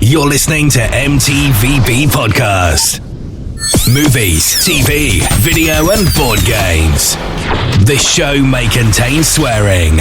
You're listening to M.T.V.B. Podcast. Movies, TV, video and board games. This show may contain swearing.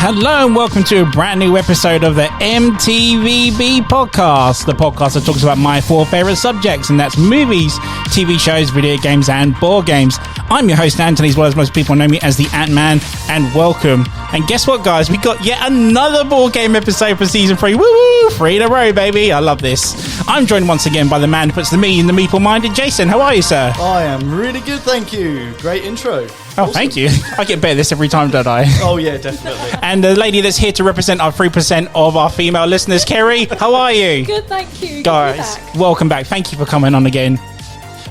Hello and welcome to a brand new episode of the M.T.V.B. podcast, the podcast that talks about my four favourite subjects, and that's movies, TV shows, video games and board games. I'm your host Anthony, as well as most people know me as the Ant-Man, and welcome. And guess what, guys? We got yet another board game episode for season 3. Woo! 3 in a row, baby. I love this. I'm joined once again by the man who puts the me in the meeple-minded. Jason, how are you, sir? I am really good, thank you. Great intro. Oh, awesome. Thank you. I get better this every time, don't I? Oh, yeah, definitely. And the lady that's here to represent our 3% of our female listeners, Kyrie, how are you? Good, thank you. Guys, welcome back. Thank you for coming on again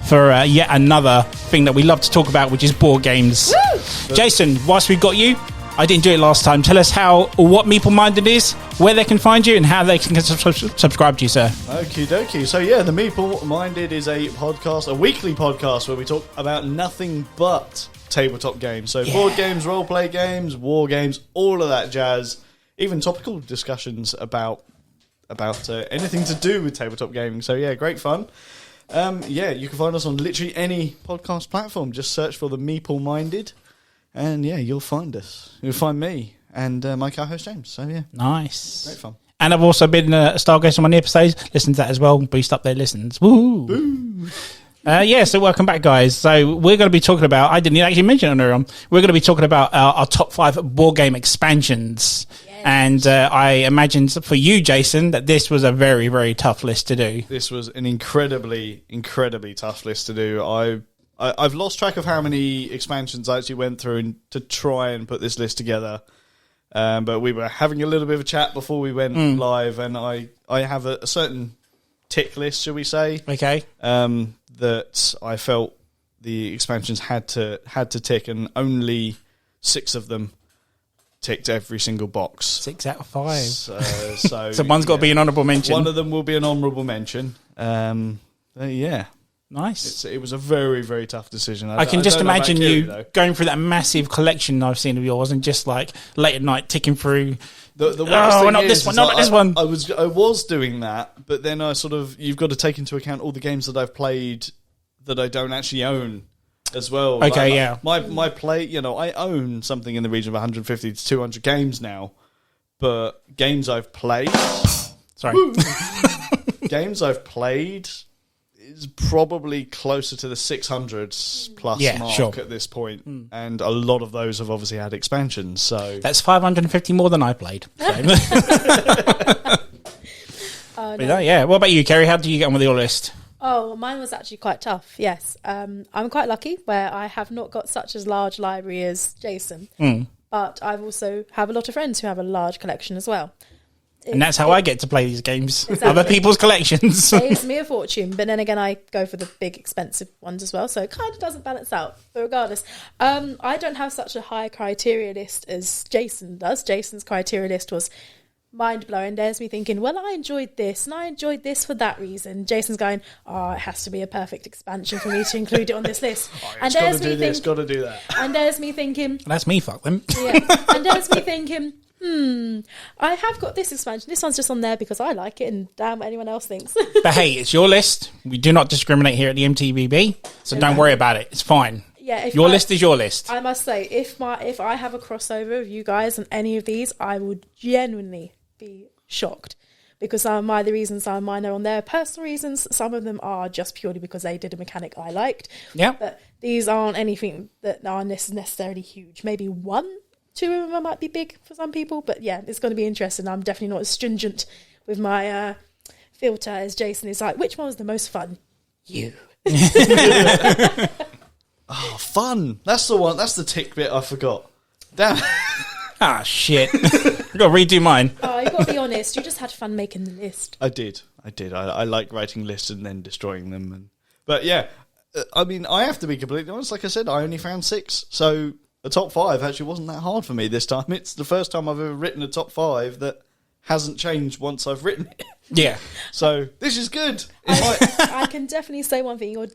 for yet another thing that we love to talk about, which is board games. Woo! Jason, whilst we've got you, I didn't do it last time. Tell us what Meeple Minded is, where they can find you, and how they can subscribe to you, sir. Okie dokie. So, yeah, the Meeple Minded is a podcast, a weekly podcast where we talk about nothing but tabletop games. So, board games, role-play games, war games, all of that jazz. Even topical discussions about anything to do with tabletop gaming. So, yeah, great fun. You can find us on literally any podcast platform. Just search for the Meeple Minded. And yeah, you'll find us. You'll find me and my co-host James. So yeah, nice, great fun. And I've also been a Stargate on my episodes. Listen to that as well. Boost up their listens. Woo! So welcome back, guys. So we're going to be talking about. I didn't actually mention it earlier on. We're going to be talking about our top 5 board game expansions. Yes. And I imagine for you, Jason, that this was a very, very tough list to do. This was an incredibly, incredibly tough list to do. I've lost track of how many expansions I actually went through to try and put this list together. But we were having a little bit of a chat before we went live, and I have a certain tick list, shall we say? Okay. That I felt the expansions had to tick, and only 6 of them ticked every single box. 6 out of 5. So one's got to be an honourable mention. One of them will be an honourable mention. Yeah. Nice. It was a very, very tough decision. I can just imagine you going through that massive collection I've seen of yours and just like late at night ticking through. Not this one. I was doing that, but then you've got to take into account all the games that I've played that I don't actually own as well. Okay, yeah. My play, I own something in the region of 150 to 200 games now, but games I've played. Sorry. Games I've played is probably closer to the 600s plus mark at this point. And a lot of those have obviously had expansions. So that's 550 more than I played. So. No. Yeah. What about you, Kerry? How do you get on with your list? Oh, mine was actually quite tough. Yes, I'm quite lucky where I have not got such a large library as Jason, but I've also have a lot of friends who have a large collection as well. And that's how I get to play these games. Exactly. Other people's collections. Saves me a fortune. But then again, I go for the big, expensive ones as well. So it kind of doesn't balance out. But regardless, I don't have such a high criteria list as Jason does. Jason's criteria list was mind-blowing. There's me thinking, well, I enjoyed this, and I enjoyed this for that reason. Jason's going, it has to be a perfect expansion for me to include it on this list. And there's me thinking, got to do that. And there's me thinking... That's me, fuck them. Yeah. And there's me thinking... I have got this expansion. This one's just on there because I like it, and damn what anyone else thinks. But hey, it's your list. We do not discriminate here at the M.T.V.B, so don't worry about it. It's fine. Yeah, your list is your list. I must say, if I have a crossover of you guys on any of these, I would genuinely be shocked, because some of the reasons mine are on there personal reasons. Some of them are just purely because they did a mechanic I liked. Yeah, but these aren't anything that are necessarily huge. Maybe one 2 of them might be big for some people, but yeah, it's going to be interesting. I'm definitely not as stringent with my filter as Jason is. Like, which one was the most fun? You. Oh, fun. That's the one. That's the tick bit I forgot. Damn. Ah, shit. I've got to redo mine. Oh, you got to be honest. You just had fun making the list. I did. I like writing lists and then destroying them. But yeah, I mean, I have to be completely honest. Like I said, I only found 6. So the top 5 actually wasn't that hard for me this time. It's the first time I've ever written a top 5 that hasn't changed once I've written it. Yeah. So this is good. I can definitely say one thing. You're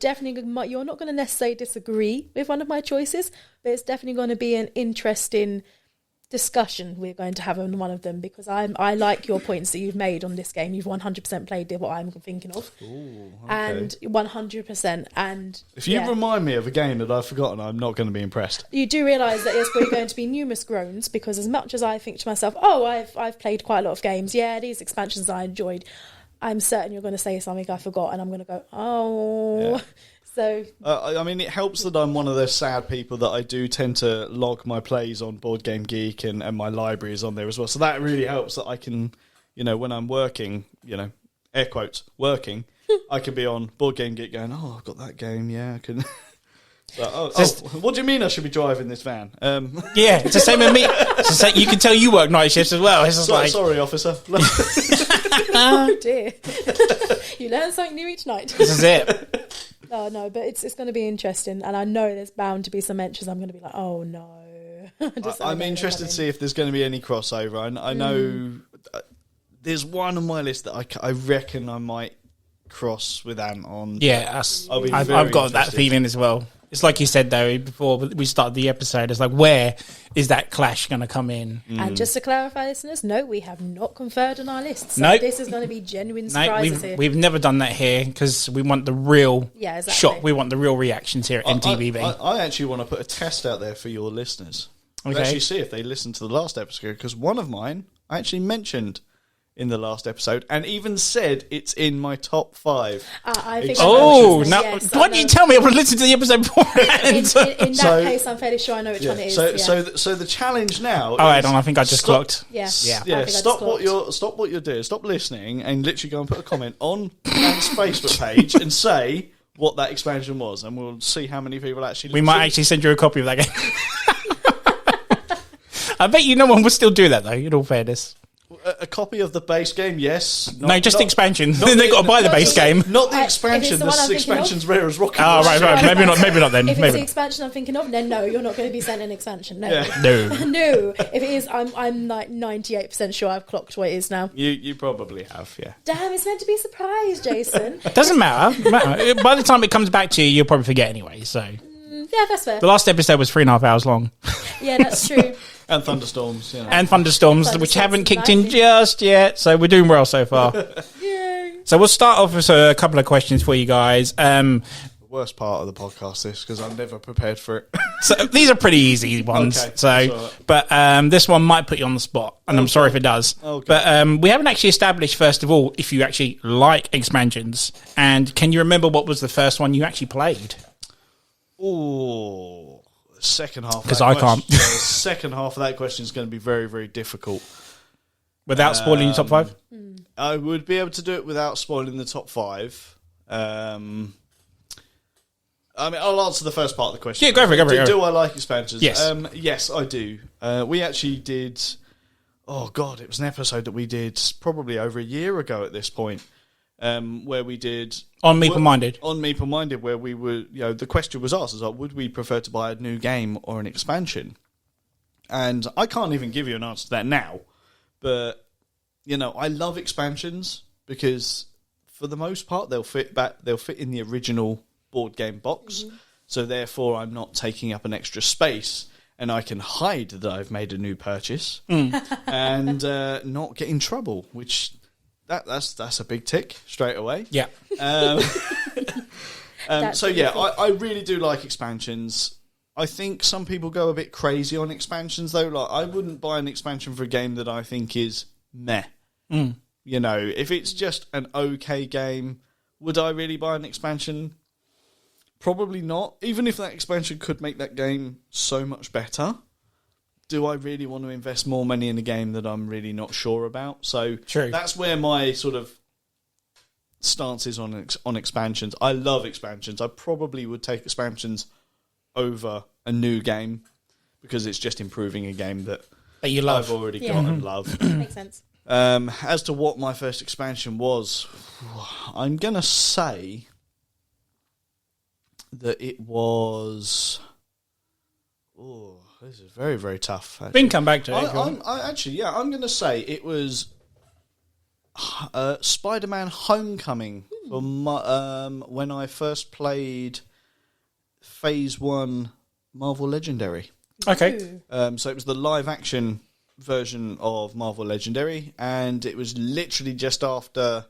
not going to necessarily disagree with one of my choices, but it's definitely going to be an interesting discussion we're going to have on one of them, because I like your points that you've made on this game. You've 100% played what I'm thinking of. Ooh, okay. And 100%. And if you remind me of a game that I've forgotten, I'm not going to be impressed. You do realise that there's probably going to be numerous groans, because as much as I think to myself, oh, I've played quite a lot of games, yeah, these expansions I enjoyed, I'm certain you're going to say something I forgot, and I'm going to go, oh. Yeah. So, I mean, it helps that I'm one of those sad people that I do tend to log my plays on Board Game Geek, and my library is on there as well. So that really helps that I can, when I'm working, air quotes, working, I can be on Board Game Geek going, oh, I've got that game, yeah, I can. What do you mean I should be driving this van? Yeah, it's the same with me. You can tell you work night shifts as well. It's just sorry, officer. Oh, dear. You learn something new each night. This is it. Oh, no, but it's going to be interesting, and I know there's bound to be some entries I'm going to be like, oh, no. I'm interested to see if there's going to be any crossover. I know there's one on my list that I reckon I might cross with Ant on. Yeah, I've got that feeling as well. It's like you said, though, before we started the episode, it's like, where is that clash going to come in? And just to clarify, listeners, no, we have not conferred on our list. So this is going to be genuine surprises here. We've never done that here, because we want the real shot. We want the real reactions here at M.T.V.B. I actually want to put a test out there for your listeners. Okay. Actually see if they listened to the last episode, because one of mine I actually mentioned in the last episode, and even said it's in my top 5. I think why didn't you tell me? I would listen to the episode beforehand. In that case, I'm fairly sure I know which one it is. So the challenge now. Oh, I think I just clocked. Yeah. Stop what you're doing. Stop listening, and literally go and put a comment on Ant's Facebook page and say what that expansion was, and we'll see how many people actually. We might actually send you a copy of that game. I bet no one would still do that, though. In all fairness. A copy of the base game, yes. The expansion. Then they've got to buy the base game. Not the expansion. The expansion's rare as rocket. Oh, right. Maybe not then. If it's the expansion I'm thinking of, then no, you're not going to be sent an expansion. No. Yeah. No. If it is, I'm like 98% sure I've clocked what it is now. You probably have, yeah. Damn, it's meant to be a surprise, Jason. Doesn't matter. By the time it comes back to you, you'll probably forget anyway, so. Yeah, that's fair. The last episode was 3.5 hours long. Yeah, that's true. And thunderstorms, And thunderstorms, which haven't kicked in just yet, so we're doing well so far. Yay. So we'll start off with a couple of questions for you guys. The worst part of the podcast is because I'm never prepared for it. So these are pretty easy ones. Okay, but this one might put you on the spot, and I'm sorry if it does. Okay. But we haven't actually established, first of all, if you actually like expansions, and can you remember what was the first one you actually played? Oh. Second half, because I can't. The second half of that question is going to be very, very difficult. Without spoiling your top 5, I would be able to do it without spoiling the top 5. I mean, I'll answer the first part of the question. Yeah, go for it. Do I like expansions? Yes, yes, I do. We actually did. Oh God, it was an episode that we did probably over a year ago at this point. Where we did on Meeple Minded, where we were, the question was asked, would we prefer to buy a new game or an expansion? And I can't even give you an answer to that now, but I love expansions because for the most part they'll fit in the original board game box, so therefore I'm not taking up an extra space. And I can hide that I've made a new purchase and not get in trouble, which. That's a big tick straight away. Yeah. I really do like expansions. I think some people go a bit crazy on expansions though. Like I wouldn't buy an expansion for a game that I think is meh. If it's just an okay game, would I really buy an expansion? Probably not. Even if that expansion could make that game so much better, do I really want to invest more money in a game that I'm really not sure about? So True. That's where my sort of stance is on expansions. I love expansions. I probably would take expansions over a new game because it's just improving a game that you love. I've already got and love. Makes sense. As to what my first expansion was, I'm going to say that it was... Oh, this is very, very tough. We can come back to it. I'm going to say it was Spider-Man Homecoming when I first played Phase 1 Marvel Legendary. Okay. So it was the live-action version of Marvel Legendary, and it was literally just after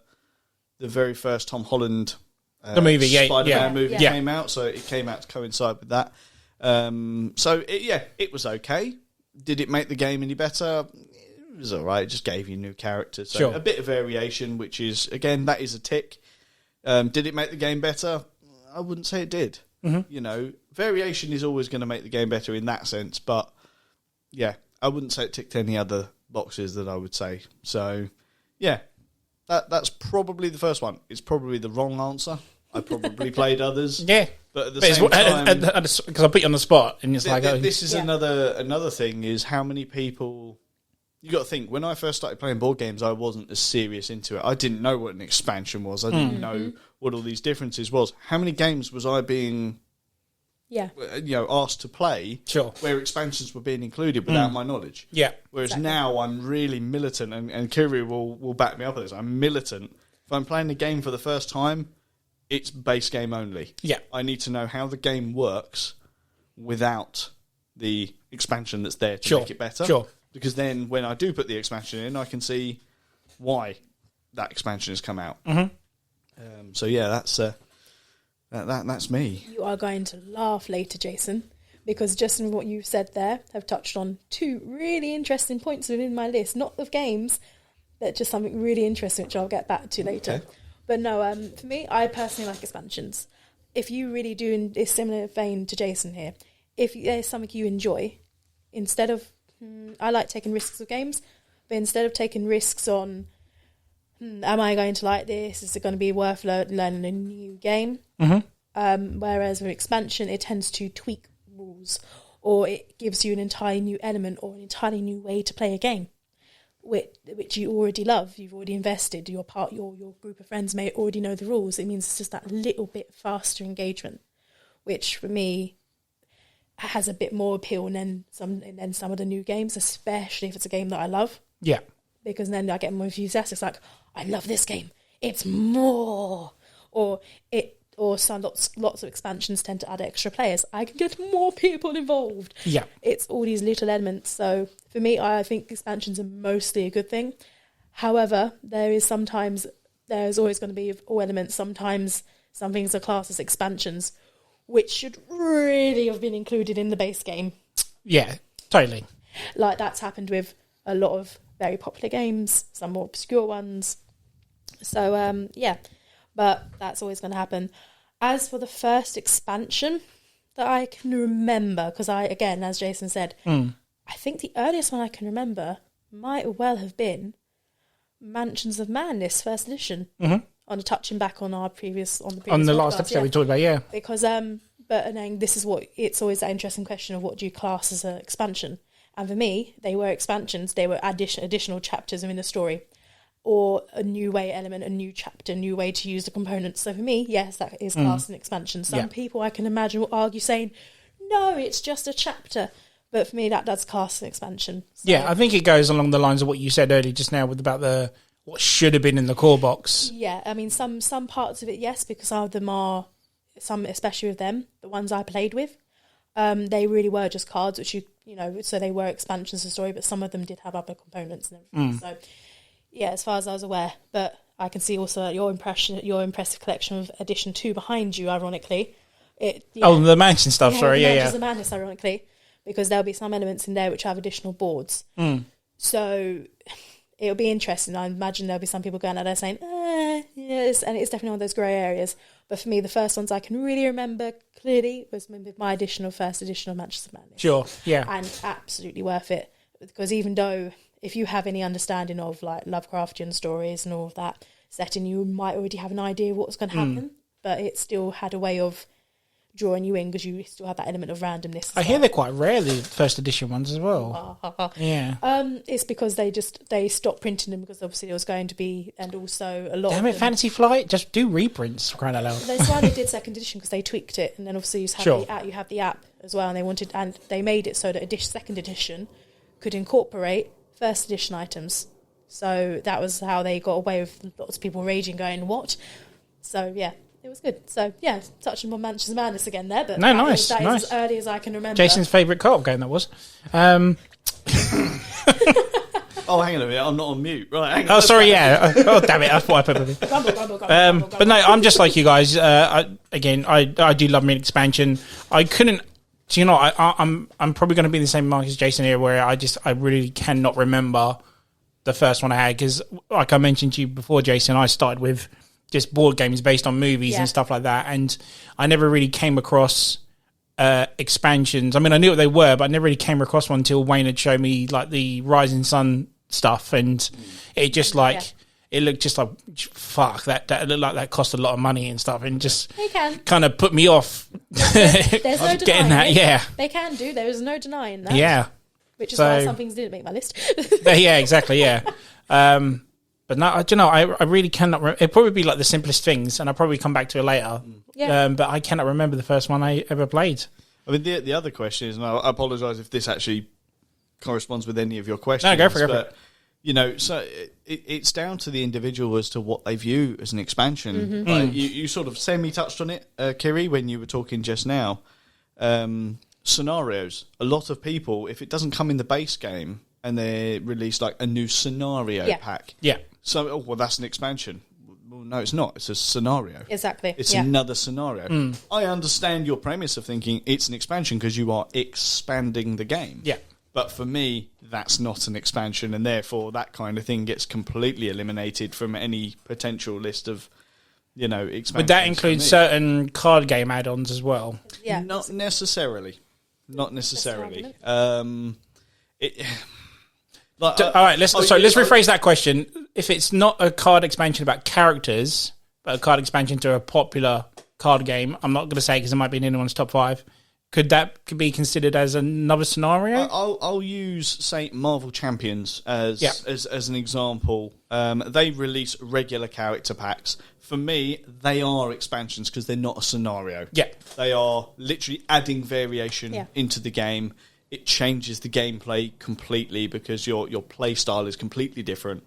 the very first Tom Holland the movie, Spider-Man movie came out, so it came out to coincide with that. It was okay. Did it make the game any better? It was alright. It just gave you new characters. So a bit of variation, which is, again, that is a tick. Did it make the game better? I wouldn't say it did. Mm-hmm. You know, variation is always going to make the game better in that sense, but yeah, I wouldn't say it ticked any other boxes that I would say. So, yeah, that's probably the first one. It's probably the wrong answer. I probably played others. Yeah. But at the same time... Because I put you on the spot, and it's this is another thing, is how many people... You got to think, when I first started playing board games, I wasn't as serious into it. I didn't know what an expansion was. I didn't know what all these differences was. How many games was I being... asked to play where expansions were being included without my knowledge. Yeah. Whereas now I'm really militant, and kyrie will back me up on this. I'm militant. If I'm playing the game for the first time, it's base game only. Yeah. I need to know how the game works without the expansion that's there to make it better. Sure. Because then when I do put the expansion in, I can see why that expansion has come out. Mm-hmm. That's me. You are going to laugh later, Jason, because just in what you've said there have touched on two really interesting points within my list. Not of games, but just something really interesting, which I'll get back to later. Okay. But no, for me, I personally like expansions. If you really do in a similar vein to Jason here, if there's something you enjoy, instead of... I like taking risks with games, but instead of taking risks on... am I going to like this? Is it going to be worth learning a new game? Mm-hmm. Whereas with expansion, it tends to tweak rules, or it gives you an entirely new element or an entirely new way to play a game, which you already love. You've already invested. Your group of friends may already know the rules. It means it's just that little bit faster engagement, which for me has a bit more appeal than some of the new games, especially if it's a game that I love. Yeah. Because then I get more enthusiastic. It's like, I love this game. It's more. Or some lots of expansions tend to add extra players. I can get more people involved. Yeah. It's all these little elements. So for me, I think expansions are mostly a good thing. However, there's always going to be all elements. Sometimes some things are classed as expansions, which should really have been included in the base game. Yeah, totally. Like that's happened with a lot of very popular games, some more obscure ones. So, but that's always going to happen. As for the first expansion that I can remember, because again, as Jason said, I think the earliest one I can remember might well have been Mansions of Madness first edition. Mm-hmm. On touching back on the previous last episode we talked about, because but then this is it's always that interesting question of what do you class as an expansion, and for me they were expansions. They were additional chapters within the story, or a new element, a new chapter, a new way to use the components. So for me, yes, that is classed an expansion. Some people I can imagine will argue saying, no, it's just a chapter. But for me, that does class an expansion. So, I think it goes along the lines of what you said earlier just now about what should have been in the core box. Yeah, I mean, some parts of it, yes, because some of them are, especially with them, the ones I played with, they really were just cards, which so they were expansions of the story, but some of them did have other components and everything. So, yeah, as far as I was aware, but I can see also your impressive collection of edition 2 behind you, ironically. The Mansion stuff, sorry, Mansions of Madness, ironically, because there'll be some elements in there which have additional boards. So... it'll be interesting. I imagine there'll be some people going out there saying, yes, and it's definitely one of those grey areas. But for me, the first ones I can really remember clearly was my first edition of Manchester Madness. Sure, yeah. And absolutely worth it. Because even though, if you have any understanding of like Lovecraftian stories and all of that setting, you might already have an idea of what's going to happen. But it still had a way of drawing you in because you still have that element of randomness. I hear they're quite rare, the first edition ones as well. Yeah. It's because they stopped printing them because obviously there was going to be, and also a lot. Damn it, Fantasy Flight, just do reprints for crying out loud. That's why they did second edition, because they tweaked it, and then obviously you have the app as well, and they made it so that second edition could incorporate first edition items. So that was how they got away with lots of people raging, going what? So yeah. It was good. So, yeah, touching on Manchester Madness again there. But nice. Is as early as I can remember. Jason's favourite co-op game, that was. Oh, hang on a minute. I'm not on mute. Right, hang on. Oh, sorry, yeah. Oh, damn it. I thought I put it in. Grumble. But no, I'm just like you guys. I do love mini expansion. I couldn't... Do you know, I'm probably going to be in the same mark as Jason here, where I really cannot remember the first one I had. Because, like I mentioned to you before, Jason, I started with just board games based on movies and stuff like that, and I never really came across expansions. I mean, I knew what they were, but I never really came across one until Wayne had shown me like the Rising Sun stuff, and it just it looked just like fuck that looked like that cost a lot of money and stuff, and just kind of put me off. There's no denying that. it. Yeah, they can do. There is no denying that. Yeah, which is why some things didn't make my list. Yeah, exactly. Yeah. But no, I don't know. I really cannot. It'd probably be like the simplest things, and I'll probably come back to it later. Yeah. But I cannot remember the first one I ever played. I mean, the other question is, and I apologise if this actually corresponds with any of your questions. No, go for it. You know, so it's down to the individual as to what they view as an expansion. Mm-hmm. Like, you sort of semi-touched on it, Kyrie, when you were talking just now. Scenarios. A lot of people, if it doesn't come in the base game and they release like a new scenario pack. Yeah. So, that's an expansion. Well, no, it's not. It's a scenario. Exactly. It's another scenario. I understand your premise of thinking it's an expansion because you are expanding the game. Yeah. But for me, that's not an expansion, and therefore that kind of thing gets completely eliminated from any potential list of, expansions. Would that include certain card game add-ons as well? Yeah. Not necessarily. Not necessarily. All right, let's rephrase that question. If it's not a card expansion about characters, but a card expansion to a popular card game, I'm not going to say because it might be in anyone's top 5. Could be considered as another scenario? I'll use, say, Marvel Champions as an example. They release regular character packs. For me, they are expansions because they're not a scenario. Yeah, they are literally adding variation into the game. It changes the gameplay completely because your play style is completely different.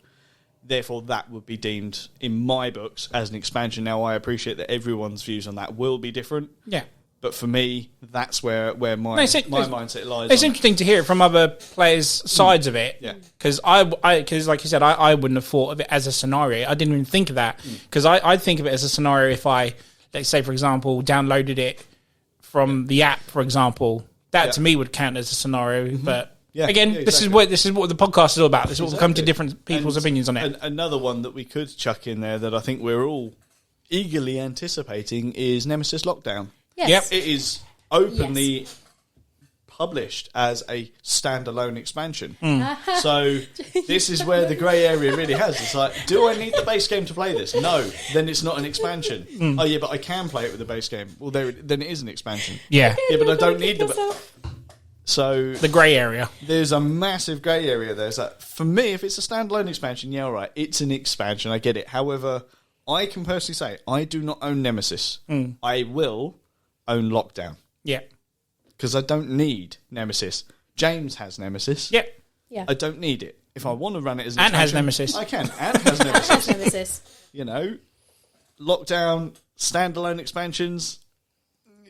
Therefore, that would be deemed, in my books, as an expansion. Now, I appreciate that everyone's views on that will be different. Yeah. But for me, that's where my mindset lies. It's interesting to hear it from other players' sides of it. Yeah. Because because like you said, I wouldn't have thought of it as a scenario. I didn't even think of that. Because I think of it as a scenario if I, let's say, for example, downloaded it from the app, for example. That to me would count as a scenario, but again, exactly. this is what the podcast is all about. This is what we'll come to different people's opinions on it. Another one that we could chuck in there that I think we're all eagerly anticipating is Nemesis Lockdown. Yes. It is openly published as a standalone expansion. So this is where the grey area really has. It's like, do I need the base game to play this? No, then it's not an expansion. Oh yeah, but I can play it with the base game. Well, then it is an expansion. Yeah, but I don't need So the grey area. There's a massive grey area there. So for me, if it's a standalone expansion, all right, it's an expansion. I get it. However, I can personally say I do not own Nemesis. I will own Lockdown. Yeah. Because I don't need Nemesis. James has Nemesis. Yeah. I don't need it. If I want to run it as an expansion, has Nemesis. I can. And has Nemesis. Lockdown, standalone expansions.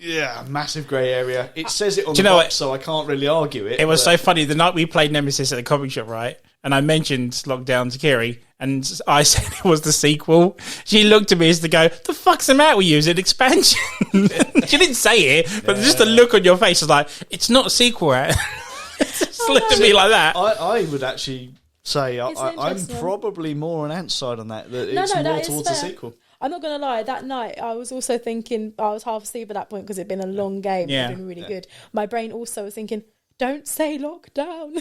Yeah, massive grey area. It says it on the box, so I can't really argue it. It was so funny. The night we played Nemesis at the comic shop, right? And I mentioned Lockdown to Kyrie, and I said it was the sequel. She looked at me as to go, the fuck's the matter with you? Is it expansion? She didn't say it, but just the look on your face was like, it's not a sequel, right? Just looked at me like that. I would actually say It's an I'm interesting one. probably more on Ant's side on that. It's that more is towards a fair. sequel. I'm not going to lie, that night I was also thinking, I was half asleep at that point because it'd been a long game. Yeah. It'd been really good. My brain also was thinking, don't say lockdown.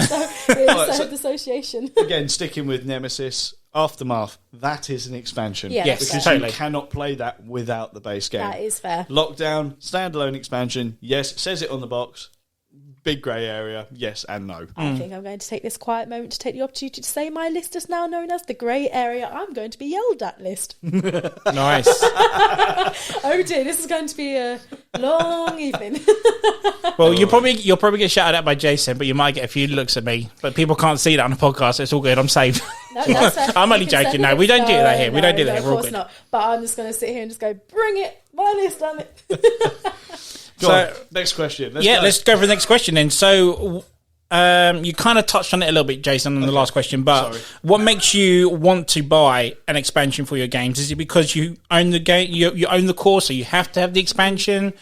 So it's so- dissociation. Again, sticking with Nemesis, Aftermath, that is an expansion. Yeah, Yes, that's Because fair. totally. you cannot play that without the base game. That is fair. Lockdown, standalone expansion, yes, it says it on the box. Big grey area, yes and no. I think I'm going to take this quiet moment to take the opportunity to say my list is now known as the grey area I'm going to be yelled at list. Nice. Oh dear, this is going to be a long evening. Well, you'll probably get shouted at by Jason, but you might get a few looks at me. But people can't see that on the podcast, so it's all good. I'm safe. No, that's fair. I'm only You can joking. send No, me we don't this. do that here. We don't do that no, here. We're all Of course good. not. But I'm just going to sit here and just go, bring it, my list, damn it. Go on, next question. Let's go for the next question then. So, you kind of touched on it a little bit, Jason, on the last question, but Sorry. what makes you want to buy an expansion for your games? Is it because you own the game, you own the core, so you have to have the expansion?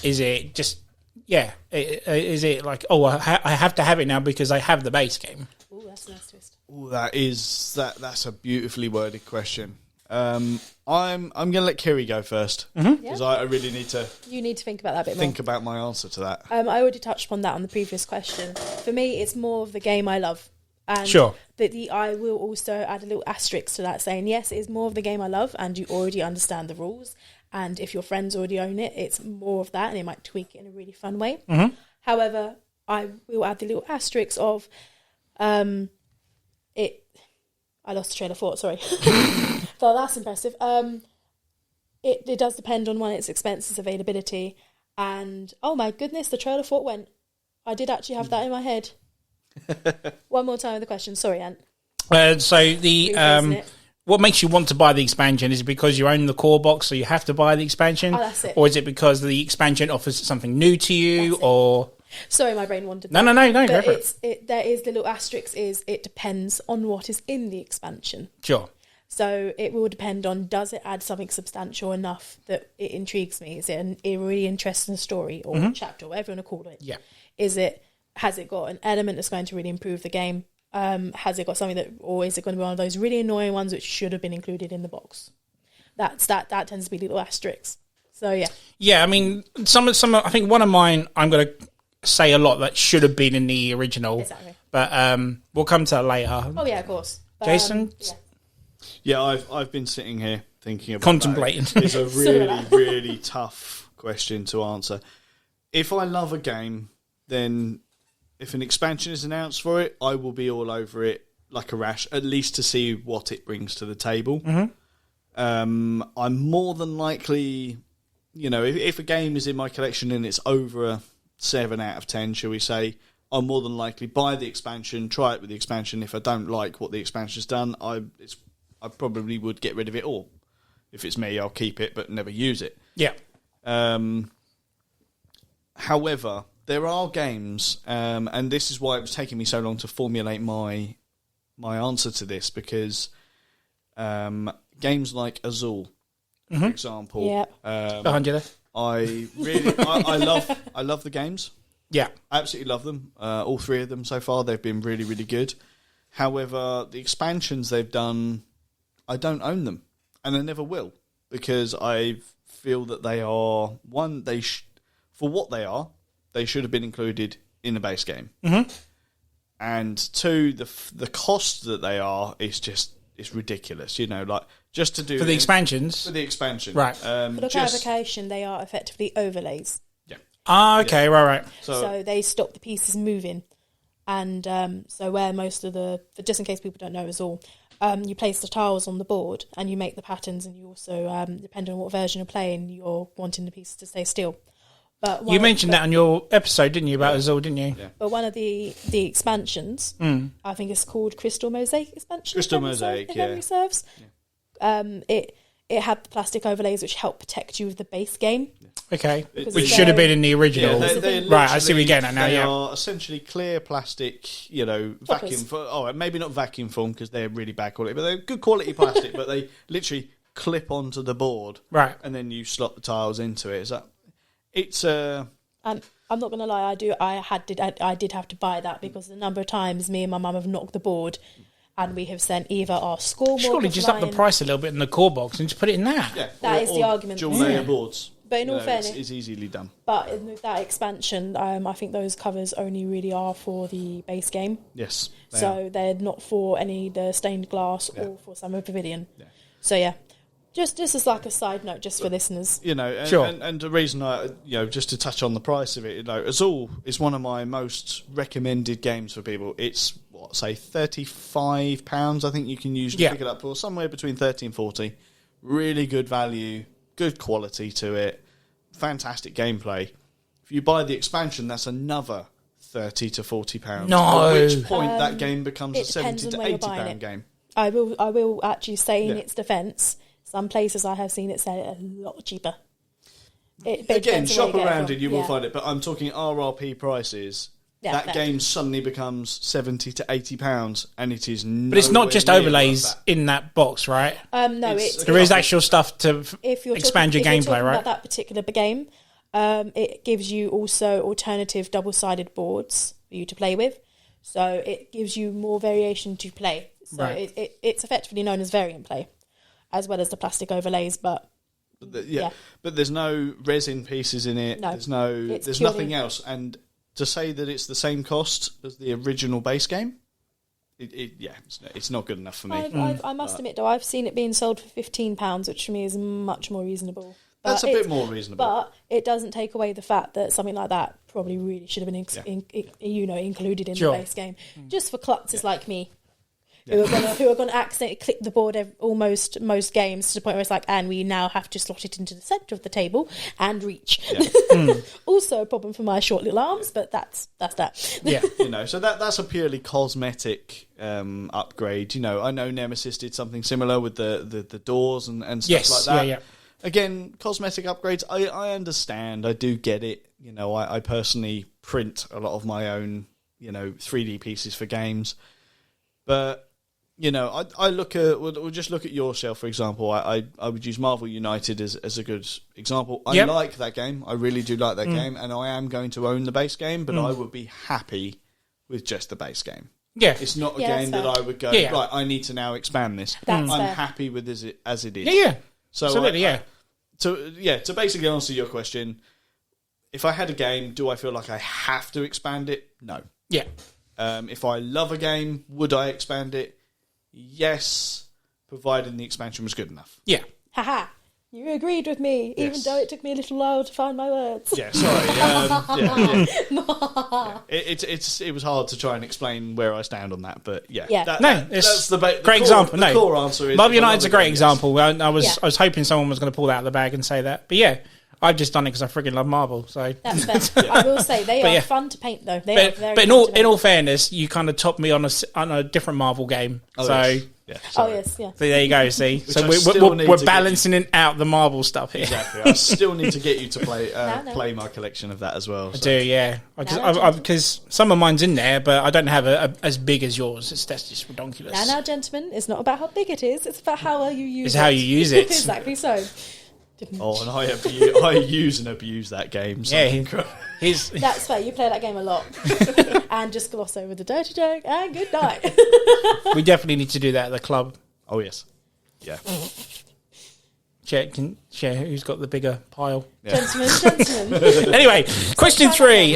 Is it just, is it like, I have to have it now because I have the base game? Ooh, that's a nice twist. Ooh, that's a beautifully worded question. I'm going to let Kiri go first because I really need to You need to think about that a bit more. think about my answer to that. I already touched upon that on the previous question. For me, it's more of the game I love. And Sure. I will also add a little asterisk to that saying, yes, it is more of the game I love and you already understand the rules. And if your friends already own it, it's more of that and it might tweak it in a really fun way. Mm-hmm. However, I will add the little asterisk of it. I lost the train of thought, sorry. So that's impressive. It does depend on one, its expenses, availability, and oh my goodness, the trail of thought went. I did actually have that in my head. One more time with the question. Sorry, Ant. So the Rephrasing it. what makes you want to buy the expansion? Is it because you own the core box, so you have to buy the expansion? Oh, that's it. Or is it because the expansion offers something new to you? That's it. Or Sorry, my brain wandered. no, there. go But for it. there is the little asterisk. Is it depends on what is in the expansion. Sure. So it will depend on, does it add something substantial enough that it intrigues me? Is it a really interesting story or chapter, or whatever you want to call it? Yeah. Has it got an element that's going to really improve the game? Has it got something that, or is it going to be one of those really annoying ones which should have been included in the box? That tends to be little asterisks. So yeah. Yeah, I mean, some. I think one of mine, I'm going to say a lot that should have been in the original. Exactly. But we'll come to that later. Oh yeah, of course. But, Jason? yeah. Yeah, I've been sitting here thinking about Contemplating. that. It's a really, really tough question to answer. If I love a game, then if an expansion is announced for it, I will be all over it like a rash, at least to see what it brings to the table. I'm more than likely, if a game is in my collection and it's over a 7 out of 10, shall we say, I'll more than likely buy the expansion, try it with the expansion. If I don't like what the expansion's done, I probably would get rid of it all. If it's me, I'll keep it but never use it. Yeah. However, there are games, and this is why it was taking me so long to formulate my answer to this, because games like Azul, for example, Yeah. Behind you there. I love the games. Yeah. Absolutely love them. All 3 of them so far, they've been really, really good. However, the expansions they've done, I don't own them, and I never will, because I feel that they are, one, for what they are, they should have been included in the base game. And 2, the cost that they are is it's ridiculous. Like just to do For the expansions? For the expansion, Right. For the clarification, they are effectively overlays. Ah, okay, right. So they stop the pieces moving. And so where most of just in case people don't know as all, you place the tiles on the board and you make the patterns, and you also, depending on what version you're playing, you're wanting the pieces to stay still. But You mentioned that on your episode, didn't you, about Azul, didn't you? Yeah. But one of the expansions, I think it's called Crystal Mosaic expansion. Crystal Mosaic, if memory serves. It had the plastic overlays which help protect you with the base game. Okay. Because Which they're- should have been in the original. they're Right, I see what you're literally- getting at now, They yeah. are essentially clear plastic, vacuum. Maybe not vacuum foam because they're really bad quality, but they're good quality plastic. But they literally clip onto the board, Right. and then you slot the tiles into it. And I'm not going to lie, I did have to buy that because the number of times me and my mum have knocked the board and we have sent either our score more Surely just up the price a little bit in the core box and just put it in that. Yeah, That is the argument. Dual layer boards. But in all fairness, it's easily done. But in that expansion, I think those covers only really are for the base game. Yes. So they're not for the stained glass or for Summer Pavilion. Yeah. So yeah, just as like a side note, just for listeners. Sure. And the reason just to touch on the price of it, it's one of my most recommended games for people. It's say £35. I think you can usually pick it up for somewhere between 30 and 40. Really good value. Good quality to it, fantastic gameplay. If you buy the expansion, that's another £30 to £40. No, at which point that game becomes a £70 to £80 game. I will actually say in its defence, some places I have seen it sell a lot cheaper. Again, shop around and you will find it. But I'm talking RRP prices. Yeah, that game suddenly becomes £70 to £80, and it is. But it's not just overlays in that box, right? No, there is actual stuff to expand your gameplay, right? About that particular game, it gives you also alternative double-sided boards for you to play with, so it gives you more variation to play. So it's effectively known as variant play, as well as the plastic overlays, but there's no resin pieces in it. No, there's nothing else, and to say that it's the same cost as the original base game, it's not good enough for me. I must admit, though, I've seen it being sold for £15, which for me is much more reasonable. That's a bit more reasonable. But it doesn't take away the fact that something like that probably really should have been included in the base game. Just for klutzes like me. Who are going to accidentally click the board almost most games to the point where it's like, and we now have to slot it into the centre of the table and reach. Yeah. Also a problem for my short little arms, but that's that. Yeah, so that's a purely cosmetic upgrade. I know Nemesis did something similar with the doors and stuff like that. Yeah. Again, cosmetic upgrades, I understand. I do get it. I personally print a lot of my own, 3D pieces for games. But I look at. We'll just look at your shelf, for example. I would use Marvel United as a good example. I like that game. I really do like that game, and I am going to own the base game. But I would be happy with just the base game. Yeah, it's not a game that I would go right. I need to now expand this. I'm happy with as it is. Yeah. So absolutely, To basically answer your question, if I had a game, do I feel like I have to expand it? No. Yeah. If I love a game, would I expand it? Yes, providing the expansion was good enough. Yeah. Haha. You agreed with me, even though it took me a little while to find my words. Yeah, sorry. It was hard to try and explain where I stand on that, but that's the great example. The core answer is Marvel United's a great example. I was hoping someone was going to pull that out of the bag and say that, but yeah. I've just done it because I friggin' love Marvel. So that's fair. I will say they are fun to paint, though. But in all fairness, you kind of topped me on a different Marvel game. Yes. So there you go. See, so we're balancing it out the Marvel stuff here. Exactly. I still need to get you to play my collection of that as well. I do, yeah. Because some of mine's in there, but I don't have as big as yours. That's just ridiculous. Now, gentlemen, it's not about how big it is. It's about how well you use it. It's how you use it. Exactly so. And I use and abuse that game. So that's fair. You play that game a lot, and just gloss over the dirty joke. And good night. We definitely need to do that at the club. Oh yes, yeah. Share who's got the bigger pile. Yeah. Gentlemen. Anyway, question 3.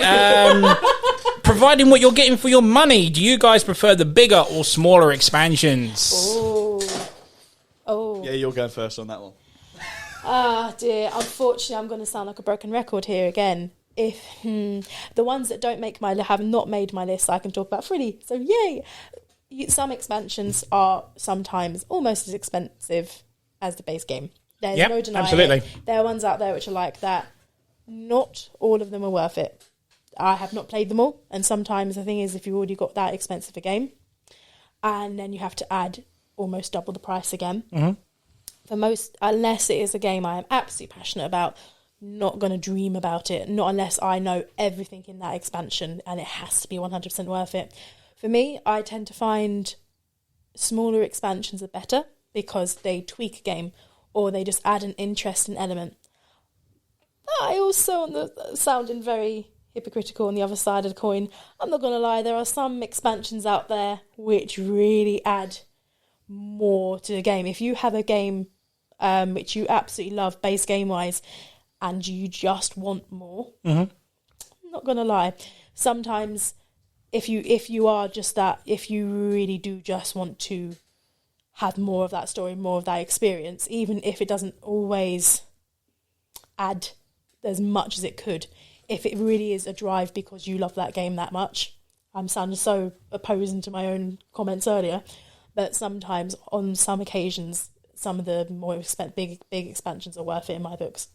Providing what you're getting for your money, do you guys prefer the bigger or smaller expansions? Oh. Yeah, you're going first on that one. Ah, dear. Unfortunately, I'm going to sound like a broken record here again. If the ones that have not made my list, I can talk about freely. So, yay! Some expansions are sometimes almost as expensive as the base game. There's no denying absolutely. It. There are ones out there which are like that. Not all of them are worth it. I have not played them all, and sometimes the thing is, if you've already got that expensive a game, and then you have to add almost double the price again. Mm-hmm. For most, unless it is a game I am absolutely passionate about, not going to dream about it, not unless I know everything in that expansion and it has to be 100% worth it. For me, I tend to find smaller expansions are better because they tweak a game or they just add an interesting element. I also, sounding very hypocritical on the other side of the coin, I'm not going to lie, there are some expansions out there which really add more to the game. If you have a game which you absolutely love base game wise and you just want more, I'm not going to lie, sometimes if you are just that, if you really do just want to have more of that story, more of that experience, even if it doesn't always add as much as it could, if it really is a drive because you love that game that much. I'm sounding so opposing to my own comments earlier, but sometimes on some occasions some of the more big expansions are worth it in my books.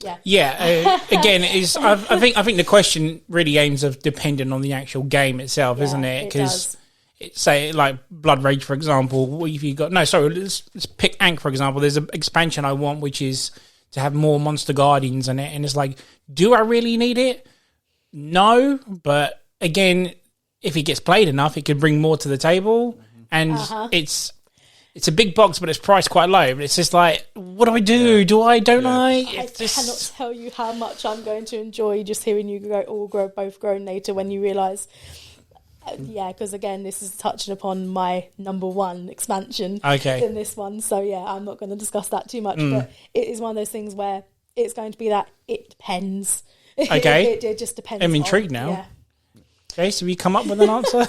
Again, I think the question really aims of depending on the actual game itself, isn't it? Because say like Blood Rage, for example, what have you got? No, sorry, let's pick Ankh, for example. There's an expansion I want, which is to have more Monster Guardians in it, and it's like, do I really need it? No, but again, if it gets played enough, it could bring more to the table, and it's a big box, but it's priced quite low. But it's just like, what do I do? Yeah. Do I? Don't I? I cannot tell you how much I'm going to enjoy just hearing you both grow later when you realise. Because again, this is touching upon my number one expansion in this one. So I'm not going to discuss that too much. But it is one of those things where it's going to be that it depends. Okay. it just depends. I'm intrigued now. Yeah. Okay, so we come up with an answer?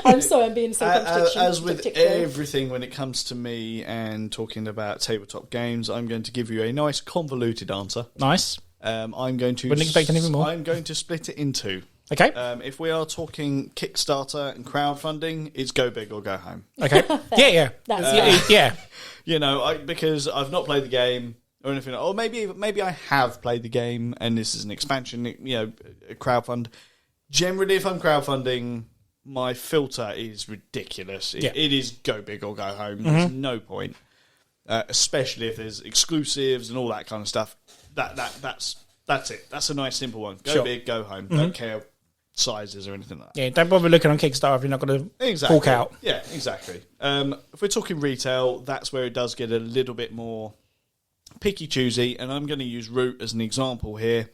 I'm sorry, I'm being so as with everything when it comes to me and talking about tabletop games, I'm going to give you a nice convoluted answer. Nice. I'm going to... Wouldn't expect anything more. I'm going to split it in two. Okay. If we are talking Kickstarter and crowdfunding, it's go big or go home. Okay. Yeah. That's You know, because I've not played the game or anything, or maybe I have played the game and this is an expansion, a crowdfund. Generally, if I'm crowdfunding, my filter is ridiculous. It is go big or go home. There's no point, especially if there's exclusives and all that kind of stuff. That's it. That's a nice simple one. Go big, go home. Don't care sizes or anything like that. Yeah, don't bother looking on Kickstarter if you're not going to fork out. Yeah, exactly. If we're talking retail, that's where it does get a little bit more picky choosy, and I'm going to use Root as an example here.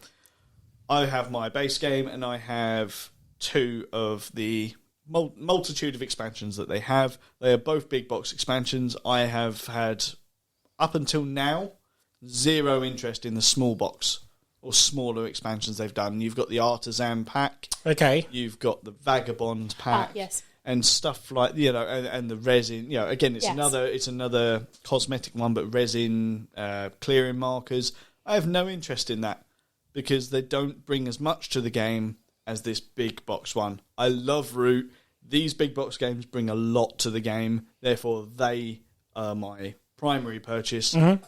I have my base game, and I have two of the multitude of expansions that they have. They are both big box expansions. I have had, up until now, zero interest in the small box or smaller expansions they've done. You've got the Artisan pack. Okay. You've got the Vagabond pack. Yes. And stuff like, and the resin, again, it's another cosmetic one, but resin, clearing markers. I have no interest in that because they don't bring as much to the game as this big box one. I love Root. These big box games bring a lot to the game. Therefore, they are my primary purchase. And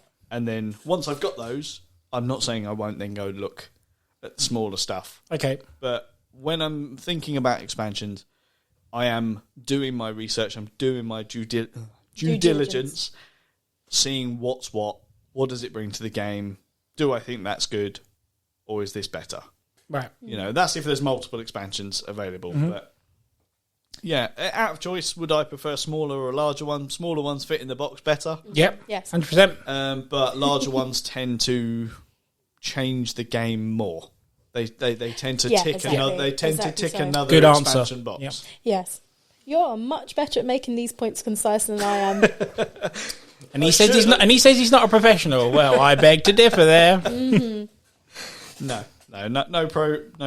then once I've got those, I'm not saying I won't then go look at smaller stuff. Okay. But when I'm thinking about expansions, I am doing my research. I'm doing my due diligence, seeing what's what does it bring to the game? Do I think that's good, or is this better? Right. That's if there's multiple expansions available. But yeah, out of choice, would I prefer smaller or a larger one? Smaller ones fit in the box better. Yep. Yes. 100%. But larger ones tend to change the game more. They tend to tick another. They tend to tick another good expansion answer. box. Yep. Yes. You're much better at making these points concise than I am. And he says he's not. And he says he's not a professional. Well, I beg to differ there. No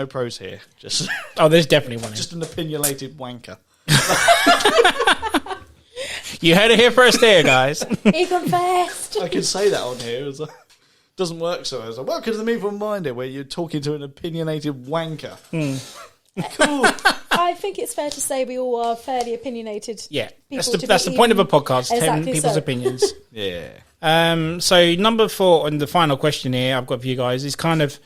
pros here. Just there's definitely one. Just an opinionated wanker. You heard it here first, there, guys. He confessed. I can say that on here. It doesn't work so. I was like, welcome to the Meeple Reminder, where you're talking to an opinionated wanker. Cool. I think it's fair to say we all are fairly opinionated. Yeah, that's the point of a podcast. Exactly 10 people's opinions. Yeah. So number 4, and the final question here I've got for you guys is kind of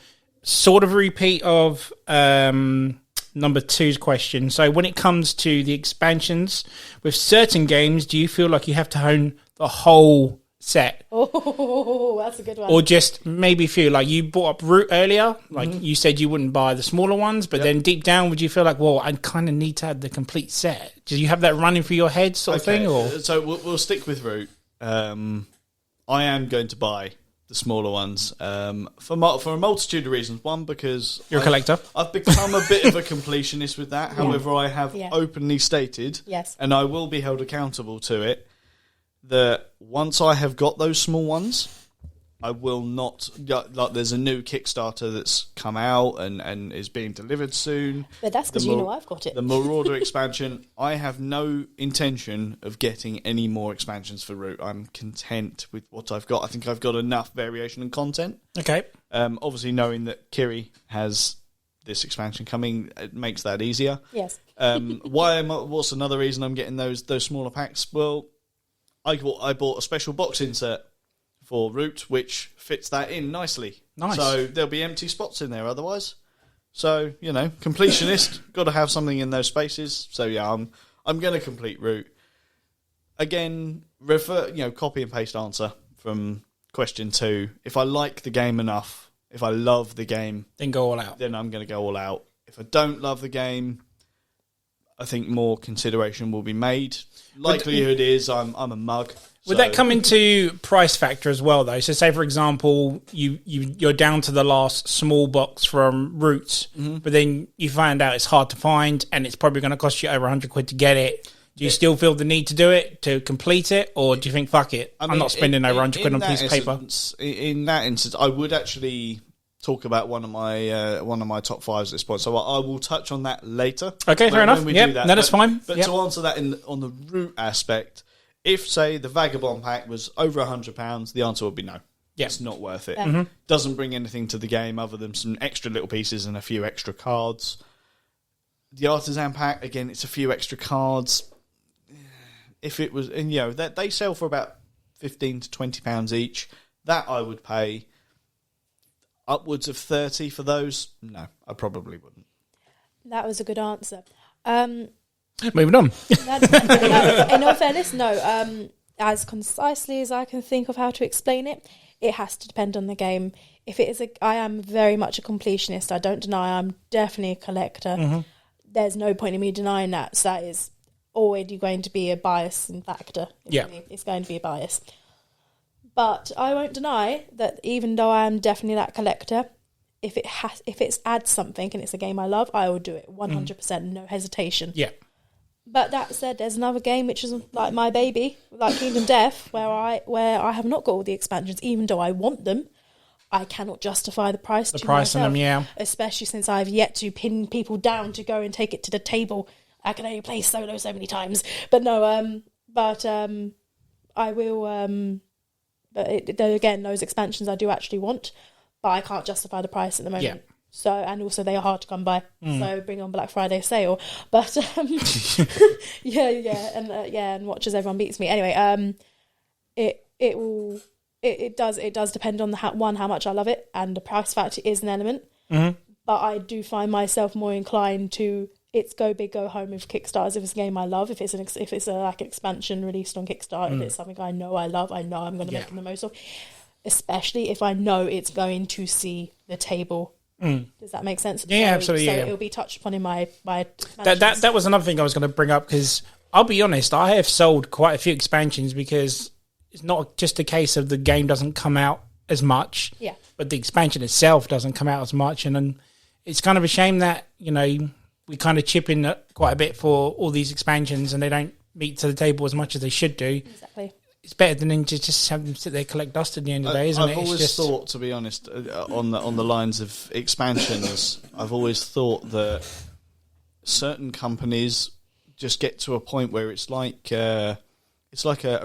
sort of a repeat of number 2's question. So when it comes to the expansions, with certain games, do you feel like you have to own the whole set? Oh, that's a good one. Or just maybe feel like you brought up Root earlier, like you said you wouldn't buy the smaller ones, but then deep down, would you feel like, well, I kind of need to have the complete set? Do you have that running through your head sort of thing? Or So we'll stick with Root. I am going to buy the smaller ones for a multitude of reasons. One, because You're a collector. I've become a bit of a completionist with that. However, I have openly stated, and I will be held accountable to it, that once I have got those small ones, I will not, like, there's a new Kickstarter that's come out and is being delivered soon. But that's because I've got it. The Marauder expansion, I have no intention of getting any more expansions for Root. I'm content with what I've got. I think I've got enough variation and content. Okay. Obviously, knowing that Kyrie has this expansion coming, it makes that easier. Yes. What's another reason I'm getting those smaller packs? Well, I bought a special box insert for Root, which fits that in nicely. Nice. So there'll be empty spots in there otherwise. So, completionist, got to have something in those spaces. So yeah, I'm going to complete Root. Again, copy and paste answer from question 2. If I like the game enough, if I love the game, then go all out. Then I'm going to go all out. If I don't love the game, I think more consideration will be made. Likelihood is I'm a mug. Would that come into price factor as well, though? So, say for example, you're down to the last small box from Roots, but then you find out it's hard to find, and it's probably going to cost you over £100 to get it. Do you still feel the need to do it to complete it, or do you think fuck it? I'm not spending over £100 on a piece of paper. In that instance, I would actually talk about one of my top 5s at this point, so I will touch on that later. Okay, fair enough. Yeah, that's fine. But to answer that on the Root aspect. If, say, the Vagabond pack was over £100, the answer would be no. Yeah. It's not worth it. Mm-hmm. Doesn't bring anything to the game other than some extra little pieces and a few extra cards. The Artisan pack, again, it's a few extra cards. If it was, and they sell for about £15 to £20 each. That I would pay. Upwards of 30 for those? No, I probably wouldn't. That was a good answer. Moving on. In all fairness, no. As concisely as I can think of how to explain it, it has to depend on the game. If it is I am very much a completionist. I don't deny I'm definitely a collector. Mm-hmm. There's no point in me denying that. So that is already going to be a bias and factor. It's going to be a bias. But I won't deny that even though I am definitely that collector, if it adds something and it's a game I love, I will do it 100%, no hesitation. Yeah. But that said, there's another game which is like my baby, like Kingdom Death, where I have not got all the expansions, even though I want them. I cannot justify the price. The price on them, yeah. Especially since I've yet to pin people down to go and take it to the table. I can only play solo so many times, but no. I will. Again, those expansions I do actually want, but I can't justify the price at the moment. Yeah. So, and also they are hard to come by. So bring on Black Friday sale. But and watch as everyone beats me. Anyway, it does depend on how much I love it, and the price factor is an element. Mm-hmm. But I do find myself more inclined to it's go big, go home with Kickstarters if it's a game I love. If it's an expansion released on Kickstarter, if it's something I know I love, I know I'm going to make the most of. Especially if I know it's going to see the table. Does that make sense? Yeah, absolutely. So it'll be touched upon in my that was another thing I was going to bring up, because I'll be honest, I have sold quite a few expansions because it's not just a case of the game doesn't come out as much, but the expansion itself doesn't come out as much, and it's kind of a shame that we kind of chip in quite a bit for all these expansions and they don't meet to the table as much as they should do. Exactly. It's better than just have them sit there collect dust at the end of the day, isn't it? I've always thought, to be honest, on the lines of expansions, I've always thought that certain companies just get to a point where it's like a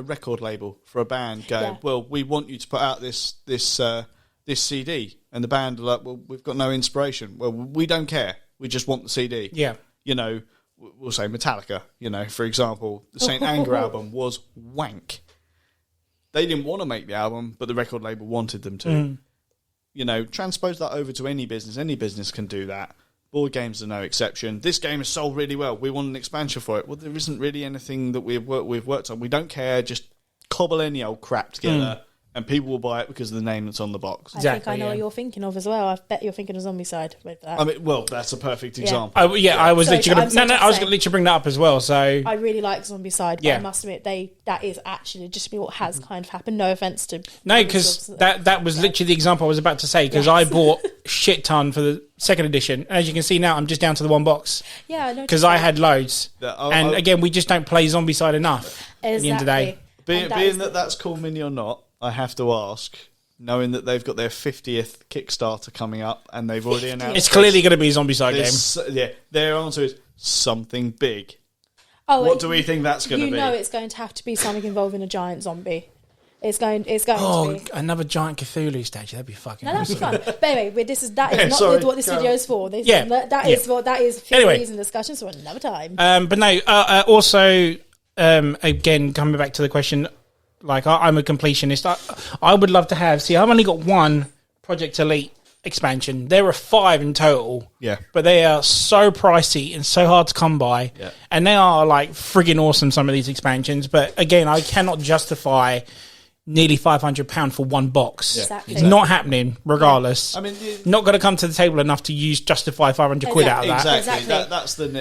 record label for a band going, well, we want you to put out this CD, and the band are like, well, we've got no inspiration. Well, we don't care. We just want the CD. Yeah. We'll say Metallica, for example, the Saint Anger album was wank. They didn't want to make the album, but the record label wanted them to. Transpose that over to any business. Any business can do that. Board games are no exception. This game has sold really well. We want an expansion for it. Well, there isn't really anything that we've worked on. We don't care. Just cobble any old crap together and people will buy it because of the name that's on the box. I think I know what you're thinking of as well. I bet you're thinking of Zombicide with that. I mean, well, that's a perfect example. I was literally going to bring that up as well. So I really like Zombicide, but I must admit that is actually just what has kind of happened. No offense to because that was literally the example I was about to say, because I bought shit ton for the second edition, and as you can see now, I'm just down to the one box. Yeah, I know, because I had loads, and again, we just don't play Zombicide enough. Exactly. At the end of the day, being that's Cool Mini or not, I have to ask, knowing that they've got their 50th Kickstarter coming up and they've already announced... It's clearly going to be a Zombicide game. Yeah, their answer is something big. Oh, what do we think that's going to be? You know it's going to have to be something involving a giant zombie. It's going to be... another giant Cthulhu statue. That'd be fucking awesome. That'd be fun. But anyway, that is not what the studio is for. That is theories and discussions for another time. But no, also, again, coming back to the question... Like, I'm a completionist. I would love to have... See, I've only got one Project Elite expansion. There are 5 in total. Yeah. But they are so pricey and so hard to come by. Yeah. And they are, like, friggin' awesome, some of these expansions. But, again, I cannot justify nearly £500 for one box. Yeah. Exactly. It's not happening, regardless. Yeah. I mean... Not going to come to the table enough to justify 500 quid out of that. Exactly.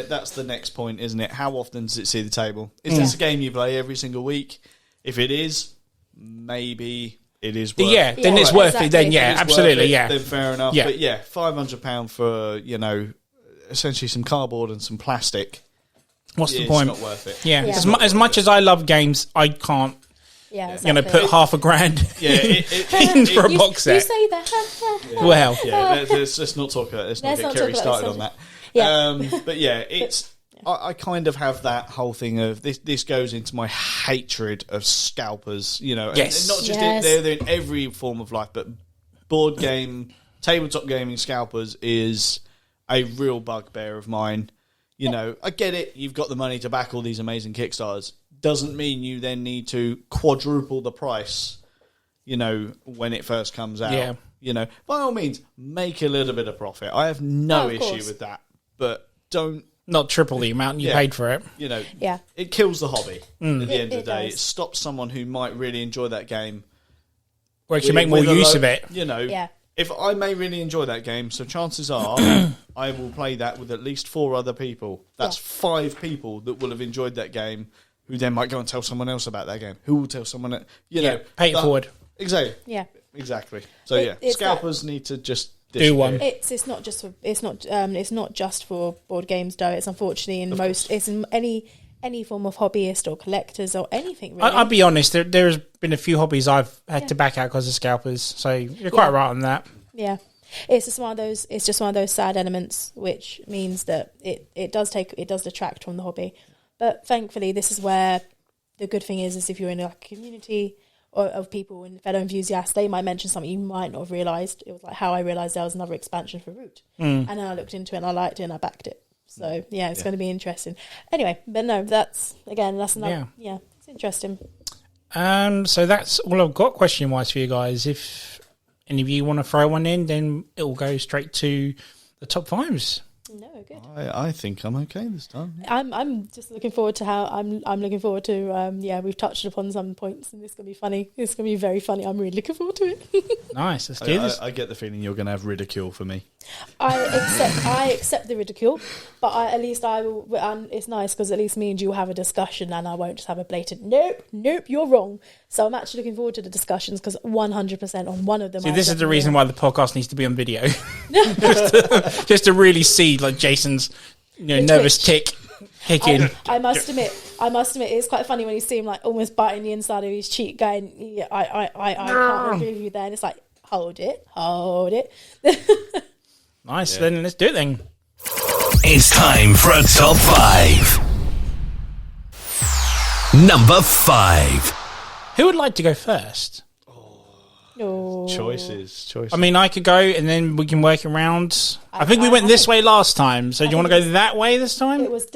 That's the next point, isn't it? How often does it see the table? Is this a game you play every single week? If it is, maybe it is worth it. Then it's worth it. Then, absolutely, Then fair enough. Yeah. But yeah, £500 for, essentially some cardboard and some plastic. What's the point? It's not worth it. Yeah. As much as I love games, I can't, put £500 in for a box set. You say that. Well. Yeah, let's not talk about it. Let's not get Kerry started on that. Yeah. But yeah, it's... I kind of have that whole thing of this goes into my hatred of scalpers, Yes. And not just they're in every form of life, but board game, tabletop gaming scalpers is a real bugbear of mine. I get it, you've got the money to back all these amazing Kickstarters. Doesn't mean you then need to quadruple the price, when it first comes out. Yeah. By all means, make a little bit of profit. I have no issue with that, but don't... Not triple the amount you paid for it. It kills the hobby at the end of the day. Does. It stops someone who might really enjoy that game. Or actually make more use of it. If I may really enjoy that game, so chances are I will play that with at least 4 other people. That's 5 people that will have enjoyed that game, who then might go and tell someone else about that game. Who will tell someone that, pay it forward. Exactly. Yeah. Exactly. So scalpers need to just... Do one. It's not just for board games though. It's unfortunately it's in any form of hobbyist or collectors or anything really. I'll be honest. There's been a few hobbies I've had to back out because of scalpers. So you're quite right on that. Yeah, it's just one of those. It's just one of those sad elements, which means that it does detract from the hobby. But thankfully, this is where the good thing is if you're in a community of people and fellow enthusiasts, they might mention something you might not have realised. It was like how I realised there was another expansion for Root. And then I looked into it and I liked it and I backed it. So, it's going to be interesting. Anyway, but no, that's another... Yeah, it's interesting. So that's all I've got question-wise for you guys. If any of you want to throw one in, then it will go straight to the top 5s. No, good. I think I'm okay this time. I'm just looking forward to how I'm looking forward to we've touched upon some points and it's gonna be funny. It's gonna be very funny. I'm really looking forward to it. Nice, let's do this. I get the feeling you're gonna have ridicule for me. I accept the ridicule, but at least I will. It's nice because at least me and you will have a discussion, and I won't just have a blatant nope, you're wrong. So I'm actually looking forward to the discussions because 100% on one of them. See, this is the reason why the podcast needs to be on video, just to really see like Jason's nervous tick kicking. I must admit, it's quite funny when you see him like almost biting the inside of his cheek, going, "Yeah, I can't agree with you there." And it's like, hold it. Nice, then let's do it then. It's time for a top 5. Number 5. Who would like to go first? No. Choices. I mean, I could go and then we can work around. I think we went this way last time, so do you want to go that way this time? It was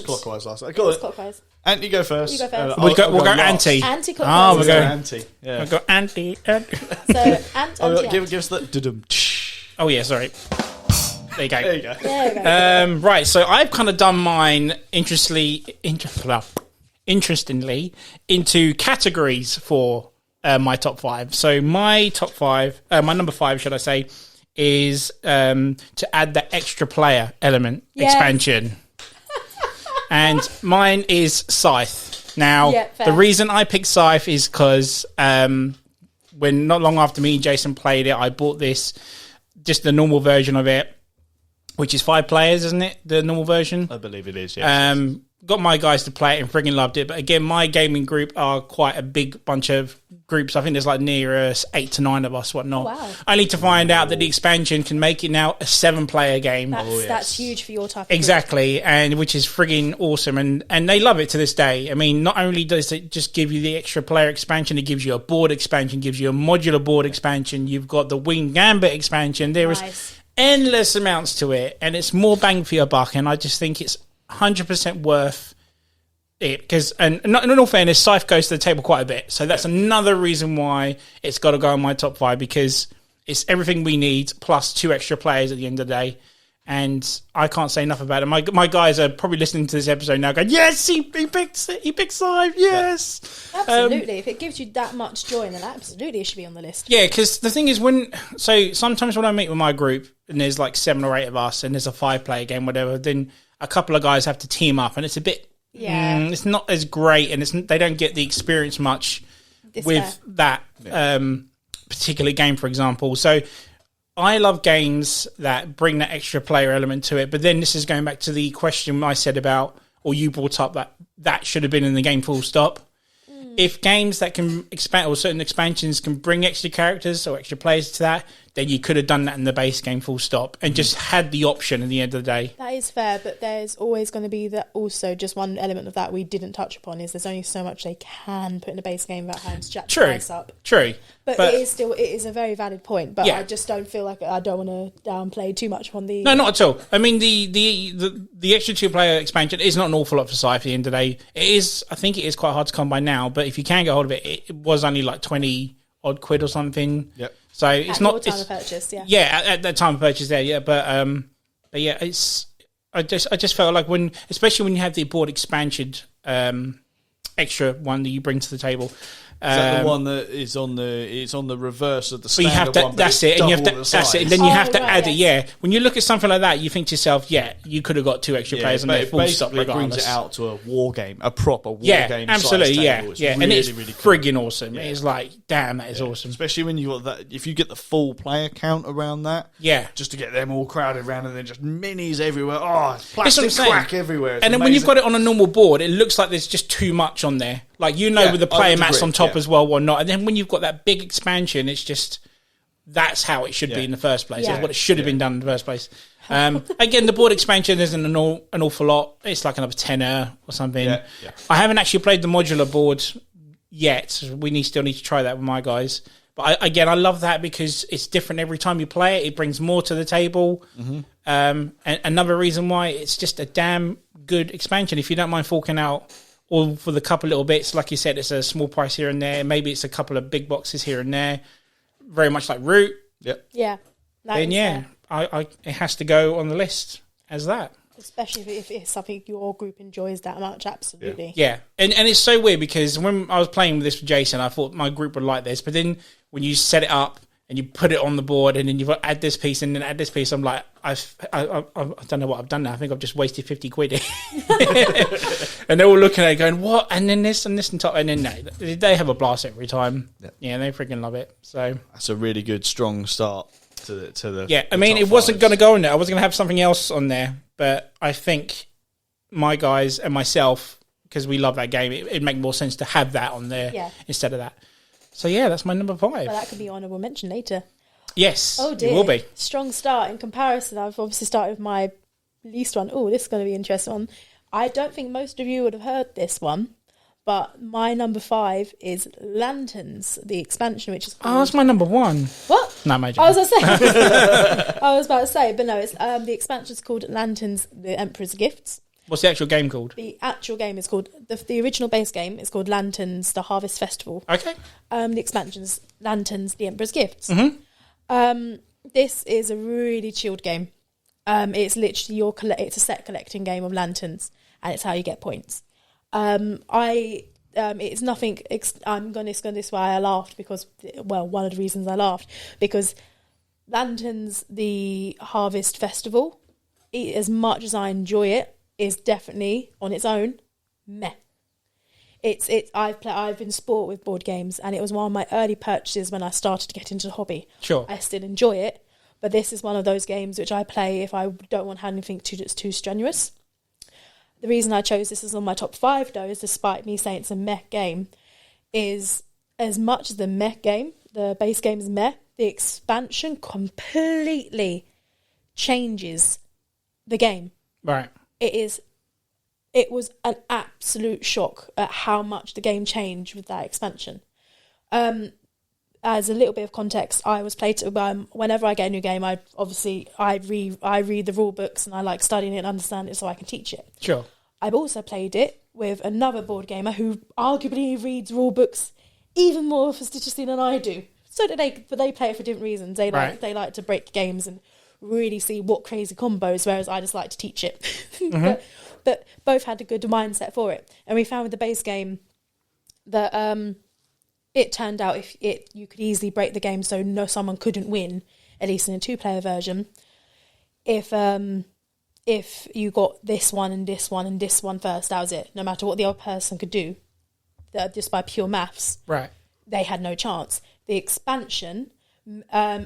clockwise last time. It was clockwise. Anty, go first. You go first. We'll go anti. Anti-clockwise. We'll go anti. Yeah. We'll go anti. So, anti. Give us the... Oh, yeah, sorry. There you go. There you go. Right, so I've kind of done mine interestingly into categories for my top 5. So my top 5, my number 5, should I say, is to add the extra player element expansion. And mine is Scythe. Now, the reason I picked Scythe is because when not long after me and Jason played it, I bought this, just the normal version of it, which is 5 players, isn't it? The normal version? I believe it is, yes. Got my guys to play it and frigging loved it. But again, my gaming group are quite a big bunch of groups. I think there's like near 8 to 9 of us, whatnot. Wow. Only to find out that the expansion can make it now a 7-player game. That's huge for your type of group. Exactly, and which is frigging awesome. And they love it to this day. I mean, not only does it just give you the extra player expansion, it gives you a board expansion, gives you a modular board expansion. You've got the Wing Gambit expansion. There is endless amounts to it, and it's more bang for your buck. And I just think it's 100% worth it, because, and in all fairness, Scythe goes to the table quite a bit, so that's another reason why it's got to go on my top 5, because it's everything we need plus 2 extra players at the end of the day. And I can't say enough about it. My guys are probably listening to this episode now going, yes, he picked Scythe, yes. Absolutely. If it gives you that much joy, then absolutely it should be on the list. Yeah, because the thing is, sometimes when I meet with my group and there's like 7 or 8 of us and there's a 5-player game, whatever, then a couple of guys have to team up, and it's a bit, it's not as great, and they don't get the experience much with that particular game, for example. So I love games that bring that extra player element to it. But then this is going back to the question I said about, or you brought up, that should have been in the game full stop. If games that can expand, or certain expansions can bring extra characters or extra players to that, then you could have done that in the base game full stop and just had the option at the end of the day. That is fair, but there's always going to be that also just one element of that we didn't touch upon is there's only so much they can put in a base game without having to jack the price up. True. But it is a very valid point, but I just don't feel like I don't want to downplay too much on the... No, not at all. I mean, the extra 2-player expansion is not an awful lot for Scythe at the end of the day. I think it is quite hard to come by now, but if you can get hold of it, it was only like 20 odd quid or something. Yep. So it's not time of purchase, at that time of purchase there, but yeah, it's I just felt like especially when you have the board expansion extra one that you bring to the table. Is that the one that is on the reverse of the standard you have to, one? That's it, and you have to. That's it, and then you have to add it. Yeah, when you look at something like that, you think to yourself, you could have got 2 extra players on there. Full stop, regardless. Brings it out to a war game, a proper war game. Absolutely, It's and really, it's really cool. friggin' awesome. Yeah. It's like, damn, that is awesome. Especially when you got that. If you get the full player count around that, just to get them all crowded around, and then just minis everywhere. Oh, plastic crack everywhere. It's and then amazing. when you've got it on a normal board, it looks like there's just too much on there. Like, with the player mats on top as well, or not. And then when you've got that big expansion, it's just, that's how it should be in the first place. That's what it should have been done in the first place. Again, the board expansion isn't an awful lot. It's like another tenner or something. Yeah. I haven't actually played the modular board yet. We still need to try that with my guys. But I love that because it's different every time you play it. It brings more to the table. Mm-hmm. And another reason why it's just a damn good expansion. If you don't mind forking out all for the couple little bits, like you said, it's a small price here and there. Maybe it's a couple of big boxes here and there. Very much like Root. Yep. Yeah. Then it has to go on the list as that. Especially if it's something your group enjoys that much, absolutely. Yeah. And it's so weird because when I was playing with this with Jason, I thought my group would like this. But then when you set it up and you put it on the board and then you've got to add this piece and then add this piece, I'm like, I don't know what I've done now. I think I've just wasted 50 quid. And they're all looking at it going, what? And then this and this and top. And then they have a blast every time. Yeah, they freaking love it. So that's a really good, strong start to the yeah, I mean, it wasn't going to go on there. I was going to have something else on there. But I think my guys and myself, because we love that game, it'd make more sense to have that on there instead of that. So, that's my number 5. Well, that could be honourable mention later. Yes, oh dear. It will be. Strong start. In comparison, I've obviously started with my least one. Oh, this is going to be an interesting one. I don't think most of you would have heard this one, but my number 5 is Lanterns, the expansion, which is called... Oh, that's my number 1. What? No, major. I was about to say, but no, it's the expansion is called Lanterns, the Emperor's Gifts. What's the actual game called? The actual game is called... The original base game is called Lanterns, the Harvest Festival. Okay. The expansion's Lanterns, the Emperor's Gifts. Mm-hmm. This is a really chilled game. It's literally it's a set collecting game of lanterns, and it's how you get points. I it's nothing. It's why I laughed because, well, one of the reasons I laughed because Lanterns, the Harvest Festival, as much as I enjoy it, is definitely on its own meh. I've been sport with board games, and it was one of my early purchases when I started to get into the hobby. Sure. I still enjoy it, but this is one of those games which I play if I don't want to have anything that's too strenuous. The reason I chose this as on my top 5, though, is despite me saying it's a meh game, is as much as the meh game, the base game is meh, the expansion completely changes the game. Right. It was an absolute shock at how much the game changed with that expansion. As a little bit of context, I was whenever I get a new game, I read the rule books and I like studying it and understand it so I can teach it. Sure. I've also played it with another board gamer who arguably reads rule books even more fastidiously than I do. So do they, but they play it for different reasons. They like to break games and really see what crazy combos, whereas I just like to teach it. Mm-hmm. but both had a good mindset for it. And we found with the base game that it turned out you could easily break the game so someone couldn't win, at least in a 2-player version, if you got this one and this one and this one first. That was it. No matter what the other person could do, just by pure maths, right, they had no chance. The expansion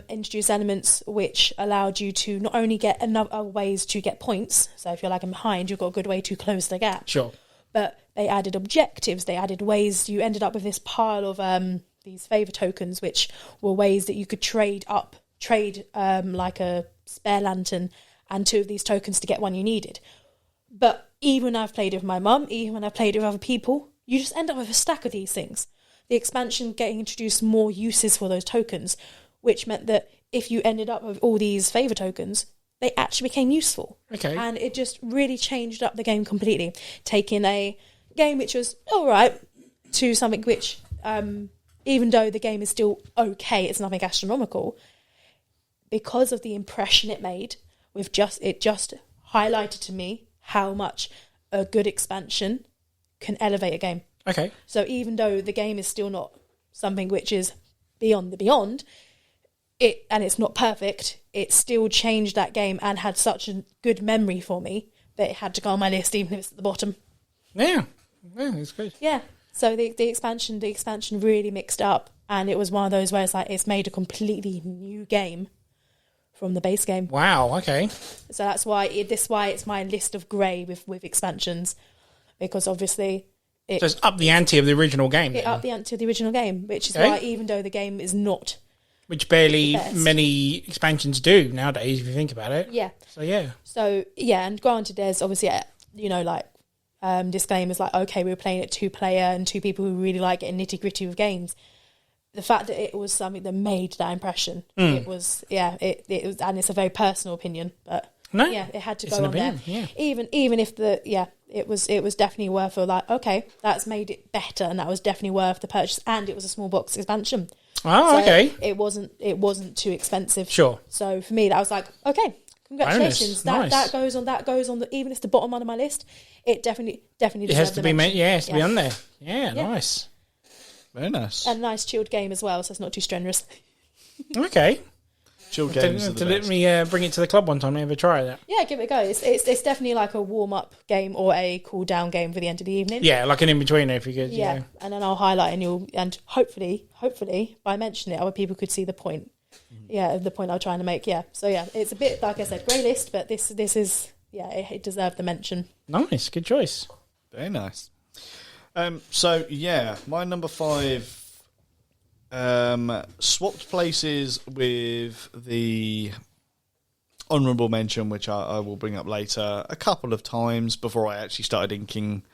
introduced elements which allowed you to not only get other ways to get points, so if you're lagging behind, you've got a good way to close the gap. Sure. But they added objectives, they added ways. You ended up with this pile of these favour tokens, which were ways that you could trade like a spare lantern and 2 of these tokens to get one you needed. But even when I've played it with my mum, even when I've played it with other people, you just end up with a stack of these things. The expansion getting introduced more uses for those tokens, which meant that if you ended up with all these favour tokens, they actually became useful. Okay. And it just really changed up the game completely. Taking a game which was all right to something which, even though the game is still okay, it's nothing astronomical, because of the impression it made, it just highlighted to me how much a good expansion can elevate a game. Okay. So even though the game is still not something which is beyond the beyond, and it's not perfect, it still changed that game and had such a good memory for me that it had to go on my list even if it's at the bottom. Yeah, it's good. Yeah. So the expansion really mixed up, and it was one of those where it's made a completely new game from the base game. Wow. Okay. So that's why it's my list of grey with expansions, because obviously so it's up the ante of the original game. It up the ante of the original game, which is why even though the game is not, which barely many expansions do nowadays, if you think about it. Yeah. So and granted, there's obviously disclaimers like, okay, we were playing it 2-player and 2 people who really like getting nitty gritty with games. The fact that it was something that made that impression, it was, and it's a very personal opinion, but it had to go on there. Yeah. Even if it was definitely worth okay, that's made it better, and that was definitely worth the purchase, and it was a small box expansion. Oh, so okay. It wasn't too expensive. Sure. So for me, that was like, okay, congratulations. Bonus. That goes on. Even if it's the bottom one of my list, it definitely it has to be be on there. Yeah, nice. Very nice. And a nice chilled game as well, so it's not too strenuous. Okay. Chilled games. Let me bring it to the club one time and have a try of that. Yeah, give it a go. It's definitely like a warm-up game or a cool-down game for the end of the evening. Yeah, like an in-betweener if you could. Yeah, and then I'll highlight and hopefully, by mentioning it, other people could see the point. Yeah, the point I'm trying to make. Yeah, so yeah, it's a bit, like I said, grey list, but this is, it deserved the mention. Nice, good choice. Very nice. My number 5 swapped places with the honourable mention, which I will bring up later, a couple of times before I actually started inking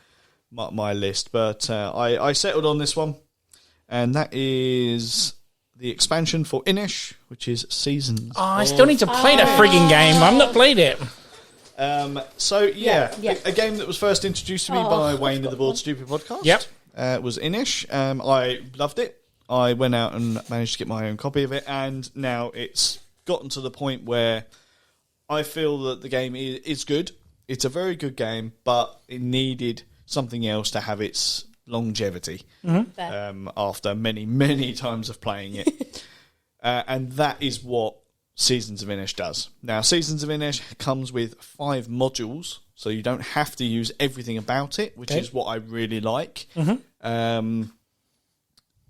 my list. But I settled on this one, and that is the expansion for Inish, which is Seasons. Oh, I still need to play that frigging game. I've not played it. A game that was first introduced to me by Wayne of the Board Stupid podcast. Yep. Was Inish. I loved it. I went out and managed to get my own copy of it, and now it's gotten to the point where I feel that the game is good. It's a very good game, but it needed something else to have its longevity Fair. after many, many times of playing it. And that is what Seasons of Inesh does. Now, Seasons of Inesh comes with 5 modules, so you don't have to use everything about it, which is what I really like.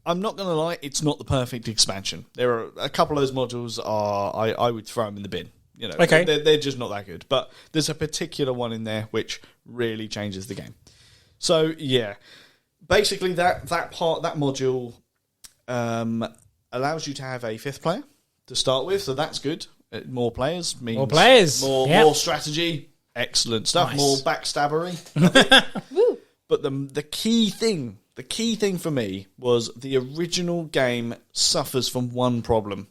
I'm not going to lie, it's not the perfect expansion. There are a couple of those modules I would throw them in the bin. You know, they're just not that good. But there's a particular one in there which really changes the game. So yeah, basically that module allows you to have a 5th player to start with, so that's good. More players means more strategy. Excellent stuff. Nice. More backstabbery. But the key thing for me was the original game suffers from one problem,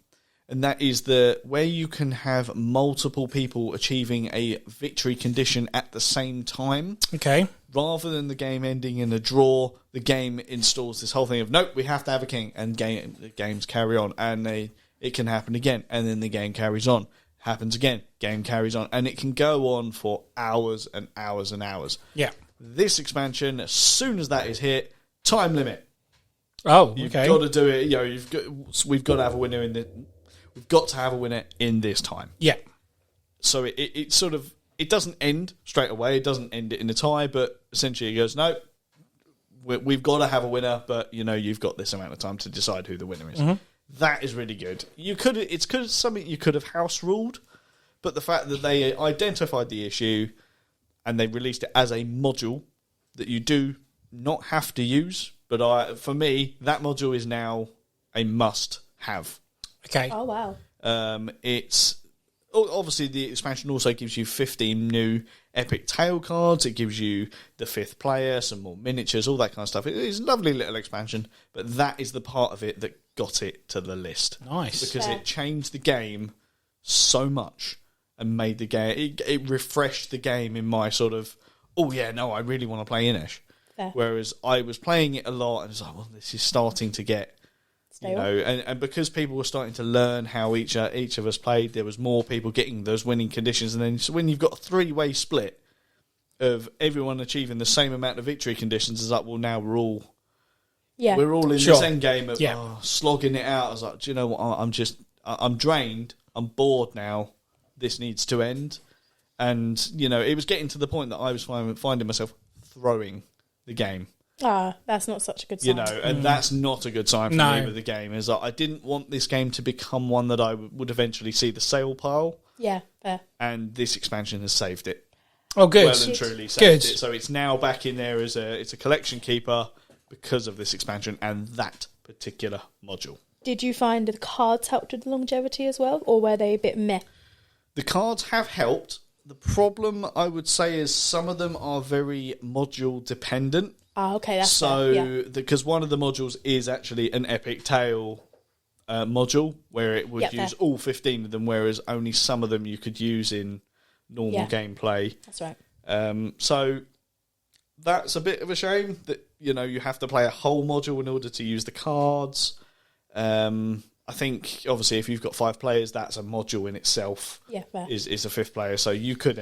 and that is where you can have multiple people achieving a victory condition at the same time. Okay. Rather than the game ending in a draw, the game installs this whole thing of, nope, we have to have a king, and the games carry on, and it can happen again, and then the game carries on. Happens again, game carries on, and it can go on for hours and hours and hours. Yeah. This expansion, as soon as that is hit, time limit. Oh, You've got to do it. You know, we've got to have a winner we've got to have a winner in this time. Yeah. So it sort of, it doesn't end straight away. It doesn't end it in a tie, but essentially it goes, no, we've got to have a winner, but you know, you've got this amount of time to decide who the winner is. That is really good. It's something you could have house ruled, but the fact that they identified the issue and they released it as a module that you do not have to use, but for me, that module is now a must-have. Okay. Oh, wow. It's obviously the expansion also gives you 15 new epic tale cards. It gives you the 5th player, some more miniatures, all that kind of stuff. It's a lovely little expansion, but that is the part of it that got it to the list. Nice. Because it changed the game so much and made the game... It refreshed the game in my sort of, oh yeah, no, I really want to play Inesh. Whereas I was playing it a lot and it's like, well, this is starting to get... You know, and because people were starting to learn how each of us played, there was more people getting those winning conditions. And then so when you've got a 3-way split of everyone achieving the same amount of victory conditions, it's like, well, now we're all in this end game of slogging it out. I was like, do you know what? I'm drained. I'm bored now. This needs to end. And, you know, it was getting to the point that I was finding myself throwing the game. That's not such a good sign. You know, and that's not a good sign for me with the game. Is that I didn't want this game to become one that I would eventually see the sale pile. Yeah, fair. And this expansion has saved it. Oh, good. Well and truly saved it. So it's now back in there as it's a collection keeper because of this expansion and that particular module. Did you find the cards helped with the longevity as well, or were they a bit meh? The cards have helped. The problem, I would say, is some of them are very module dependent. Okay, that's so because one of the modules is actually an epic tale module where it would use all 15 of them, whereas only some of them you could use in normal gameplay. That's right. So that's a bit of a shame that, you know, you have to play a whole module in order to use the cards. I think obviously if you've got 5 players, that's a module in itself. Yeah, fair. Is a 5th player, so you could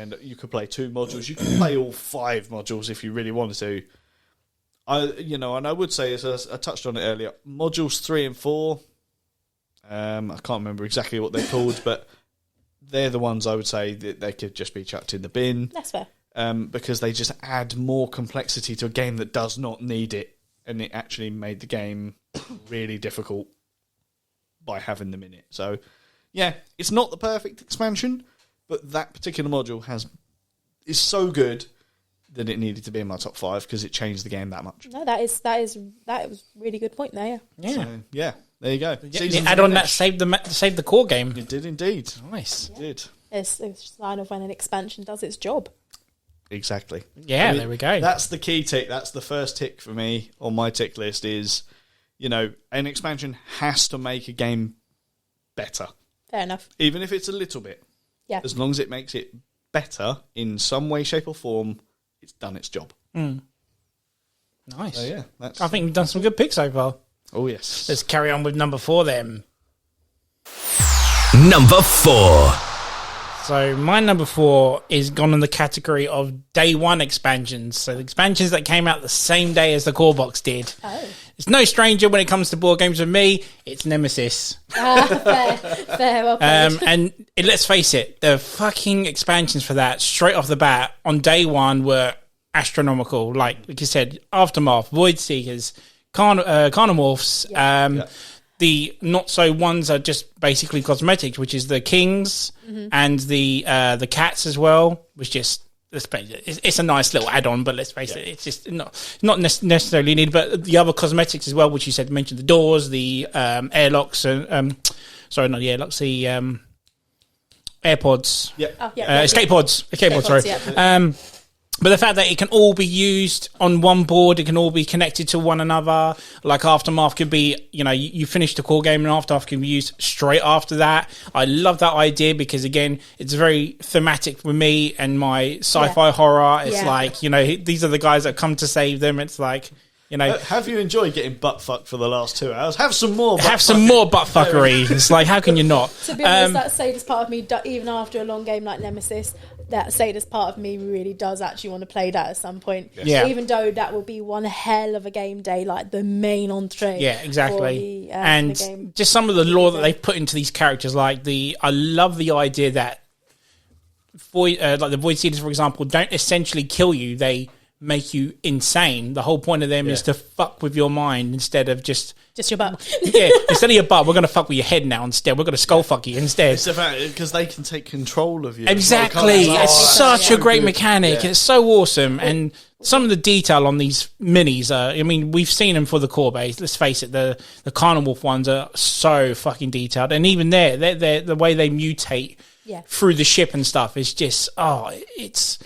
play 2 modules. You could play all 5 modules if you really wanted to. And I would say, as I touched on it earlier, modules 3 and 4. I can't remember exactly what they're called, but they're the ones I would say that they could just be chucked in the bin. That's fair. Because they just add more complexity to a game that does not need it, and it actually made the game really difficult by having them in it. So, yeah, it's not the perfect expansion, but that particular module is so good that it needed to be in my top 5 because it changed the game that much. No, that was a really good point there. Yeah. So, yeah, there you go. The add-on that saved the core game. It did indeed. Nice. It did. It's a sign of when an expansion does its job. Exactly. Yeah, there we go. That's the key tick. That's the first tick for me on my tick list is, you know, an expansion has to make a game better. Fair enough. Even if it's a little bit. Yeah. As long as it makes it better in some way, shape or form, it's done its job. Nice. So, yeah. I think you've done some good picks so far. Oh, yes. Let's carry on with number 4 then. Number 4. So my number 4 is gone in the category of day one expansions. So the expansions that came out the same day as the core box did. Oh. It's no stranger when it comes to board games with me. It's Nemesis. Fair, well played. And let's face it, the fucking expansions for that straight off the bat on day one were astronomical. Like you said, Aftermath, Void Seekers, Carnomorphs. The not so ones are just basically cosmetics, which is the Kings and the Cats as well. Was just it's a nice little add-on, but let's face it, it's just not necessarily needed. But the other cosmetics as well, which you said mentioned the doors, the airlocks, and sorry, not the airlocks, the AirPods, escape pods. Sorry. Yeah. But the fact that it can all be used on one board, it can all be connected to one another. Like Aftermath could be, you finish the core game and Aftermath can be used straight after that. I love that idea because, again, it's very thematic for me and my sci-fi horror. It's like, these are the guys that come to save them. It's like, have you enjoyed getting butt fucked for the last 2 hours? Have some more butt fuckery. It's like, how can you not? To be honest, that sadist part of me, even after a long game like Nemesis, that sadist part of me really does actually want to play that at some point. Yes. Yeah. Even though that will be one hell of a game day, like the main entree. Yeah, exactly. The and game. Just some of the lore that they've put into these characters, I love the idea that the Void Seeders, for example, don't essentially kill you. They make you insane. The whole point of them is to fuck with your mind instead of just your butt. Instead of your butt, we're going to fuck with your head now instead. We're going to skull fuck you instead. It's about because they can take control of you. Exactly. It's such a great mechanic. Yeah. It's so awesome. And some of the detail on these minis we've seen them for the core base. Let's face it, the Carnivore ones are so fucking detailed. And even they're the way they mutate through the ship and stuff is just, it's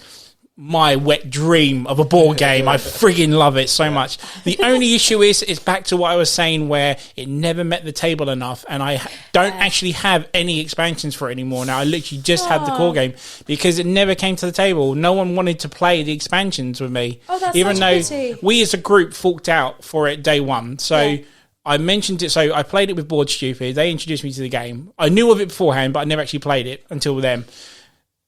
my wet dream of a board game. I friggin' love it so much. The only issue is it's back to what I was saying where it never met the table enough, and I don't actually have any expansions for it anymore now. I literally just had the core game because it never came to the table. No one wanted to play the expansions with me, even though we as a group forked out for it day one. So I mentioned it, so I played it with Board Stupid. They introduced me to the game. I knew of it beforehand, but I never actually played it until then.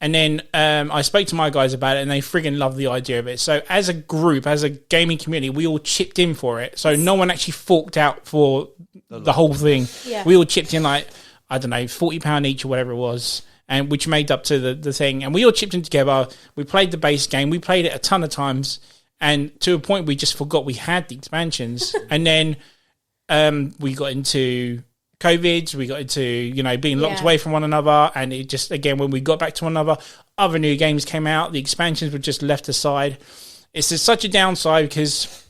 And then I spoke to my guys about it, and they friggin' loved the idea of it. So as a group, as a gaming community, we all chipped in for it. So no one actually forked out for the whole thing. Yeah. We all chipped in £40 each or whatever it was, and which made up to the thing. And we all chipped in together. We played the base game. We played it a ton of times, and to a point we just forgot we had the expansions. And then we got into COVID, we got into, being locked away from one another, and it just, again, when we got back to one another, other new games came out, the expansions were just left aside. It's just such a downside because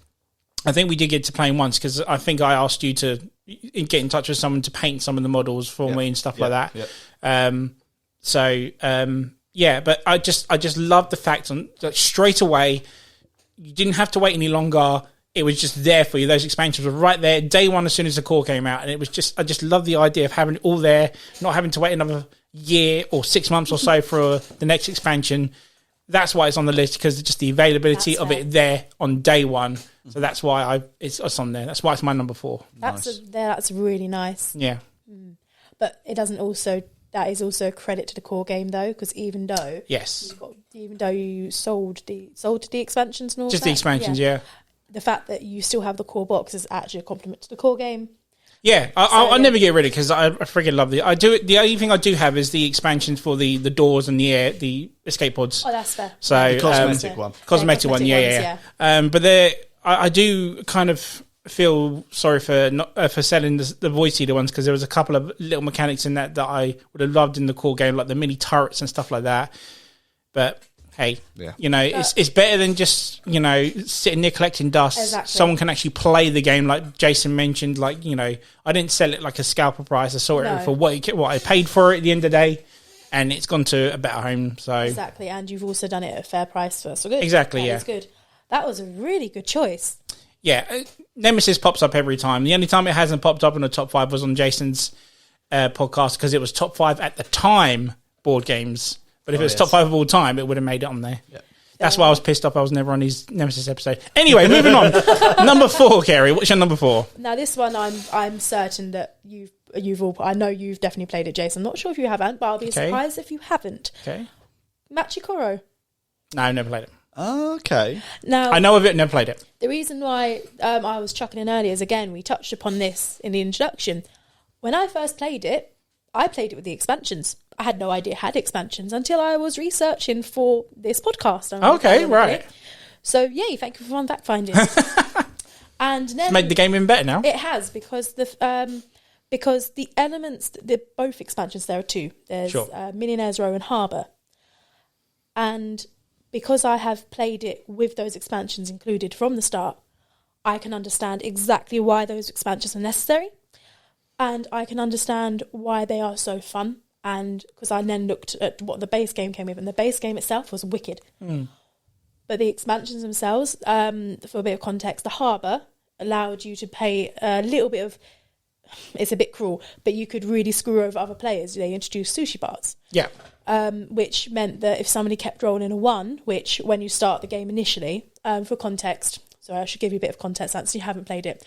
I think we did get to playing once, because I think I asked you to get in touch with someone to paint some of the models for me and stuff like that. But I just love the fact that straight away, you didn't have to wait any longer. It was just there for you. Those expansions were right there, day one, as soon as the core came out. And it was I just love the idea of having it all there, not having to wait another year or 6 months or so for the next expansion. That's why it's on the list, because just the availability of it there on day one. So that's why it's on there. That's why it's my number 4. That's really nice. Yeah. But it doesn't also... That is also a credit to the core game, though, because even though you sold the expansions and all just that, the expansions, yeah. The fact that you still have the core box is actually a compliment to the core game. Yeah, I'll never get rid of it because I freaking love it. The only thing I do have is the expansions for the doors and the escape pods. Oh, that's fair. So the cosmetic one. Cosmetic one, yeah. But I do kind of feel sorry for selling the Void Seeder ones, because there was a couple of little mechanics in that I would have loved in the core game, like the mini turrets and stuff like that. But hey, it's better than just, sitting there collecting dust. Exactly. Someone can actually play the game, like Jason mentioned. Like, I didn't sell it like a scalper price. I sold it for what I paid for it at the end of the day, and it's gone to a better home. So exactly, and you've also done it at a fair price for us. So good. Exactly, That's good. That was a really good choice. Yeah, Nemesis pops up every time. The only time it hasn't popped up in the top 5 was on Jason's podcast, because it was top 5 at the time board games. But if it was top 5 of all time, it would have made it on there. Yeah. That's why I was pissed off I was never on his Nemesis episode. Anyway, moving on. Number 4, Kerry. What's your number 4? Now, this one I'm certain that you've I know you've definitely played it, Jason. I'm not sure if you haven't, but I'll be surprised if you haven't. Okay. Machikoro. No, I've never played it. Okay. Now, I know of it, never played it. the reason why I was chucking in earlier is, again, we touched upon this in the introduction. When I first played it, I played it with the expansions. I had no idea it had expansions until I was researching for this podcast. Okay, right. So, yay, thank you for fun fact finding. And then It's made the game even better now. it has, because the elements, both expansions, there are two. There's Sure. Millionaire's Row and Harbour. And because I have played it with those expansions included from the start, I can understand exactly why those expansions are necessary. And I can understand why they are so fun. And because I then looked at what the base game came with, and the base game itself was wicked. But the expansions themselves, for a bit of context, the harbour allowed you to pay a little bit of... It's a bit cruel, but you could really screw over other players. They introduced sushi bars. Yeah. Which meant that if somebody kept rolling a 1, which when you start the game initially, for context, so I should give you a bit of context since you haven't played it,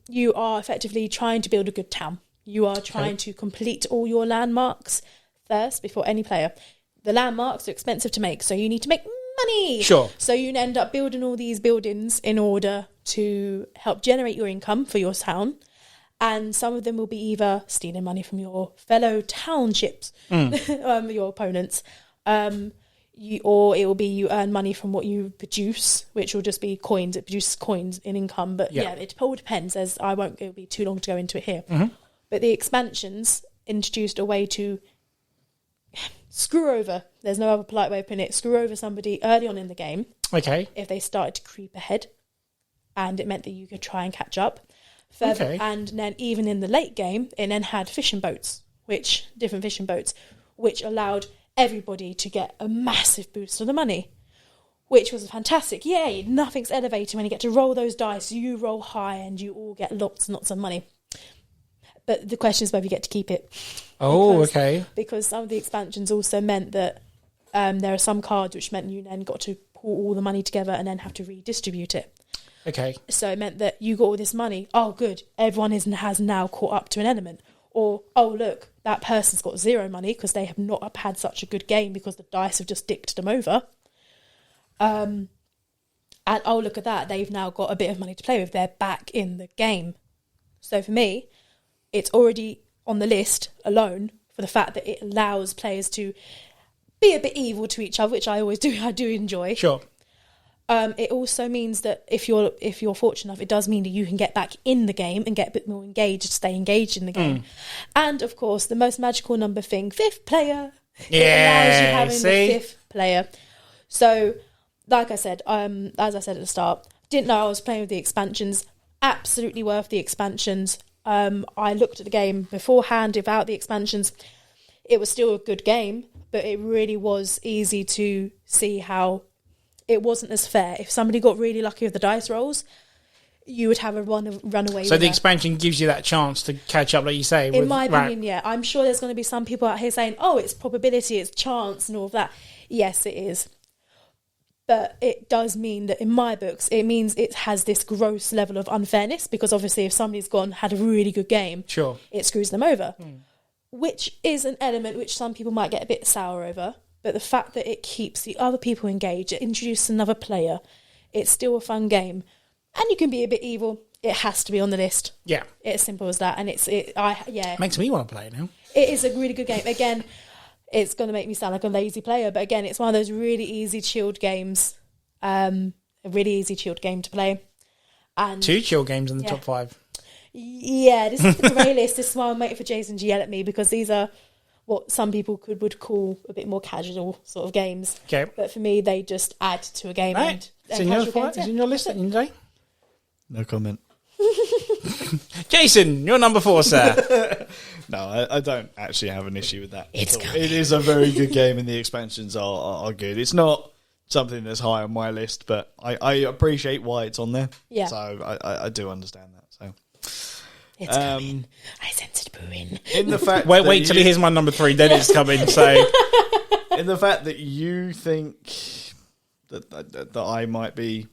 you are effectively trying to build a good town. You are trying to complete all your landmarks first before any player. The landmarks are expensive to make, so you need to make money. Sure. So you end up building all these buildings in order to help generate your income for your town. And some of them will be either stealing money from your fellow townships, your opponents, or it will be you earn money from what you produce, which will just be coins. It produces coins in income. But yeah, it all depends. It'll be too long to go into it here. But the expansions introduced a way to screw over, there's no other polite way of putting it, screw over somebody early on in the game. Okay. If they started to creep ahead. And it meant that you could try and catch up. Further, and then even in the late game, it then had different fishing boats, which allowed everybody to get a massive boost of the money, which was fantastic. Yay, nothing's elevating when you get to roll those dice. You roll high and you all get lots and lots of money. But the question is whether you get to keep it. Because some of the expansions also meant that there are some cards which meant you then got to pull all the money together and then have to redistribute it. Okay. So it meant that you got all this money. Oh, good. Everyone has now caught up to an element. Or, oh, look, that person's got 0 money because they have not had such a good game because the dice have just dicked them over. And, oh, look at that. They've now got a bit of money to play with. They're back in the game. So for me, it's already on the list alone for the fact that it allows players to be a bit evil to each other, which I always do. I do enjoy. Sure. It also means that if you're fortunate enough, it does mean that you can get back in the game and get a bit more engaged, stay engaged in the game. And of course, the most magical number thing, 5th player. Yeah, it allows you having the 5th player. So, like I said, as I said at the start, didn't know I was playing with the expansions. Absolutely worth the expansions. I looked at the game beforehand without the expansions. It was still a good game, but it really was easy to see how it wasn't as fair. If somebody got really lucky with the dice rolls, you would have a runaway. So the expansion gives you that chance to catch up, like you say. In my opinion, yeah. I'm sure there's going to be some people out here saying, oh, it's probability, it's chance and all of that. Yes, it is. But it does mean that in my books, it means it has this gross level of unfairness because obviously if somebody's had a really good game, sure, it screws them over. Which is an element which some people might get a bit sour over. But the fact that it keeps the other people engaged, it introduces another player, it's still a fun game. And you can be a bit evil. It has to be on the list. Yeah. It's as simple as that. And makes me want to play it now. It is a really good game. Again, it's going to make me sound like a lazy player. But again, it's one of those really easy, chilled games. A really easy, chilled game to play. And 2 chill games in the top 5. Yeah, this is the grey list. This is why I'm waiting for Jason to yell at me because these are what some people would call a bit more casual sort of games. Okay. But for me, they just add to a game. Right. It's in your list that you say? No comment. Jason, you're number 4, sir. No, I don't actually have an issue with that. It is a very good game and the expansions are good. It's not something that's high on my list, but I appreciate why it's on there. Yeah. So I do understand that. So it's coming. I sense it brewing. In the fact wait till he hears my number 3, then it's coming. So, in the fact that you think that I might be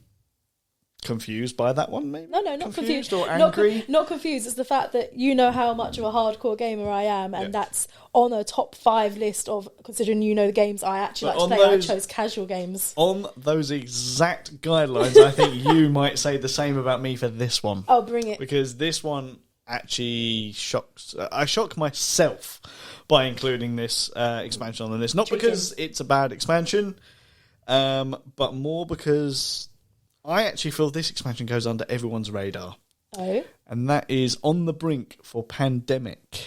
confused by that one, maybe? No, not confused. Or angry? Not confused. It's the fact that you know how much of a hardcore gamer I am, and that's on a top 5 list of, considering you know the games I actually like to play, I chose casual games. On those exact guidelines, I think you might say the same about me for this one. Oh, bring it. Because this one actually shocks... I shock myself by including this expansion on the list. Not because it's a bad expansion, but more because I actually feel this expansion goes under everyone's radar. Oh? And that is On the Brink for Pandemic.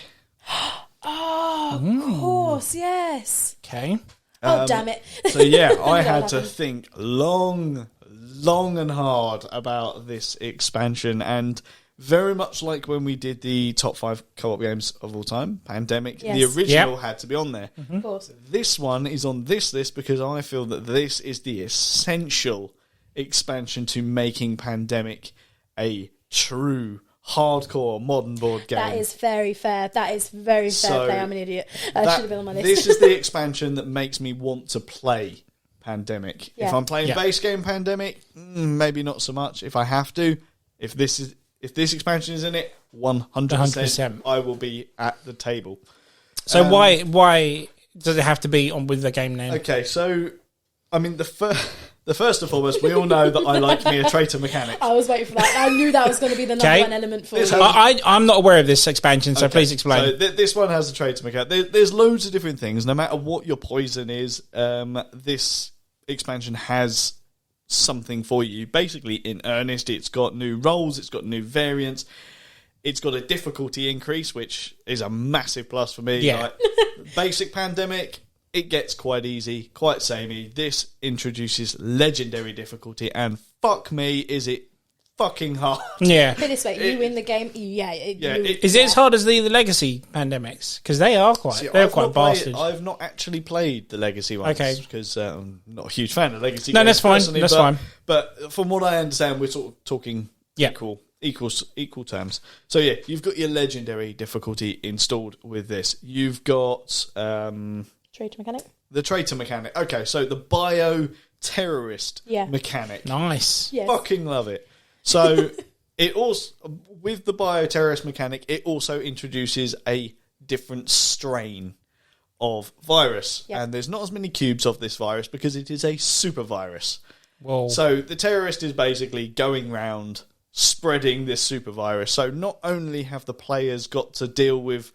Oh, of course, yes. Okay. Oh, damn it. So yeah, I had to think long and hard about this expansion, and very much like when we did the top 5 co-op games of all time, Pandemic, the original had to be on there. Of course. This one is on this list because I feel that this is the essential expansion to making Pandemic a true hardcore modern board game. That is very fair. That is very fair play. I'm an idiot. That should have been on my list. This is the expansion that makes me want to play Pandemic. Yeah. If I'm playing base game Pandemic, maybe not so much. If I have to, if this expansion is in it, 100%, I will be at the table. So why does it have to be on with the game name? Okay, so I mean the first and foremost, we all know that I like me a traitor mechanic. I was waiting for that. I knew that was going to be the number one element for you. I'm not aware of this expansion, so please explain. So this one has a traitor mechanic. There's loads of different things. No matter what your poison is, this expansion has something for you. Basically, in earnest, it's got new roles, it's got new variants, it's got a difficulty increase, which is a massive plus for me. Yeah. Like, basic Pandemic, it gets quite easy, quite samey. This introduces legendary difficulty, and fuck me, is it fucking hard. Yeah. Put it this way, you win the game, is it as hard as the legacy Pandemics? Because they are quite bastards. I've not actually played the legacy ones, because I'm not a huge fan of legacy games. No, that's fine. That's fine. But from what I understand, we're sort of talking equal terms. So yeah, you've got your legendary difficulty installed with this. You've got traitor mechanic. The traitor mechanic. Okay, so the bio-terrorist mechanic. Nice. Yes. Fucking love it. So it also, with the bio-terrorist mechanic, it also introduces a different strain of virus. Yep. And there's not as many cubes of this virus because it is a super virus. Whoa. So the terrorist is basically going round spreading this super virus. So not only have the players got to deal with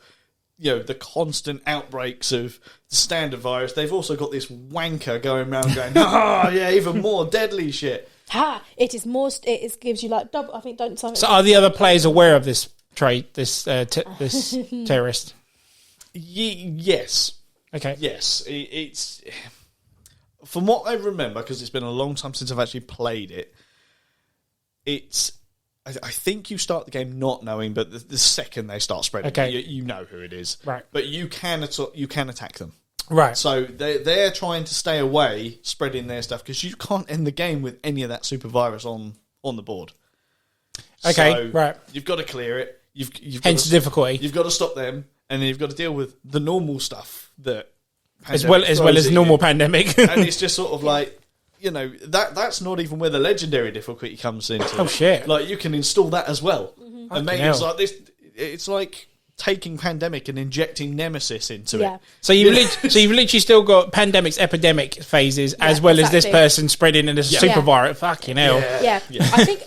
the constant outbreaks of the standard virus, they've also got this wanker going around going, even more deadly shit. It is more. It gives you like double. I think don't. So are the other players aware of this trait? This terrorist? Yes. Okay. Yes. It's from what I remember, because it's been a long time since I've actually played it. It's. I think you start the game not knowing, but the second they start spreading, you know who it is. Right. But you can attack them. Right. So they're trying to stay away, spreading their stuff, because you can't end the game with any of that super virus on the board. Okay, so right. You've got to clear it. You've Hence the difficulty. You've got to stop them, and then you've got to deal with the normal stuff that as well as normal Pandemic. And it's just sort of like, that's not even where the legendary difficulty comes into. Oh shit! Like you can install that as well, and maybe it's like this. It's like taking Pandemic and injecting Nemesis into it. So you've literally still got Pandemic's epidemic phases as well as this person spreading in a super virus. Fucking hell. Yeah.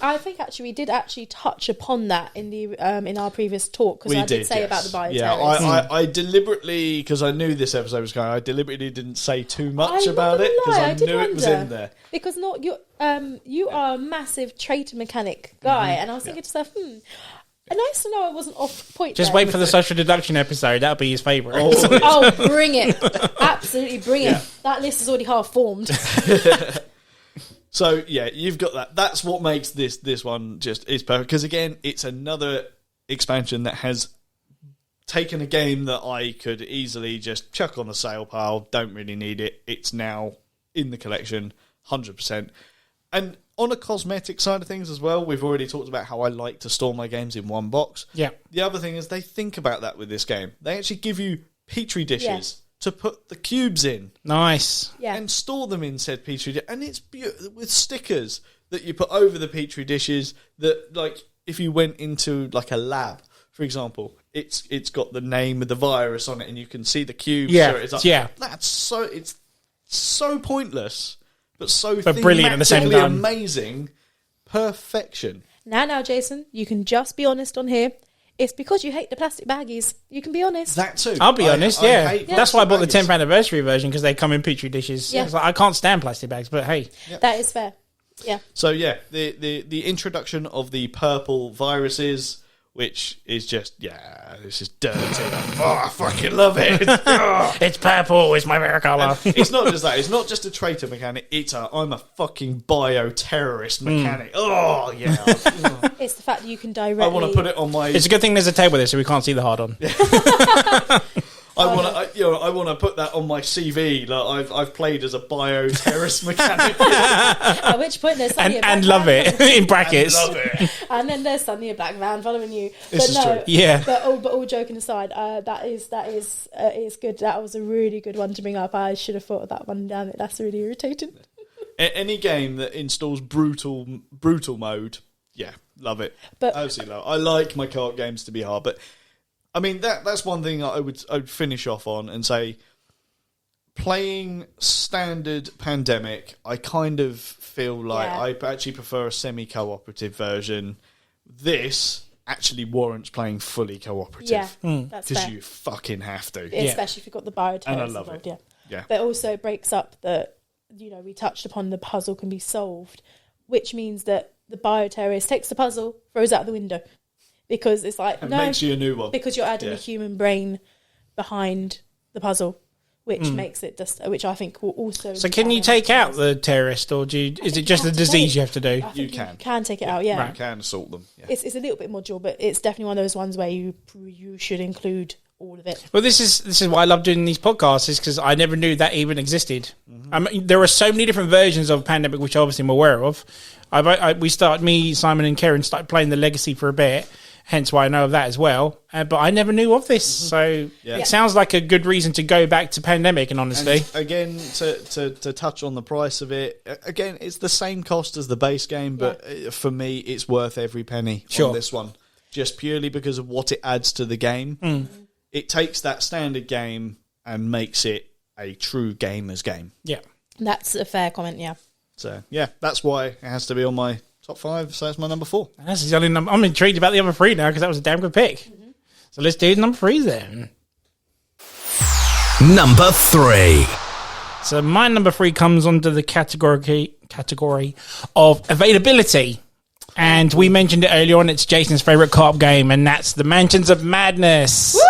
I think actually we did actually touch upon that in the in our previous talk, because I did say about the bioterrorists. Yeah, I deliberately, because I knew this episode was going, I deliberately didn't say too much about it because I knew it was in there. Because you are a massive traitor mechanic guy, and I was thinking to myself, nice to know I wasn't off point. Just wait for the social deduction episode. That'll be his favourite. Oh, bring it. Absolutely bring it. That list is already half formed. So, you've got that. That's what makes this one is perfect. Because, again, it's another expansion that has taken a game that I could easily just chuck on the sale pile, don't really need it. It's now in the collection, 100%. And on a cosmetic side of things as well, we've already talked about how I like to store my games in one box. Yeah. The other thing is they think about that with this game. They actually give you Petri dishes to put the cubes in. Nice. Yeah. And store them in said petri dish. And it's with stickers that you put over the petri dishes that, like, if you went into, like, a lab, for example, it's got the name of the virus on it and you can see the cubes. Yeah, So it's like, yeah. It's so pointless, but brilliant at the same time. Amazing. Perfection. Now, Jason, you can just be honest on here. It's because you hate the plastic baggies. You can be honest. That too. I'll be honest, I yeah. hate That's why I bought the plastic 10th anniversary version, because they come in petri dishes. Yeah. It's like, I can't stand plastic bags, but hey. That is fair. Yeah. So yeah, the introduction of the purple viruses, which is just, this is dirty. I fucking love it. It's purple, it's my favorite colour. It's not just that. It's not just a traitor mechanic. I'm a fucking bioterrorist mechanic. Oh yeah. It's the fact that you can directly... I want to put it on my. It's a good thing there's a table there so we can't see the hard on. I want to put that on my CV. Like I've played as a bioterrorist mechanic. At which point there's suddenly a black And love van it, in brackets. Love it. and then there's suddenly a black van following you. This is true. Yeah. But all joking aside, that is good. That was a really good one to bring up. I should have thought of that one. Damn it, that's really irritating. Any game that installs brutal mode, love it. But Absolutely love it. I like my co-op games to be hard, but I mean that's one thing I would finish off on and say. Playing standard Pandemic, I kind of feel like I actually prefer a semi-cooperative version. This actually warrants playing fully cooperative. yeah, that's Because fair. you fucking have to. Especially if you've got the bioterrorists And I love involved. it. Yeah. But also it breaks up that, we touched upon the puzzle can be solved, which means that the bioterrorist takes the puzzle, throws it out the window. Because it's like, And no, makes you a new one. because you're adding a human brain behind the puzzle, which makes it just, which I think will also... So can you take out the terrorist, or is it just a disease you have to do? I think You can. You can take it out, yeah. You can assault them. Yeah. It's a little bit modular, but it's definitely one of those ones where you should include all of it. Well, this is why I love doing these podcasts, is because I never knew that even existed. I mean, there are so many different versions of Pandemic, which obviously I'm aware of. Me, Simon and Karen started playing the Legacy for a bit, hence why I know of that as well. But I never knew of this, so it sounds like a good reason to go back to Pandemic, and honestly. And again, to touch on the price of it, again, it's the same cost as the base game, but for me, it's worth every penny on this one. Just purely because of what it adds to the game. It takes that standard game and makes it a true gamer's game. Yeah. That's a fair comment, yeah. So, that's why it has to be on my top 5, so that's my number 4. That's the only number. I'm intrigued about the other 3 now, because that was a damn good pick. So let's do number 3 then. Number 3. So my number 3 comes under the category of availability. And we mentioned it earlier on, it's Jason's favourite co-op game, and that's the Mansions of Madness. Woo!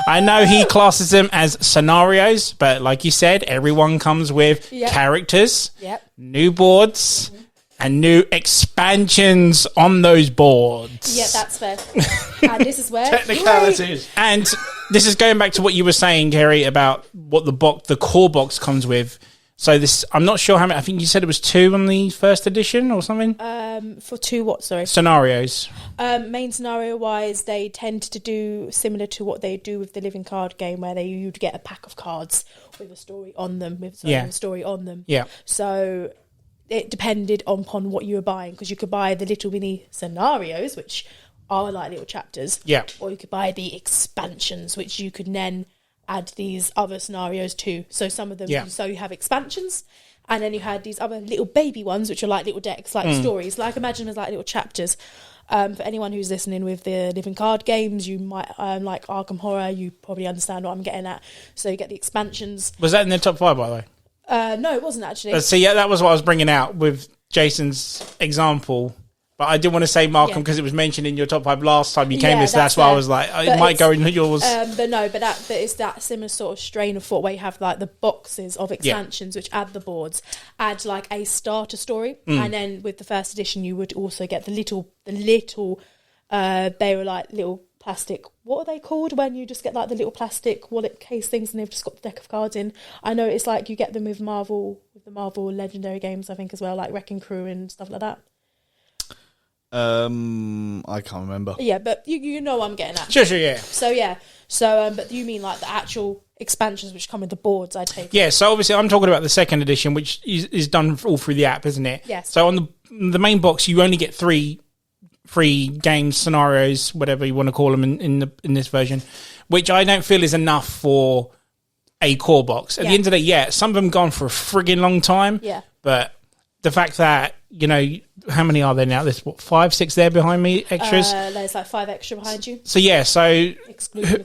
I know he classes them as scenarios, but like you said, everyone comes with characters, new boards, and new expansions on those boards. Yeah, that's fair. And this is where... Technicalities. And this is going back to what you were saying, Kerry, about what the core box comes with. So this, I'm not sure how many. I think you said it was 2 on the first edition or something. For 2 what, sorry? Scenarios. Main scenario wise, they tend to do similar to what they do with the living card game, where you'd get a pack of cards with a story on them, with a story on them. Yeah. So it depended upon what you were buying, because you could buy the little mini scenarios, which are like little chapters. Yeah. Or you could buy the expansions, which you could then add these other scenarios to. So some of them, so you have expansions, and then you had these other little baby ones, which are like little decks, like stories. Like imagine them as like little chapters. For anyone who's listening with the living card games, you might like Arkham Horror. You probably understand what I'm getting at. So you get the expansions. Was that in the top 5, by the way? No, it wasn't actually. See, that was what I was bringing out with Jason's example. But I didn't want to say Markham because it was mentioned in your top 5 last time you came here, so that's why I was like, it might go in yours. But it's that similar sort of strain of thought where you have like the boxes of expansions which add the boards, add like a starter story, and then with the first edition you would also get the little they were like little plastic, what are they called when you just get like the little plastic wallet case things and they've just got the deck of cards in. I know it's like you get them with the Marvel Legendary games, I think, as well, like Wrecking Crew and stuff like that. I can't remember. Yeah, but you know what I'm getting at. Sure, yeah. So but you mean like the actual expansions which come with the boards, I take it. Yeah, so obviously I'm talking about the second edition, which is done all through the app, isn't it? Yes. So on the main box, you only get 3 games, scenarios, whatever you want to call them in this version, which I don't feel is enough for a core box. At the end of the day, some of them gone for a frigging long time. Yeah. But the fact that, how many are there now? There's 5, 6 there behind me, extras. There's like 5 extra behind you. So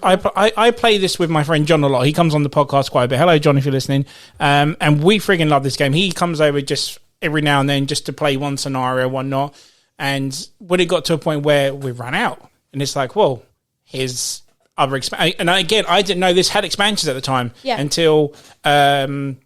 I play this with my friend John a lot. He comes on the podcast quite a bit. Hello, John, if you're listening. And we frigging love this game. He comes over just every now and then just to play one scenario, one not. And when it got to a point where we ran out, and it's like, well, here's other and again, I didn't know this had expansions at the time until Tom,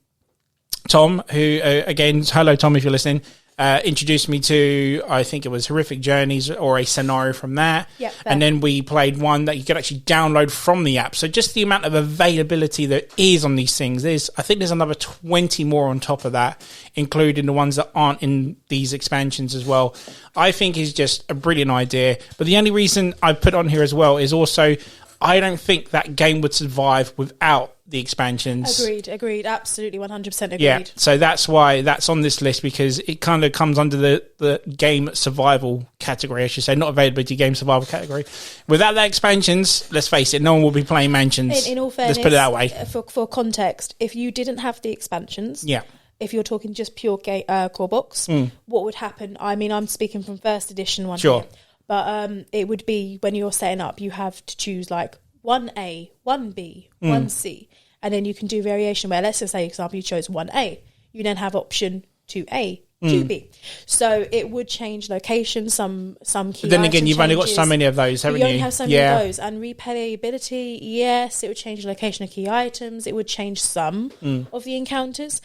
who again, hello Tom, if you're listening, introduced me to, I think it was Horrific Journeys or a scenario from that. Yep, and then we played one that you could actually download from the app. So just the amount of availability that is on these things, I think there's another 20 more on top of that, including the ones that aren't in these expansions as well. I think is just a brilliant idea. But the only reason I put on here as well is also, I don't think that game would survive without the expansions. Agreed. Absolutely, 100% agreed. Yeah, so that's why that's on this list, because it kind of comes under the game survival category, I should say, not availability, game survival category. Without the expansions, let's face it, no one will be playing Mansions. In all fairness, let's put it that way. For context, if you didn't have the expansions, if you're talking just pure core box, what would happen? I mean, I'm speaking from first edition one here. But it would be when you're setting up, you have to choose like 1A, 1B, 1C. And then you can do variation where, let's just say, for example, you chose 1A. You then have option 2A, 2B. So it would change location, some key. But then again, you've only got so many of those, haven't you? You only have so many of those. And replayability, yes, it would change location of key items. It would change some of the encounters.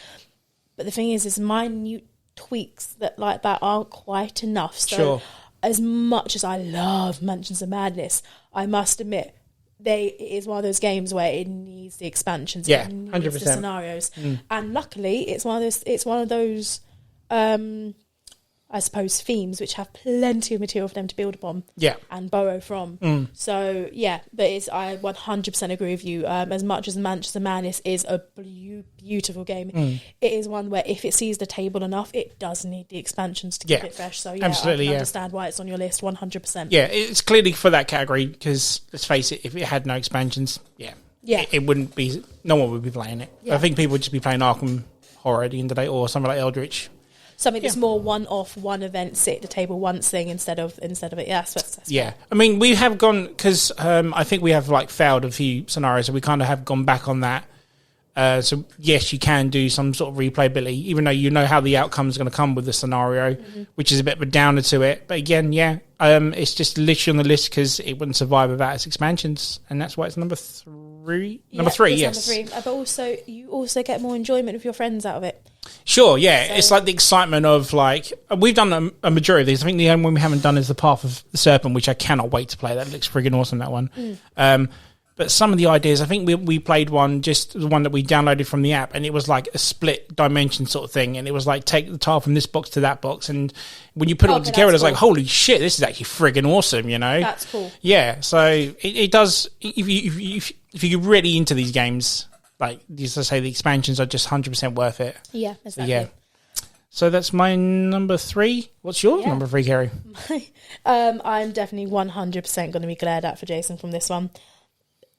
But the thing is minute tweaks that aren't quite enough. So as much as I love Mansions of Madness, I must admit, it is one of those games where it needs the expansions. Yeah, it needs 100%. the scenarios. And luckily, it's one of those I suppose, themes which have plenty of material for them to build upon and borrow from. So, but I 100% agree with you. As much as Manchester Madness is a beautiful game, it is one where if it sees the table enough, it does need the expansions to keep it fresh. So, absolutely, I can understand why it's on your list 100%. Yeah, it's clearly for that category because, let's face it, if it had no expansions, it wouldn't be, no one would be playing it. I think people would just be playing Arkham Horror at the end of the day or something like Eldritch. Something that's more one-off, one event, sit at the table once thing instead of it. That's I mean, we have gone because I think we have failed a few scenarios, so we kind of have gone back on that. So yes, you can do some sort of replayability, even though you know how the outcome is going to come with the scenario, which is a bit of a downer to it. But again, it's just literally on the list because it wouldn't survive without its expansions, and that's why it's number 3. Number 3, yes. Number 3. But also, you also get more enjoyment with your friends out of it. Sure, yeah. So, it's like the excitement of we've done a majority of these. I think the only one we haven't done is the Path of the Serpent, which I cannot wait to play. That looks friggin' awesome, that one. But some of the ideas, I think we played one, just the one that we downloaded from the app, and it was like a split dimension sort of thing, and it was like take the tile from this box to that box, and when you put it all together, it's like, holy shit, this is actually friggin' awesome, you know? That's cool. Yeah, so it does, if you're really into these games, as I say, the expansions are just 100% worth it. Yeah, exactly. So that's my number 3. What's your number 3, Kerry? I'm definitely 100% going to be glared at for Jason from this one.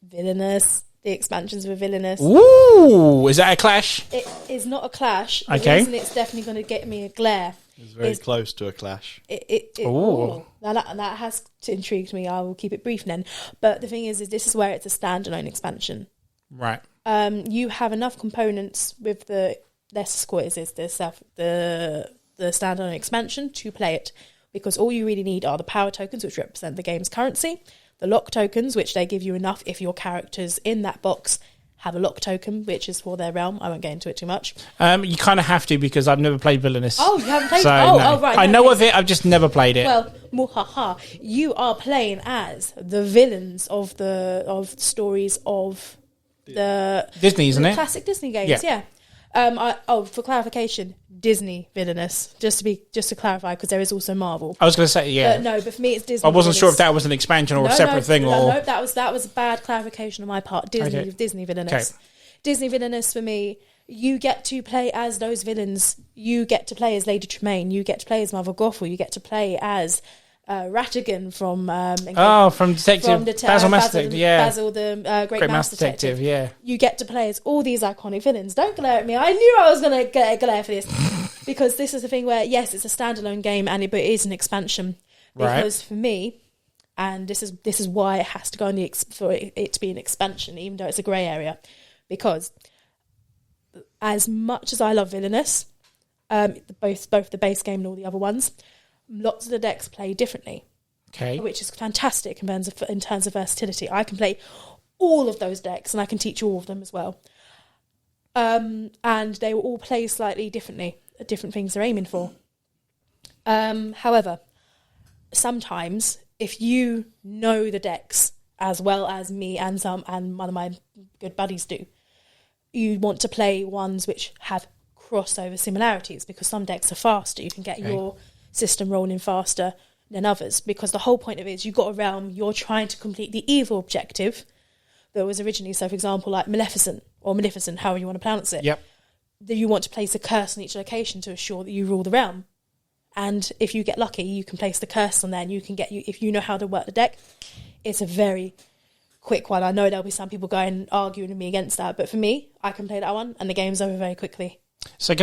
Villainous. The expansions were villainous. Ooh, is that a clash? It is not a clash. The okay. reason it's definitely going to get me a glare. It's very close to a clash. That has intrigued me. I will keep it brief then. But the thing is this is where it's a standalone expansion. Right. You have enough components with the standalone expansion to play it, because all you really need are the power tokens, which represent the game's currency, the lock tokens, which they give you enough if your characters in that box have a lock token, which is for their realm. I won't get into it too much. You kind of have to, because I've never played Villainous. Oh, you haven't played it? No. Right. I know of it, I've just never played it. Well, muhaha, you are playing as the villains of stories of the Disney, isn't it? Classic Disney games, yeah. For clarification, Disney villainous. Just to clarify, because there is also Marvel. I was going to say, yeah. But for me, it's Disney. I wasn't villainous. sure if that was an expansion or a separate thing. No, that was a bad clarification on my part. Disney villainous. Okay. Disney villainous for me. You get to play as those villains. You get to play as Lady Tremaine. You get to play as Mother Gothel. You get to play as Rattigan from from Basil Master Detective, yeah. Basil the Great Mouse Detective. Yeah. You get to play as all these iconic villains. Don't glare at me. I knew I was going to get a glare for this because this is the thing where yes, it's a standalone game but it is an expansion. Because for me, and this is why it has to go on for it to be an expansion, even though it's a grey area, because as much as I love Villainous, both the base game and all the other ones, lots of the decks play differently. Okay. Which is fantastic in terms of versatility. I can play all of those decks and I can teach all of them as well. And they will all play slightly differently, different things they're aiming for. However, sometimes if you know the decks as well as me and one of my good buddies do, you want to play ones which have crossover similarities because some decks are faster. You can get your system rolling faster than others because the whole point of it is you've got a realm, you're trying to complete the evil objective that was originally, so for example, like Maleficent, however you want to pronounce it. Yep. That you want to place a curse on each location to assure that you rule the realm. And if you get lucky, you can place the curse on there and if you know how to work the deck, it's a very quick one. I know there'll be some people going arguing with me against that, but for me, I can play that one and the game's over very quickly. So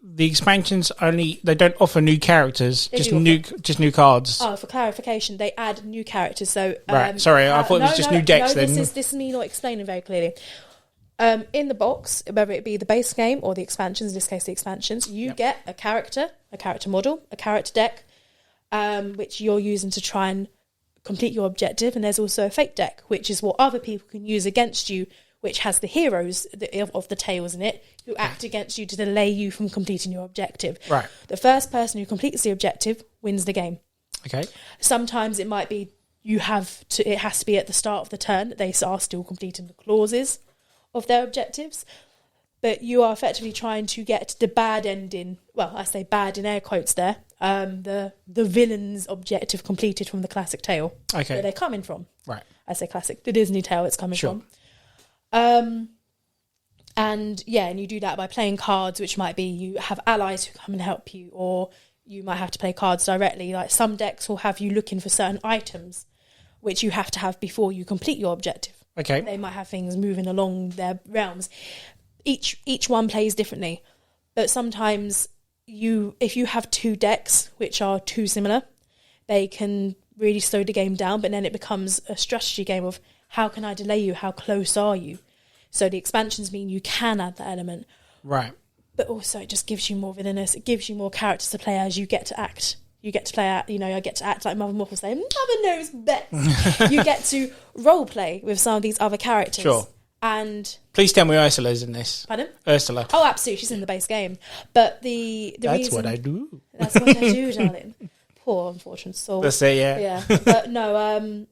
the expansions they don't offer new characters, just new cards. Oh, for clarification, they add new characters. So right, sorry, I thought it was just new decks. Then this is me not explaining very clearly. In the box, whether it be the base game or the expansions, in this case the expansions, you get a character model, a character deck, which you're using to try and complete your objective. And there's also a fate deck, which is what other people can use against you, which has the heroes of the tales in it who act against you to delay you from completing your objective. Right. The first person who completes the objective wins the game. Okay. Sometimes it might be it has to be at the start of the turn that they are still completing the clauses of their objectives, but you are effectively trying to get the bad ending. Well, I say bad in air quotes there. The villain's objective completed from the classic tale. Okay. Where they're coming from. Right. I say classic, the Disney tale it's coming from. And you do that by playing cards, which might be you have allies who come and help you, or you might have to play cards directly. Like some decks will have you looking for certain items, which you have to have before you complete your objective. Okay. They might have things moving along their realms. Each one plays differently, but sometimes if you have two decks which are too similar, they can really slow the game down. But then it becomes a strategy game of how can I delay you? How close are you? So the expansions mean you can add that element, right? But also it just gives you more villainous. It gives you more characters to play as. You get to act. You get to play out, I get to act like Mother Morphle saying, Mother knows best. You get to role play with some of these other characters. Sure. And please tell me Ursula's in this. Pardon? Ursula. Oh, absolutely. She's in the base game. But That's what I do. That's what I do, darling. Poor unfortunate soul. That's it, yeah. Yeah. But no,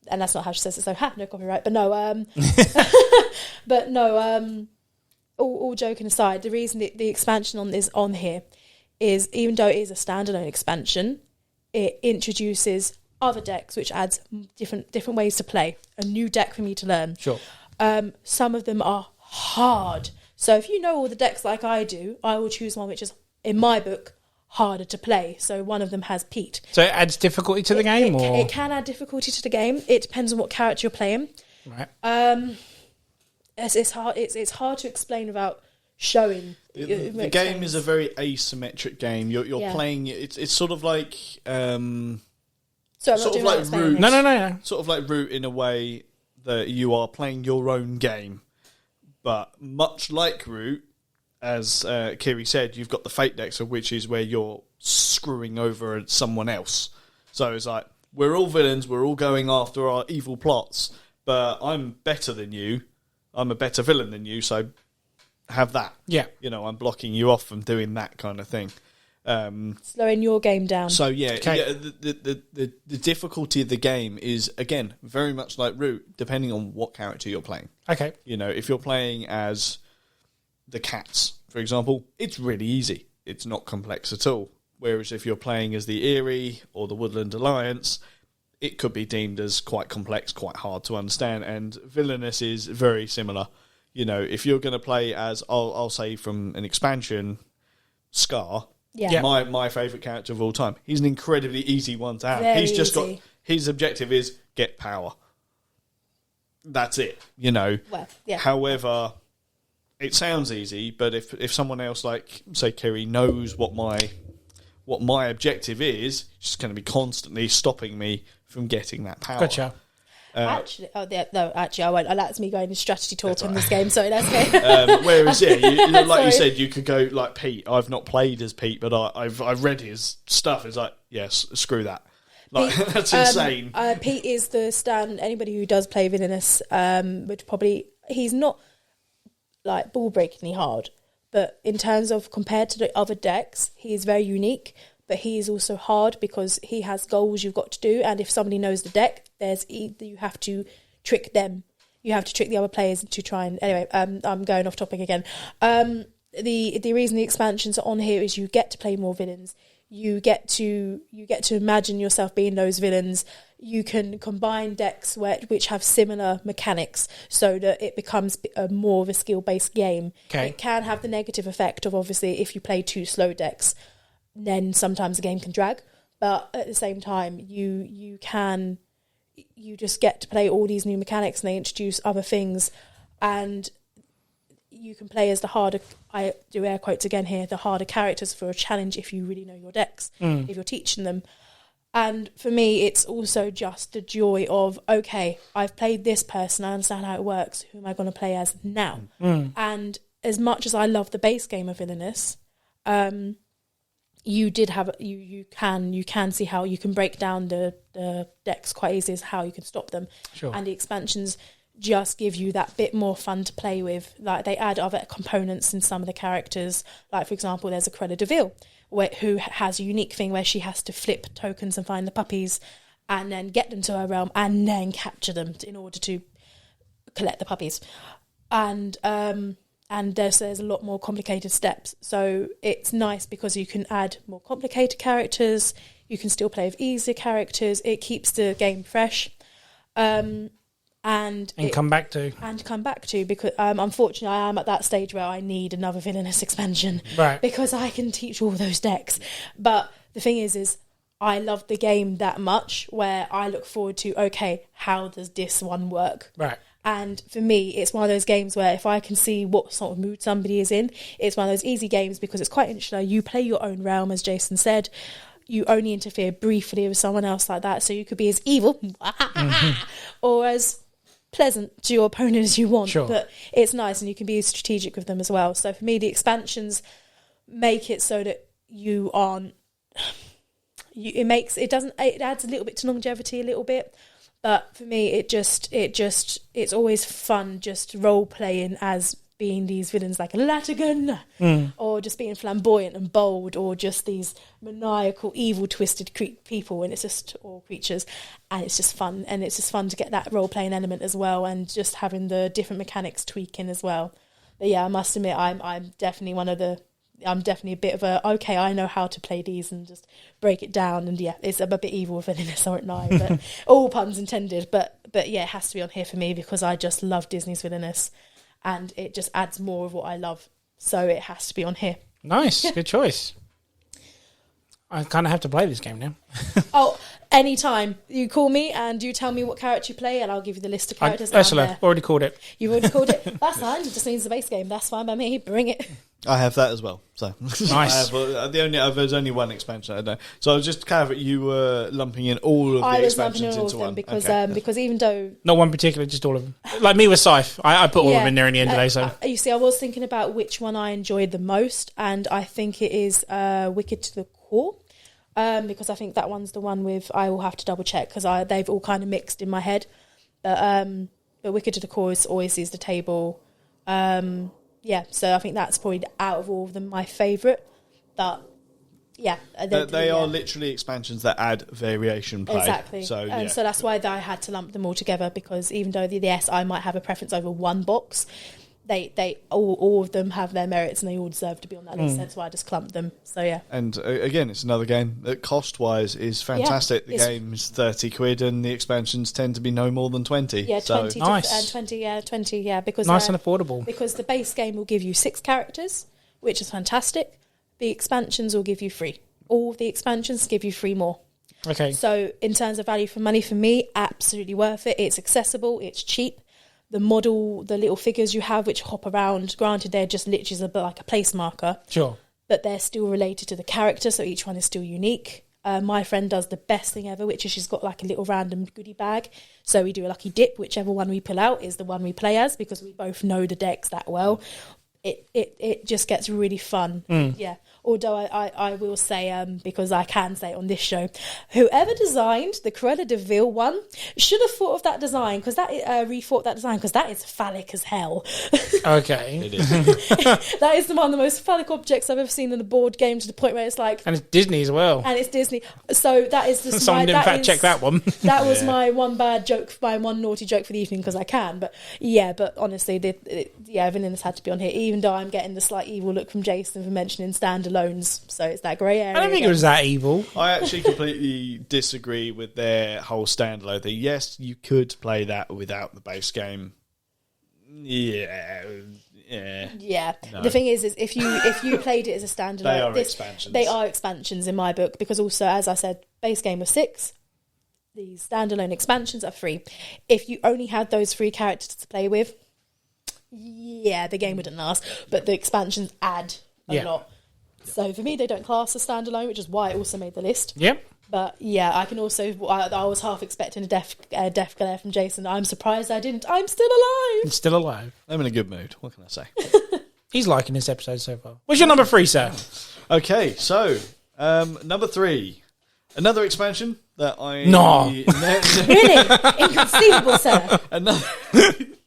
and that's not how she says it, so no copyright. But no, all joking aside, the reason the expansion is on here is even though it is a standalone expansion, it introduces other decks, which adds different ways to play, a new deck for me to learn. Sure. Some of them are hard. So if you know all the decks like I do, I will choose one which is, in my book, harder to play. So one of them has Pete. So it adds difficulty to the game? It can add difficulty to the game. It depends on what character you're playing. Right. It's hard to explain without showing. The game is a very asymmetric game. You're playing. It's sort of like Root. No. Sort of like Root in a way that you are playing your own game, but much like Root, as Kyrie said, you've got the fate decks, which is where you're screwing over someone else. So it's like we're all villains. We're all going after our evil plots, but I'm better than you. I'm a better villain than you. So have that. Yeah. I'm blocking you off from doing that kind of thing. Slowing your game down. So the difficulty of the game is, again, very much like Root, depending on what character you're playing. Okay. If you're playing as the cats, for example, it's really easy. It's not complex at all. Whereas if you're playing as the Eyrie or the Woodland Alliance, it could be deemed as quite complex, quite hard to understand, and Villainous is very similar. You know, if you're going to play as, I'll say from an expansion, Scar, my favourite character of all time, he's an incredibly easy one to have. Very he's just easy. got, his objective is get power. That's it, you know. Well, yeah. However, it sounds easy, but if someone else, like, say, Kyrie, knows what my objective is, she's going to be constantly stopping me from getting that power. Gotcha. Actually, I won't. That's me going to strategy talk in this game, so that's okay. Whereas, yeah, like Sorry. you said, you could go like Pete. I've not played as Pete, but I've read his stuff. It's like, yes, screw that. Like, Pete, that's insane. Pete is the stand. Anybody who does play Villainous would probably. He's not like ball breakingly hard, but in terms of compared to the other decks, he is very unique. But he is also hard because he has goals you've got to do, and if somebody knows the deck, you have to trick them. You have to trick the other players to try and. Anyway, I'm going off topic again. The reason the expansions are on here is you get to play more villains. You get to imagine yourself being those villains. You can combine decks which have similar mechanics, so that it becomes more of a skill-based game. Okay. It can have the negative effect of, obviously, if you play two slow decks, then sometimes the game can drag. But at the same time, you just get to play all these new mechanics, and they introduce other things, and you can play as the harder, I do air quotes again here, the harder characters for a challenge if you really know your decks, if you're teaching them. And for me, it's also just the joy of, okay, I've played this person, I understand how it works, who am I going to play as now? And as much as I love the base game of Villainous, you can see how you can break down the decks quite easily, as how you can stop them. Sure. And the expansions just give you that bit more fun to play with. Like, they add other components in some of the characters. Like, for example, there's a Cruella de Vil, who has a unique thing where she has to flip tokens and find the puppies and then get them to her realm and then capture them in order to collect the puppies. And there's a lot more complicated steps. So it's nice because you can add more complicated characters. You can still play with easier characters. It keeps the game fresh. And come back to. Because unfortunately I am at that stage where I need another Villainous expansion, Right. because I can teach all those decks. But the thing is I love the game that much where I look forward to, okay, how does this one work? Right. And for me, it's one of those games where if I can see what sort of mood somebody is in, it's one of those easy games because it's quite interesting. You play your own realm, as Jason said. You only interfere briefly with someone else like that, so you could be as evil or as pleasant to your opponent as you want. Sure. But it's nice, and you can be strategic with them as well. So for me, the expansions make it so that you aren't. It adds a little bit to longevity, a little bit. But for me, it's always fun just role playing as being these villains like a Latigan, or just being flamboyant and bold, or just these maniacal, evil, twisted people, and it's just all creatures, and it's just fun, and it's just fun to get that role playing element as well, and just having the different mechanics tweaking as well. But yeah, I must admit, I'm definitely a bit of a, okay, I know how to play these and just break it down. And yeah, I'm a bit evil with Villainous, aren't I? But all puns intended. But yeah, it has to be on here for me because I just love Disney's Villainous, and it just adds more of what I love. So it has to be on here. Nice. Good choice. I kind of have to play this game now. Oh, anytime. You call me and you tell me what character you play, and I'll give you the list of characters down Ursula, there. already called it. You've already called it? That's fine. It just needs the base game. That's fine by me. Bring it. I have that as well. So Nice. There's only one expansion. I don't know. So I was just kind of, you were lumping in all of the I was expansions lumping all into of them one because Okay. because even though Not one particular, just all of them. Like me with Scythe. I put all of them in there in the end of the day. So you see, I was thinking about which one I enjoyed the most, and I think it is Wicked to the Core, because I think that one's the one with, I will have to double check because they've all kind of mixed in my head, but Wicked to the Core always sees the table. Yeah, so I think that's probably, out of all of them, my favourite. But yeah, they are literally expansions that add variation play. Exactly. So yeah. And so that's why I had to lump them all together, because even though yes, I might have a preference over one box, they all of them have their merits and they all deserve to be on that list. That's why I just clumped them. So yeah. And again, it's another game that cost-wise is fantastic. The game's 30 quid and the expansions tend to be no more than 20. Yeah, 20 Nice. 20, because Nice and affordable. Because the base game will give you 6 characters, which is fantastic. The expansions will give you 3. All of the expansions give you 3 more. Okay. So in terms of value for money, for me, absolutely worth it. It's accessible, it's cheap. The model, the little figures you have which hop around, granted they're just literally like a place marker. Sure. But they're still related to the character, so each one is still unique. My friend does the best thing ever, which is she's got like a little random goodie bag. So we do a lucky dip. Whichever one we pull out is the one we play as, because we both know the decks that well. It just gets really fun. Yeah. Although I will say, because I can say on this show, whoever designed the Cruella de Vil one should have thought of that design, because rethought that design, because that is phallic as hell. Okay. It is. That is one of the most phallic objects I've ever seen in a board game, to the point where it's like... And it's Disney as well. And it's Disney. So that is just Someone didn't fact check that one. That was my one bad joke, my one naughty joke for the evening, because I can. But yeah, honestly, Vanillas had to be on here, even though I'm getting the slight evil look from Jason for mentioning standalones. So it's that grey area. I don't think it was that evil. I actually completely disagree with their whole standalone thing. Yes, you could play that without the base game. Yeah. No. The thing is if you played it as a standalone, they are expansions. They are expansions in my book, because also, as I said, base game was 6. The standalone expansions are 3. If you only had those 3 characters to play with, the game wouldn't last. But the expansions add a lot. So for me, they don't class as standalone, which is why I also made the list. Yep. But yeah, I can also... I was half expecting a death glare from Jason. I'm surprised I didn't. I'm still alive. I'm still alive. I'm in a good mood. What can I say? He's liking this episode so far. What's your number 3, sir? Okay, so number 3. Another expansion that I... No. Really? Inconceivable, sir. Another...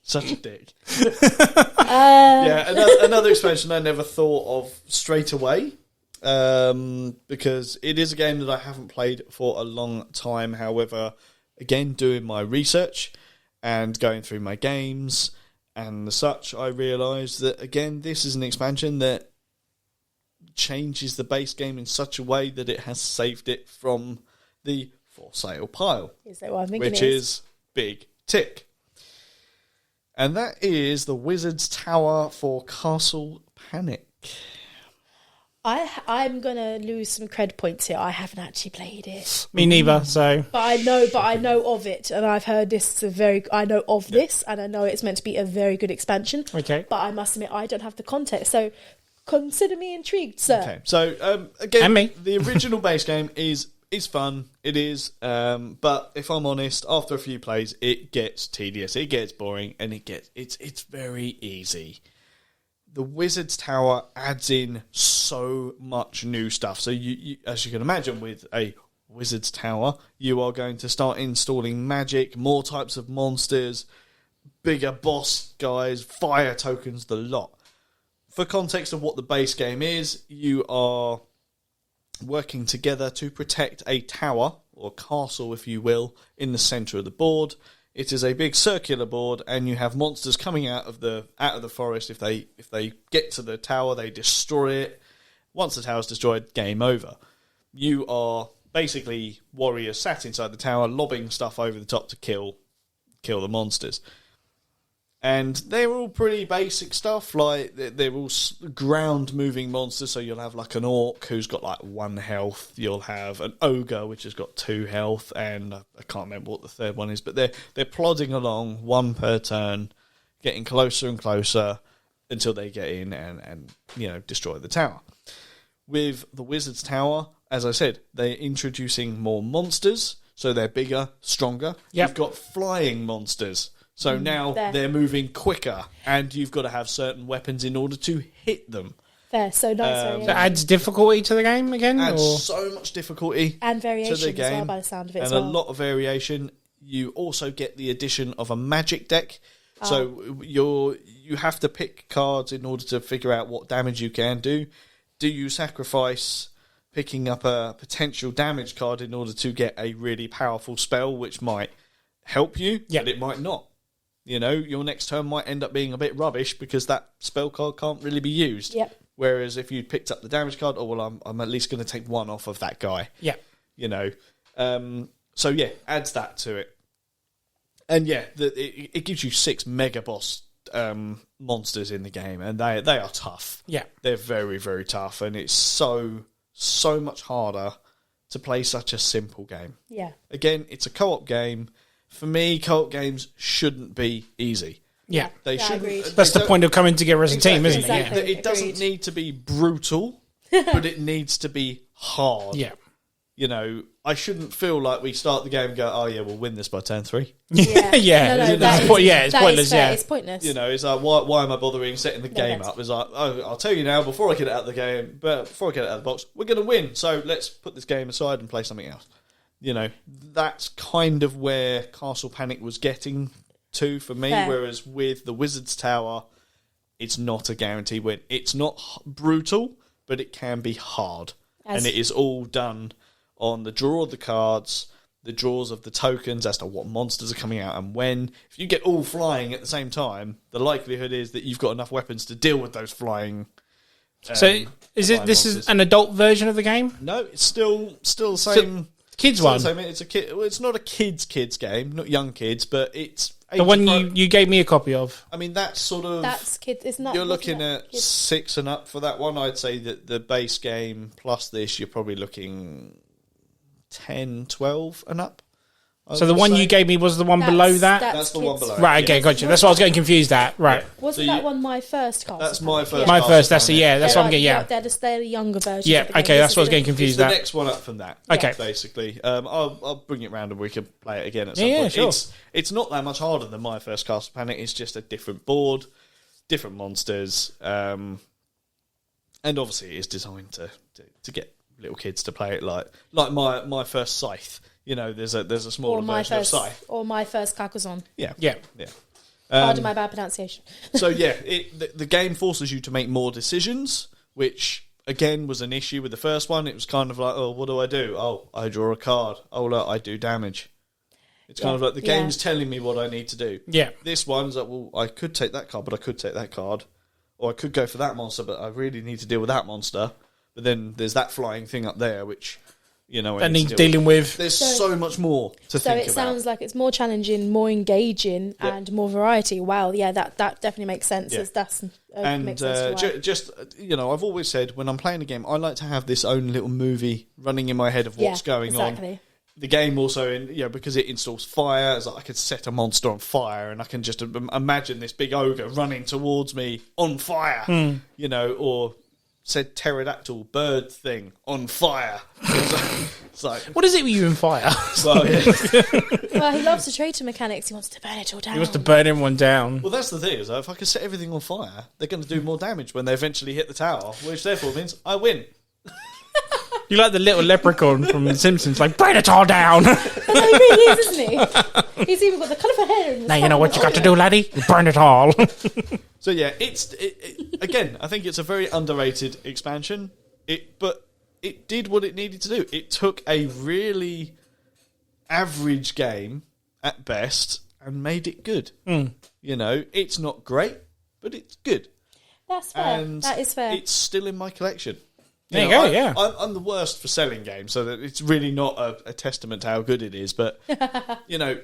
Such a dick. Another expansion I never thought of straight away, because it is a game that I haven't played for a long time. However, again, doing my research and going through my games and such, I realised that, again, this is an expansion that changes the base game in such a way that it has saved it from the for sale pile. Is that what I'm thinking? Which is big tick. And that is the Wizard's Tower for Castle Panic. I'm gonna lose some cred points here. I haven't actually played it. Me neither. So, but I know of it, and I've heard this is I know of this, and I know it's meant to be a very good expansion. Okay. But I must admit, I don't have the context, so consider me intrigued, sir. Okay. So again, and me. The original base game is fun. It is, but if I'm honest, after a few plays, it gets tedious, it gets boring, and it's very easy. The Wizard's Tower adds in so much new stuff. So you as you can imagine, with a Wizard's Tower, you are going to start installing magic, more types of monsters, bigger boss guys, fire tokens, the lot. For context of what the base game is, you are working together to protect a tower, or castle if you will, in the centre of the board. It is a big circular board, and you have monsters coming out of the forest. If they get to the tower, they destroy it. Once the tower's destroyed, game over. You are basically warriors sat inside the tower, lobbing stuff over the top to kill the monsters. And they're all pretty basic stuff, like they're all ground-moving monsters, so you'll have like an orc who's got like 1 health, you'll have an ogre which has got 2 health, and I can't remember what the third one is, but they're plodding along, 1 per turn, getting closer and closer until they get in and destroy the tower. With the Wizard's Tower, as I said, they're introducing more monsters, so they're bigger, stronger. Yep. You've got flying monsters. So now they're moving quicker, and you've got to have certain weapons in order to hit them. Fair, so nice. So it adds difficulty to the game again? Adds so much difficulty and variation to the game, as well, by the sound of it. And a lot of variation. You also get the addition of a magic deck. So you have to pick cards in order to figure out what damage you can do. Do you sacrifice picking up a potential damage card in order to get a really powerful spell, which might help you, but it might not? You know, your next turn might end up being a bit rubbish because that spell card can't really be used. Yep. Whereas if you picked up the damage card, I'm at least going to take one off of that guy. Yeah. You know, so yeah, adds that to it. And yeah, it gives you 6 mega boss monsters in the game, and they are tough. Yeah. They're very, very tough, and it's so much harder to play such a simple game. Yeah. Again, it's a co-op game. For me, co-op games shouldn't be easy. Yeah. They Yeah, shouldn't. agreed. That's the point of coming together as a team, isn't Exactly. it? It doesn't Agreed. need to be brutal, but it needs to be hard. Yeah. You know, I shouldn't feel like we start the game and go, oh yeah, we'll win this by turn 3. Yeah. Yeah. No, It's that is- it's that pointless, is fair. yeah. It's pointless. You know, it's like, why am I bothering setting the game that's- up? It's like, oh, I'll tell you now, before I get it out of the game, but before I get it out of the box, we're going to win. So let's put this game aside and play something else. You know, that's kind of where Castle Panic was getting to for me. Fair. Whereas with the Wizard's Tower, it's not a guaranteed win. It's not brutal, but it can be hard. And it is all done on the draw of the cards, the draws of the tokens as to what monsters are coming out and when. If you get all flying at the same time, the likelihood is that you've got enough weapons to deal with those flying. So is it? flying This monsters. is an adult version of the game? No, it's still the same. Kids still one. the same. It's a kid. Well, it's not a kids game, not young kids, but it's The one you gave me a copy of. I mean, that's sort of. That's kids. Isn't that? You're wasn't looking that at kids? 6 and up for that one. I'd say that the base game plus this, you're probably looking 10, 12 and up. So the one you gave me was the one below that? That's the one kids. below. Right, okay, Yeah. gotcha. That's what I was getting confused at. Right. Wasn't So that you- one my first cast? That's my first. My Castle first, that's Panic. that's what I'm getting, yeah. They're the younger version. Yeah, of the game. okay, This that's is what I was the- getting It's confused the at. next one up from that. Okay. Basically, I'll bring it round and we can play it again at some Yeah, point. sure. It's not that much harder than my first Castle Panic. It's just a different board, different monsters, and obviously it's designed to get little kids to play it like my first Scythe. You know, there's a smaller Or my version first, of Scythe. or my first Carcassonne. Yeah, Yeah. yeah. Pardon my bad pronunciation. So yeah, the game forces you to make more decisions, which again was an issue with the first one. It was kind of like, oh, what do I do? Oh, I draw a card. Oh, look, I do damage. It's kind of like the game's telling me what I need to do. Yeah. This one's like, well, I could take that card, but I could take that card. Or I could go for that monster, but I really need to deal with that monster. But then there's that flying thing up there, which, you know... That I need needs to deal dealing with. There's so much more to So think it about. sounds like it's more challenging, more engaging, and more variety. Wow, yeah, that definitely makes sense. Yeah. Makes sense to why. just, you know, I've always said when I'm playing a game, I like to have this own little movie running in my head of what's going on. The game also, because it installs fire, it's like I could set a monster on fire and I can just imagine this big ogre running towards me on fire, you know, or said pterodactyl bird thing on fire. It's like, What is it with you and fire? well, yeah. Well, he loves the traitor mechanics. He wants to burn it all down. He wants to burn everyone down. Well, that's the thing, is that if I can set everything on fire, they're going to do more damage when they eventually hit the tower, which therefore means I win. You like the little leprechaun from The Simpsons, like, burn it all down. That's how he really is, isn't he? He's even got the colourful hair. Now you know what you got to do, laddie? You burn it all. So yeah, again, I think it's a very underrated expansion. But it did what it needed to do. It took a really average game at best and made it good. You know, it's not great, but it's good. That's fair. And That is fair. it's still in my collection. There you go, yeah. I'm the worst for selling games, so that it's really not a testament to how good it is. But, you know,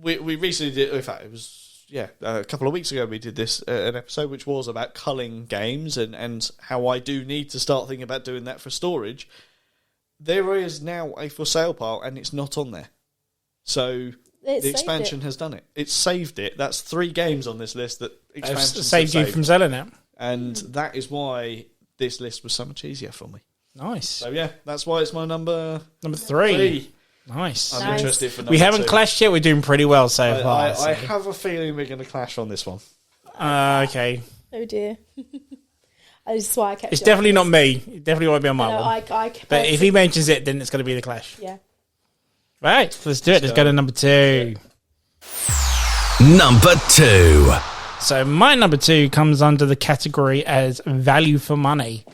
we recently did, in fact, it was, a couple of weeks ago we did this, an episode which was about culling games and how I do need to start thinking about doing that for storage. There is now a for sale pile and it's not on there. So the expansion has done it. It's saved it. That's 3 games on this list that expansions Saved you from selling it. And that is why this list was so much easier for me. Nice. So yeah, that's why it's my number Number 3. 3. Nice. I'm interested for number We haven't 2. clashed yet. We're doing pretty well so far. I so. have a feeling we're going to clash on this one. Okay. Oh dear. This is why I kept It's it definitely on not me. It definitely won't be on my No, one. But if he mentions it, then it's going to be the clash. Yeah. Right, let's do it. Let's go to number 2. Number 2. So my number 2 comes under the category as value for money.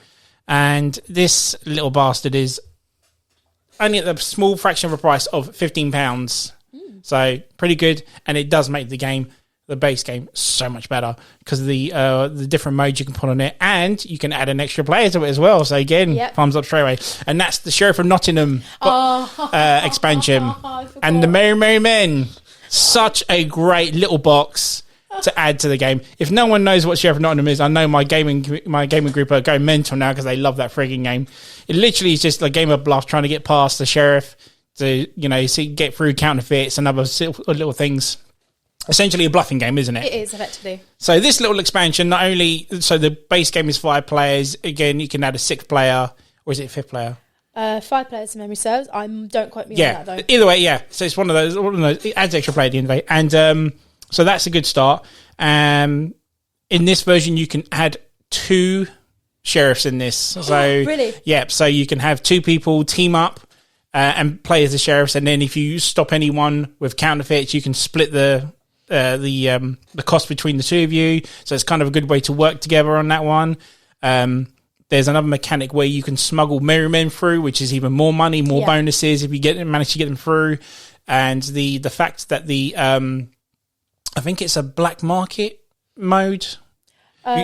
And this little bastard is only at the small fraction of a price of £15. So pretty good. And it does make the game the base game so much better because of the different modes you can put on it, and you can add an extra player to it as well. So again, thumbs up straight away. And that's the Sheriff of Nottingham expansion and the Merry Merry Men. Such a great little box to add to the game. If no one knows what Sheriff of Nottingham is, I know my gaming group are going mental now because they love that frigging game. It literally is just a game of bluff, trying to get past the sheriff to, get through counterfeits and other little things. Essentially a bluffing game, isn't it? It is, effectively. So this little expansion, the base game is 5 players. Again, you can add a 6th player, or is it a 5th player? 5 players, if memory serves. Don't quote me on that, though. Either way, yeah. So it's one of those. It adds extra player at the end of the day. And so that's a good start. In this version, you can add 2 sheriffs in this. So really? Yeah. So you can have 2 people team up and play as the sheriffs. And then if you stop anyone with counterfeits, you can split the cost between the 2 of you. So it's kind of a good way to work together on that one. There's another mechanic where you can smuggle Merry Men through, which is even more money, more bonuses if you manage to get them through. And the fact that I think it's a black market mode.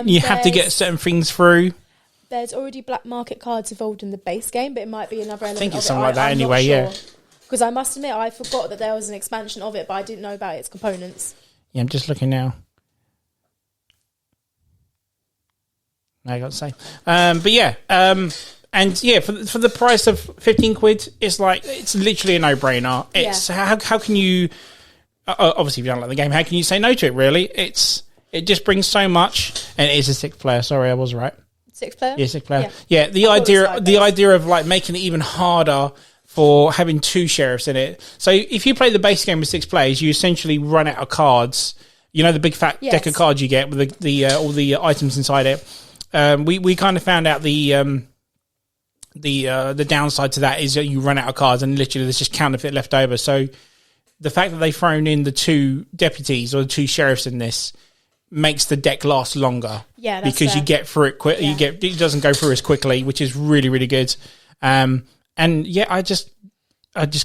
You have to get certain things through. There's already black market cards involved in the base game, but it might be another element. I think it's of something it. like that I'm anyway, not sure. Because I must admit, I forgot that there was an expansion of it, but I didn't know about its components. Yeah, I'm just looking now. I got to say, but yeah, and yeah, for the price of 15 quid, it's literally a no-brainer. It's how can you? Obviously, if you don't like the game, how can you say no to it? Really, it just brings so much, and it is a 6th player. Sorry, I was right. 6th player. Yeah, 6th player. Yeah, the idea of making it even harder for having 2 sheriffs in it. So if you play the base game with 6 players, you essentially run out of cards. You know the big fat deck of cards you get with the all the items inside it. We kind of found out the downside to that is that you run out of cards and literally there's just counterfeit left over. So the fact that they've thrown in the 2 deputies or the 2 sheriffs in this makes the deck last longer. Yeah, that's because fair. you get through it quick. Yeah. It doesn't go through as quickly, which is really, really good. And yeah, I just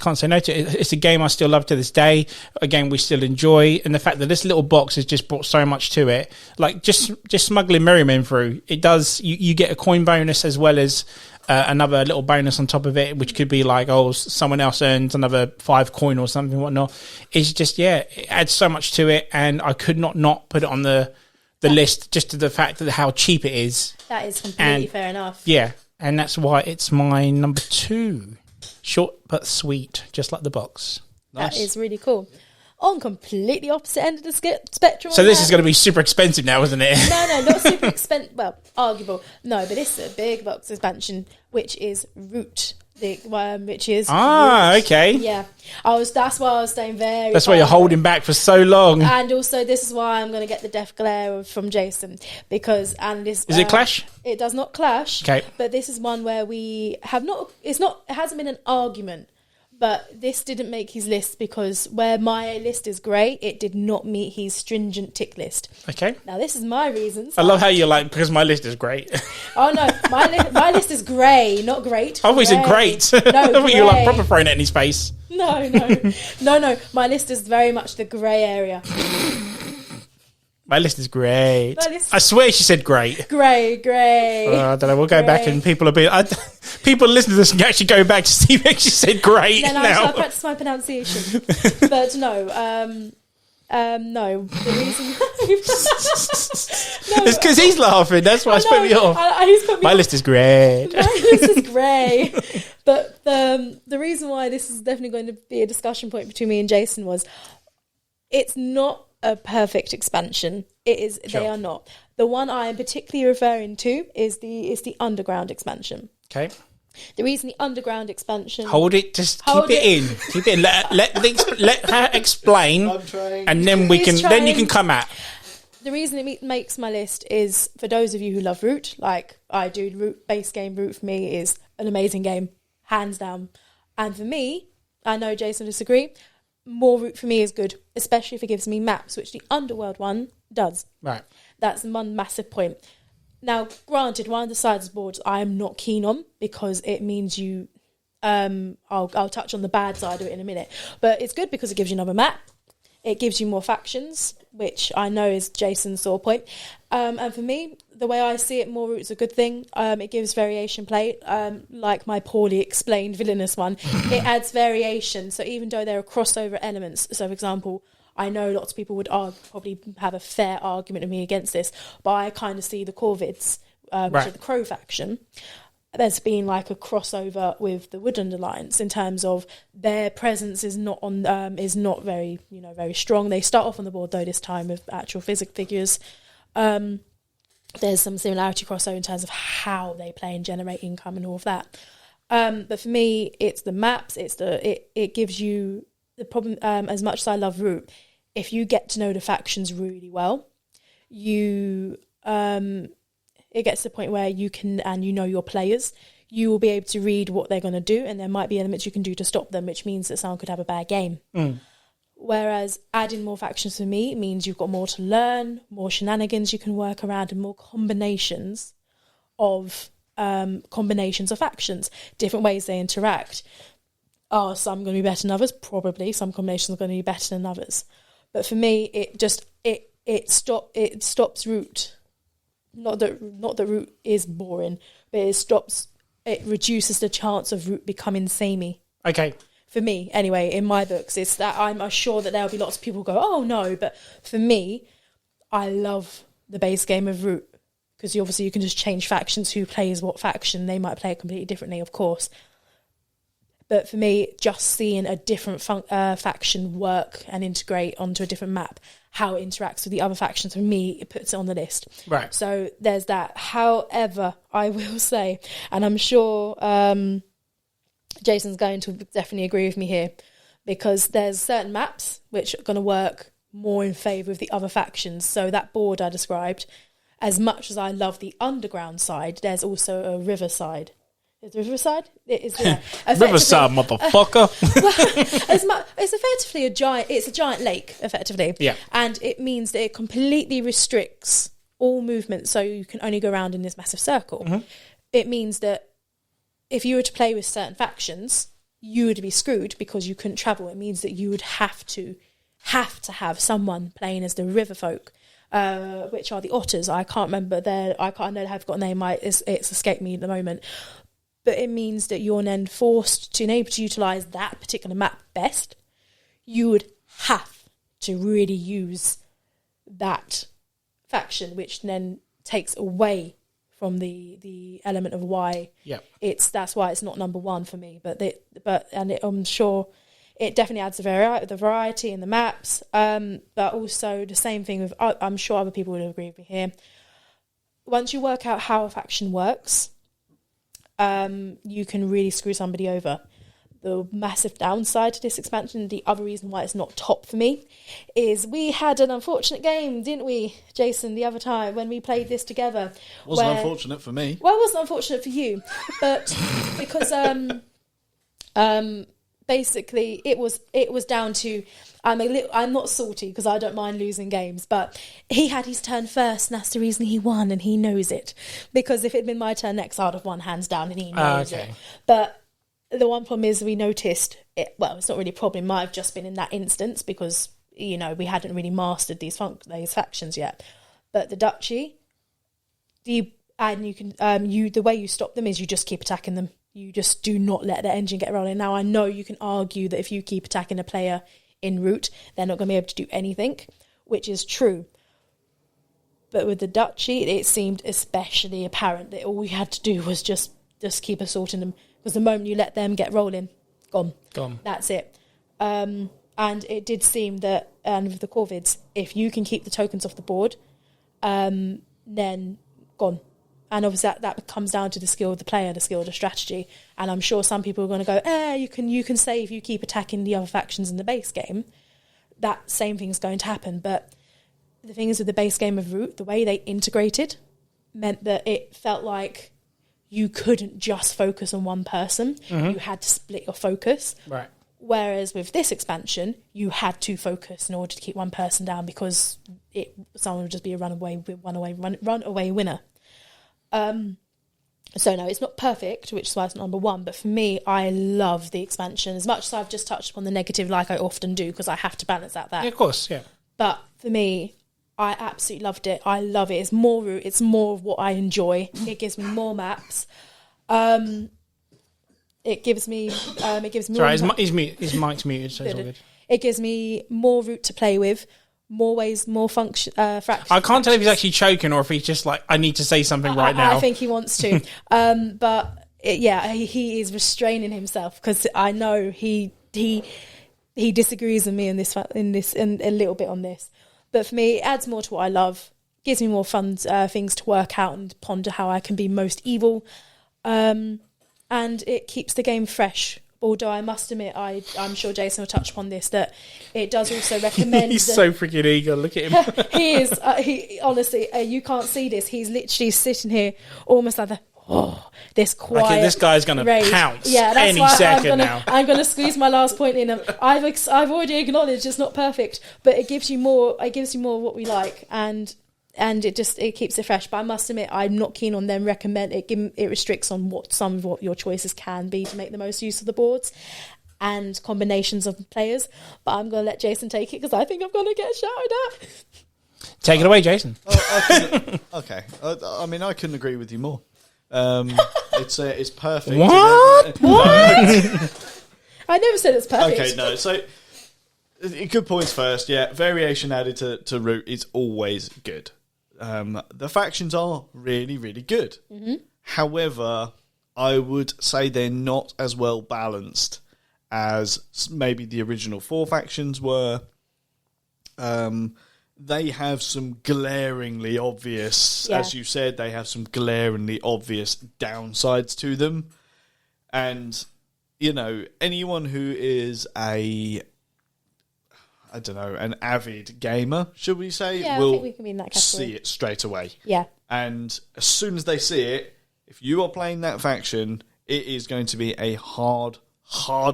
can't say no to it. It's a game I still love to this day. A game we still enjoy, and the fact that this little box has just brought so much to it. Just smuggling Merryman through, it does. You get a coin bonus as well as another little bonus on top of it, which could be someone else earns another 5 coin or something, whatnot. It's just it adds so much to it, and I could not put it on the list just to the fact that how cheap it is. That is completely fair enough. Yeah, and that's why it's my number 2. Short but sweet, just like the box. Nice. That is really cool. On completely opposite end of the spectrum. So this is going to be super expensive now, isn't it? No, not super expensive. Well, arguable. No, but it's a big box expansion, which is Root. Which is Root. Okay. Yeah, that's why I was staying very. That's why you're holding back for so long. And also, this is why I'm going to get the Death Glare from Jason because this does it clash? It does not clash. Okay, but this is one where we have not. It hasn't been an argument. But this didn't make his list because where my list is grey, it did not meet his stringent tick list. Okay. Now, this is my reasons. I love how you're because my list is great. Oh, no. My list is grey, not great. Oh, is it great? No, I thought you were proper throwing it in his face. No. My list is very much the grey area. My list is great. I swear she said great. Grey. I don't know. We'll go back and people listen to this and actually go back to see if she said great. No, I practice my pronunciation. But no, no. The reason it's because he's laughing. That's why I put me off. My list is great. My list is grey. But the reason why this is definitely going to be a discussion point between me and Jason was it's not a perfect expansion. It is. Sure. They are not. The one I am particularly referring to is the underground expansion. Okay. The reason the underground expansion. Keep it in. Keep it in. Let her explain, and then Then you can come at. The reason it makes my list is for those of you who love Root, like I do. Root base game. Root for me is an amazing game, hands down. And for me, I know Jason disagree. More Root for me is good, especially if it gives me maps, which the Underworld one does. Right. That's one massive point. Now, granted, one of the sides boards I am not keen on because it means you. I'll touch on the bad side of it in a minute, but it's good because it gives you another map. It gives you more factions. which I know is Jason's sore point. And for me, the way I see it, more routes a good thing. It gives variation play. Like my poorly explained villainous one, it adds variation. So even though there are crossover elements, so for example, I know lots of people would probably have a fair argument with me against this, but I kind of see the Corvids, which are the Crow faction. There's been like a crossover with the Woodland Alliance in terms of their presence is not very very strong. They start off on the board though this time with actual figures. There's some similarity crossover in terms of how they play and generate income and all of that. But for me, it's the maps. It gives you the problem. As much as I love Root, if you get to know the factions really well, it gets to the point where you can, and you know your players, you will be able to read what they're going to do, and there might be elements you can do to stop them, which means that someone could have a bad game. Whereas adding more factions for me means you've got more to learn, more shenanigans you can work around, and more combinations of factions, different ways they interact. Are some going to be better than others? Probably. Some combinations are going to be better than others. But for me, it stops Root. Not that Root is boring, but it reduces the chance of Root becoming samey. Okay. For me, anyway, in my books, it's that I'm sure that there'll be lots of people who go, oh no, but for me, I love the base game of Root, because obviously you can just change factions, who plays what faction. They might play it completely differently, of course. But for me, just seeing a different faction work and integrate onto a different map, how it interacts with the other factions, for me, it puts it on the list. Right. So there's that. However, I will say, and I'm sure Jason's going to definitely agree with me here, because there's certain maps which are going to work more in favour of the other factions. So that board I described, as much as I love the underground side, there's also a river side. Is the riverside? It is Riverside, motherfucker. Well, it's effectively a giant lake, effectively. Yeah. And it means that it completely restricts all movement, so you can only go around in this massive circle. Mm-hmm. It means that if you were to play with certain factions, you would be screwed because you couldn't travel. It means that you would have to have someone playing as the river folk, which are the otters. I can't remember I know they've got a name. It's escaped me at the moment. But it means that you're then forced to enable to utilise that particular map best. You would have to really use that faction, which then takes away from the element of why that's why it's not number one for me. I'm sure it definitely adds the variety in the maps. But also the same thing with, I'm sure other people would agree with me here. Once you work out how a faction works, you can really screw somebody over. The massive downside to this expansion, the other reason why it's not top for me, is we had an unfortunate game, didn't we, Jason, the other time when we played this together. Wasn't unfortunate for me. Well, it wasn't unfortunate for you, but because basically it was down to, I'm not salty because I don't mind losing games, but he had his turn first, and that's the reason he won, and he knows it. Because if it had been my turn next, I'd have won hands down, and he knows it. But the one problem is we noticed it. Well, it's not really a problem. It might have just been in that instance because we hadn't really mastered these factions yet. But the duchy, the way you stop them is you just keep attacking them. You just do not let their engine get rolling. Now I know you can argue that if you keep attacking a player en route, they're not going to be able to do anything, which is true. But with the duchy, it seemed especially apparent that all you had to do was just keep assaulting them, because the moment you let them get rolling, gone. That's it. And it did seem that, and with the Corvids, if you can keep the tokens off the board, then gone. And obviously that comes down to the skill of the player, the skill of the strategy. And I'm sure some people are going to go, you can say if you keep attacking the other factions in the base game, that same thing's going to happen. But the thing is, with the base game of Root, the way they integrated meant that it felt like you couldn't just focus on one person. Mm-hmm. You had to split your focus. Right. Whereas with this expansion, you had to focus in order to keep one person down, because someone would just be a runaway winner. So no, it's not perfect, which is why it's not number one. But for me, I love the expansion as much as I've just touched upon the negative, like I often do, because I have to balance out that. Yeah, of course, yeah. But for me, I absolutely loved it. I love it. It's more route. It's more of what I enjoy. It gives me more maps. It gives me Sorry, his mic's muted, so it's all good. It gives me more route to play with, more ways, more function. Fractions. I can't tell if he's actually choking or if he's just like, I need to say something right now. I think he wants to. He is restraining himself because I know he disagrees with me in this and a little bit on this. But for me, it adds more to what I love. Gives me more fun things to work out and ponder how I can be most evil. And it keeps the game fresh. Although I must admit, I'm sure Jason will touch upon this, that it does also recommend... He's so freaking eager, look at him. He is, honestly, you can't see this. He's literally sitting here almost like this quiet okay, this guy's going to pounce any second now. I'm going to squeeze my last point in. I've already acknowledged it's not perfect, but it gives you more of what we like, and it keeps it fresh. But I must admit, I'm not keen on them recommend it. It restricts on what some of what your choices can be to make the most use of the boards and combinations of players. But I'm going to let Jason take it because I think I'm going to get shouted at. Take it away, Jason. Okay. I mean, I couldn't agree with you more. It's perfect. What? I never said it's perfect. Okay, no. So, good points first. Yeah, variation added to route is always good. The factions are really, really good. Mm-hmm. However, I would say they're not as well balanced as maybe the original 4 factions were. They have some glaringly obvious, as you said, they have some glaringly obvious downsides to them. And, you know, anyone who is an avid gamer, should we say, I will think we can be in that category. see it straight away. Yeah. And as soon as they see it, if you are playing that faction, it is going to be a hard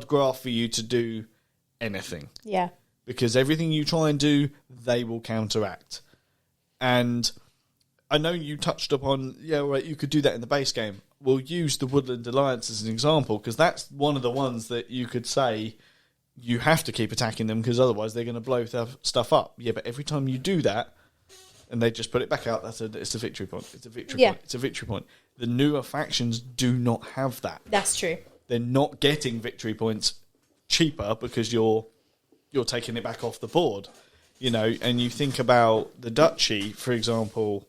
graft for you to do anything. Yeah. Because everything you try and do, they will counteract. And I know you touched upon, you could do that in the base game. We'll use the Woodland Alliance as an example, because that's one of the ones that you could say you have to keep attacking them, because otherwise they're going to blow stuff up. Yeah, but every time you do that, and they just put it back out, it's a victory point. It's a victory point. It's a victory point. The newer factions do not have that. That's true. They're not getting victory points cheaper because you're taking it back off the board, you know. And you think about the Duchy, for example,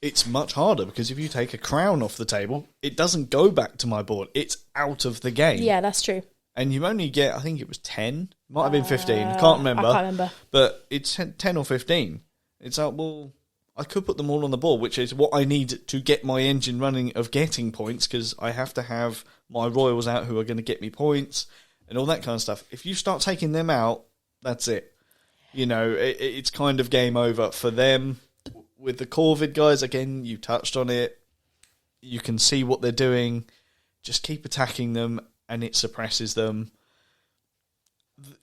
it's much harder because if you take a crown off the table, it doesn't go back to my board. It's out of the game. Yeah, that's true. And you only get, I think it was 10, might have been 15, can't remember. I can't remember. But it's 10 or 15. It's like, well, I could put them all on the board, which is what I need to get my engine running of getting points, because I have to have my royals out who are going to get me points and all that kind of stuff. If you start taking them out, that's it. You know, it's kind of game over for them. With the Corvid guys, again, you touched on it. You can see what they're doing. Just keep attacking them, and it suppresses them.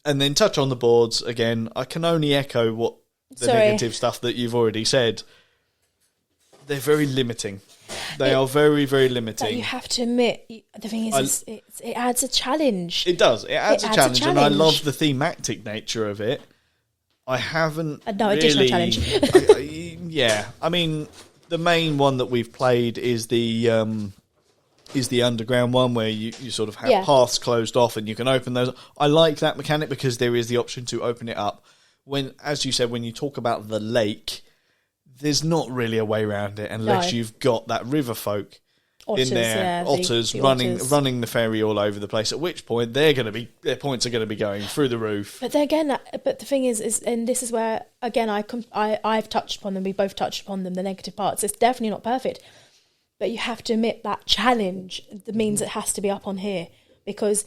And then touch on the boards again. I can only echo what the negative stuff that you've already said. They're very limiting. They are very, very limiting. But you have to admit, the thing is, it adds a challenge. It does. It adds a challenge, and I love the thematic nature of it. I haven't additional challenge. I mean, the main one that we've played is the underground one, where you sort of have paths closed off and you can open those. I like that mechanic because there is the option to open it up. When, as you said, when you talk about the lake, there's not really a way around it unless you've got that river folk in there, otters running the ferry all over the place. At which point their points are going to be going through the roof. But then again, the thing is, and this is where again I've touched upon them. We both touched upon them. The negative parts. It's definitely not perfect, but you have to admit that challenge. That means it has to be up on here because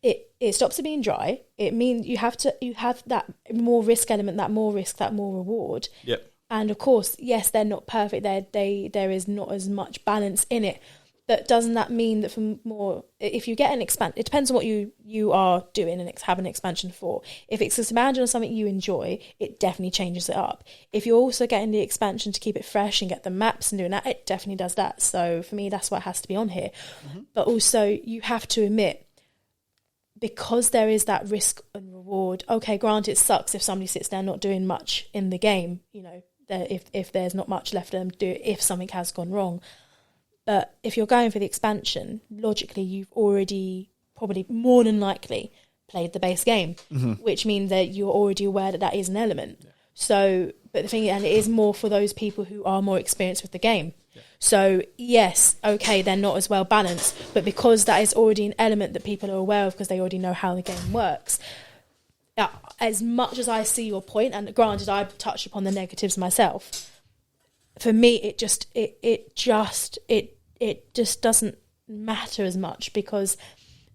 it stops it being dry. It means you have that more risk element, that more risk, that more reward. Yep. And of course, yes, they're not perfect. There is not as much balance in it. But doesn't that mean that for more, if you get an expansion, it depends on what you are doing and have an expansion for. If it's expansion on something you enjoy, it definitely changes it up. If you're also getting the expansion to keep it fresh and get the maps and doing that, it definitely does that. So for me, that's why it has to be on here. Mm-hmm. But also, you have to admit, because there is that risk and reward. Okay, granted, it sucks if somebody sits down not doing much in the game, if there's not much left for them to do, if something has gone wrong. But if you're going for the expansion, logically, you've already probably more than likely played the base game, which means that you're already aware that is an element. Yeah. So, but the thing, and it is more for those people who are more experienced with the game. Yeah. So, yes, okay, they're not as well balanced, but because that is already an element that people are aware of because they already know how the game works. As much as I see your point, and granted, I've touched upon the negatives myself. For me, it just doesn't matter as much because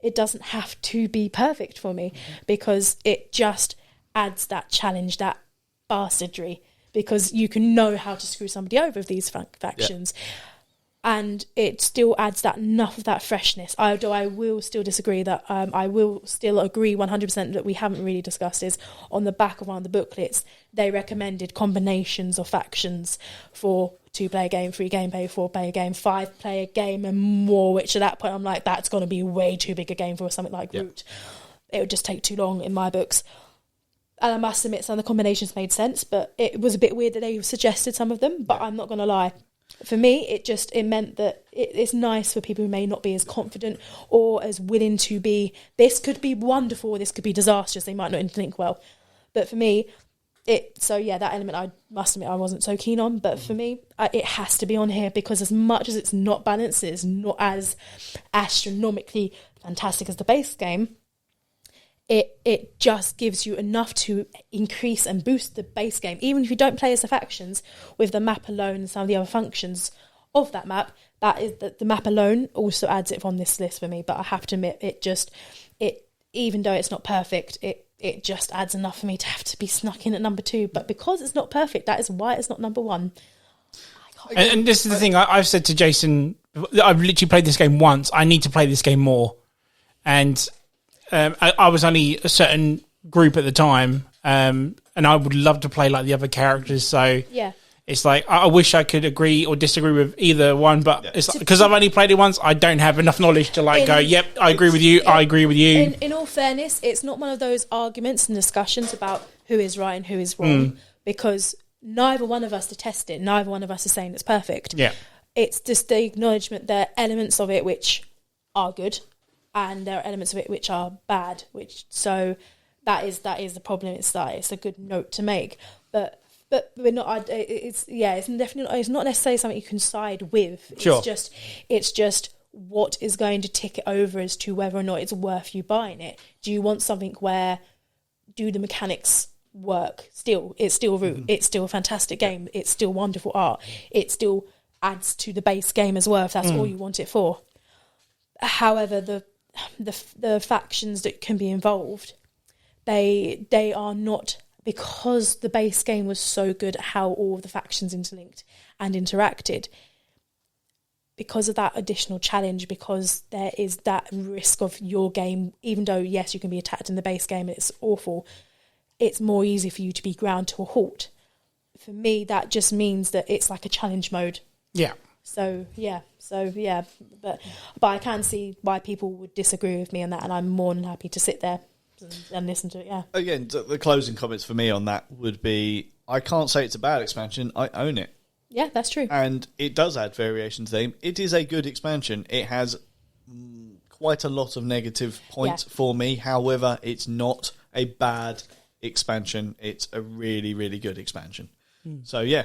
it doesn't have to be perfect for me, because it just adds that challenge, that bastardry, because you can know how to screw somebody over with these factions. Yeah. And it still adds that enough of that freshness. Although I will still disagree that I will still agree 100% that we haven't really discussed is on the back of one of the booklets, they recommended combinations of factions for 2-player game, 3 gameplay, 4-player game, 5-player game and more, which at that point I'm like, that's going to be way too big a game for something like Root. It would just take too long in my books. And I must admit some of the combinations made sense, but it was a bit weird that they suggested some of them, but I'm not going to lie. For me, it meant that it's nice for people who may not be as confident or as willing to be, this could be wonderful, or this could be disastrous, they might not interlink well. But for me, that element I must admit I wasn't so keen on, but for me, it has to be on here because as much as it's not balanced, it's not as astronomically fantastic as the base game, it just gives you enough to increase and boost the base game. Even if you don't play as the factions, with the map alone and some of the other functions of that map, that is the map alone also adds it on this list for me. But I have to admit, it even though it's not perfect, it just adds enough for me to have to be snuck in at number 2. But because it's not perfect, that is why it's not number 1. And this is the thing I've said to Jason, I've literally played this game once. I need to play this game more. And I was only a certain group at the time, and I would love to play like the other characters. So yeah, it's like I wish I could agree or disagree with either one, but it's like, because I've only played it once, I don't have enough knowledge to go, yep, I agree with you, I agree with you. In all fairness, it's not one of those arguments and discussions about who is right and who is wrong, because neither one of us detest it, neither one of us is saying it's perfect. Yeah, it's just the acknowledgement there are elements of it which are good, and there are elements of it which are bad. So that is the problem. It's a good note to make, but we're not. It's definitely it's not necessarily something you can side with. Sure. It's just what is going to tick it over as to whether or not it's worth you buying it. Do you want something where do the mechanics work? It's still Root. It's still a fantastic game. It's still wonderful art. It still adds to the base game as well if that's all you want it for. However, the factions that can be involved, they are not, because the base game was so good at how all of the factions interlinked and interacted. Because of that additional challenge, because there is that risk of your game, even though yes you can be attacked in the base game and it's awful, it's more easy for you to be ground to a halt. For me, that just means that it's like a challenge mode. Yeah. So but I can see why people would disagree with me on that, and I'm more than happy to sit there and listen to it. Yeah. Again, the closing comments for me on that would be: I can't say it's a bad expansion. I own it. Yeah, that's true. And it does add variation to the game. It is a good expansion. It has quite a lot of negative points for me. However, it's not a bad expansion. It's a really, really good expansion. So yeah.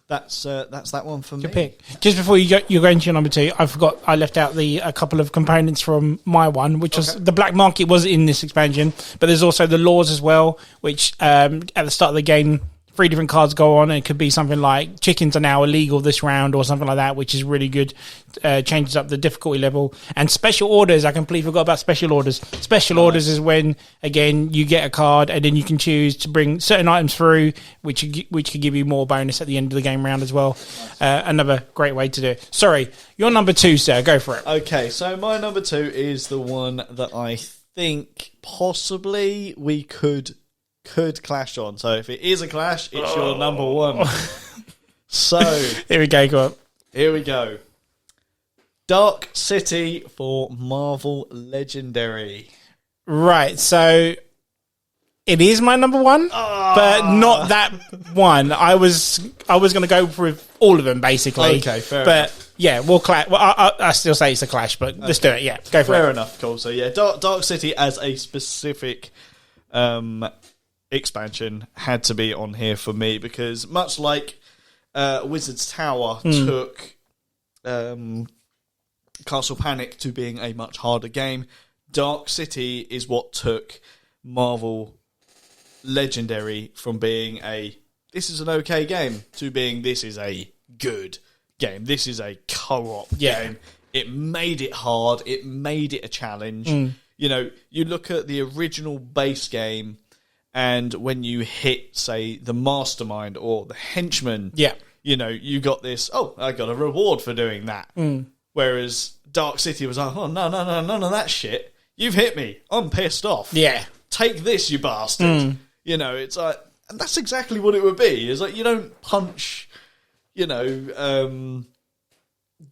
That's that one for me. Good pick. Just before you go into your number 2, I forgot I left out a couple of components from my one, which was the black market was in this expansion, but there's also the laws as well, which at the start of the game 3 different cards go on, and it could be something like chickens are now illegal this round or something like that, which is really good. Changes up the difficulty level. And special orders, I completely forgot about special orders. Special orders is when, again, you get a card and then you can choose to bring certain items through, which could give you more bonus at the end of the game round as well. Another great way to do it. Sorry, your number 2, sir. Go for it. Okay, so my number 2 is the one that I think possibly we could clash on. So if it is a clash, it's your number 1. So here we go. Go on. Here we go. Dark City for Marvel Legendary. Right, so it is my number one, but not that one. I was going to go for all of them, basically. Okay, fair but enough. yeah, we'll clash. Well, I still say it's a clash, but let's do it. Yeah, go for it. Fair enough, cool. So yeah, Dark City as a specific expansion had to be on here for me because much like Wizard's Tower took Castle Panic to being a much harder game, Dark City is what took Marvel Legendary from being this is an okay game to being this is a good game. This is a co-op game. It made it hard. It made it a challenge. You know, you look at the original base game and when you hit, say, the Mastermind or the Henchman, you know, you got this, I got a reward for doing that. Whereas Dark City was like, no, none of that shit. You've hit me. I'm pissed off. Yeah. Take this, you bastard. You know, it's like, and that's exactly what it would be. It's like, you don't punch, you know,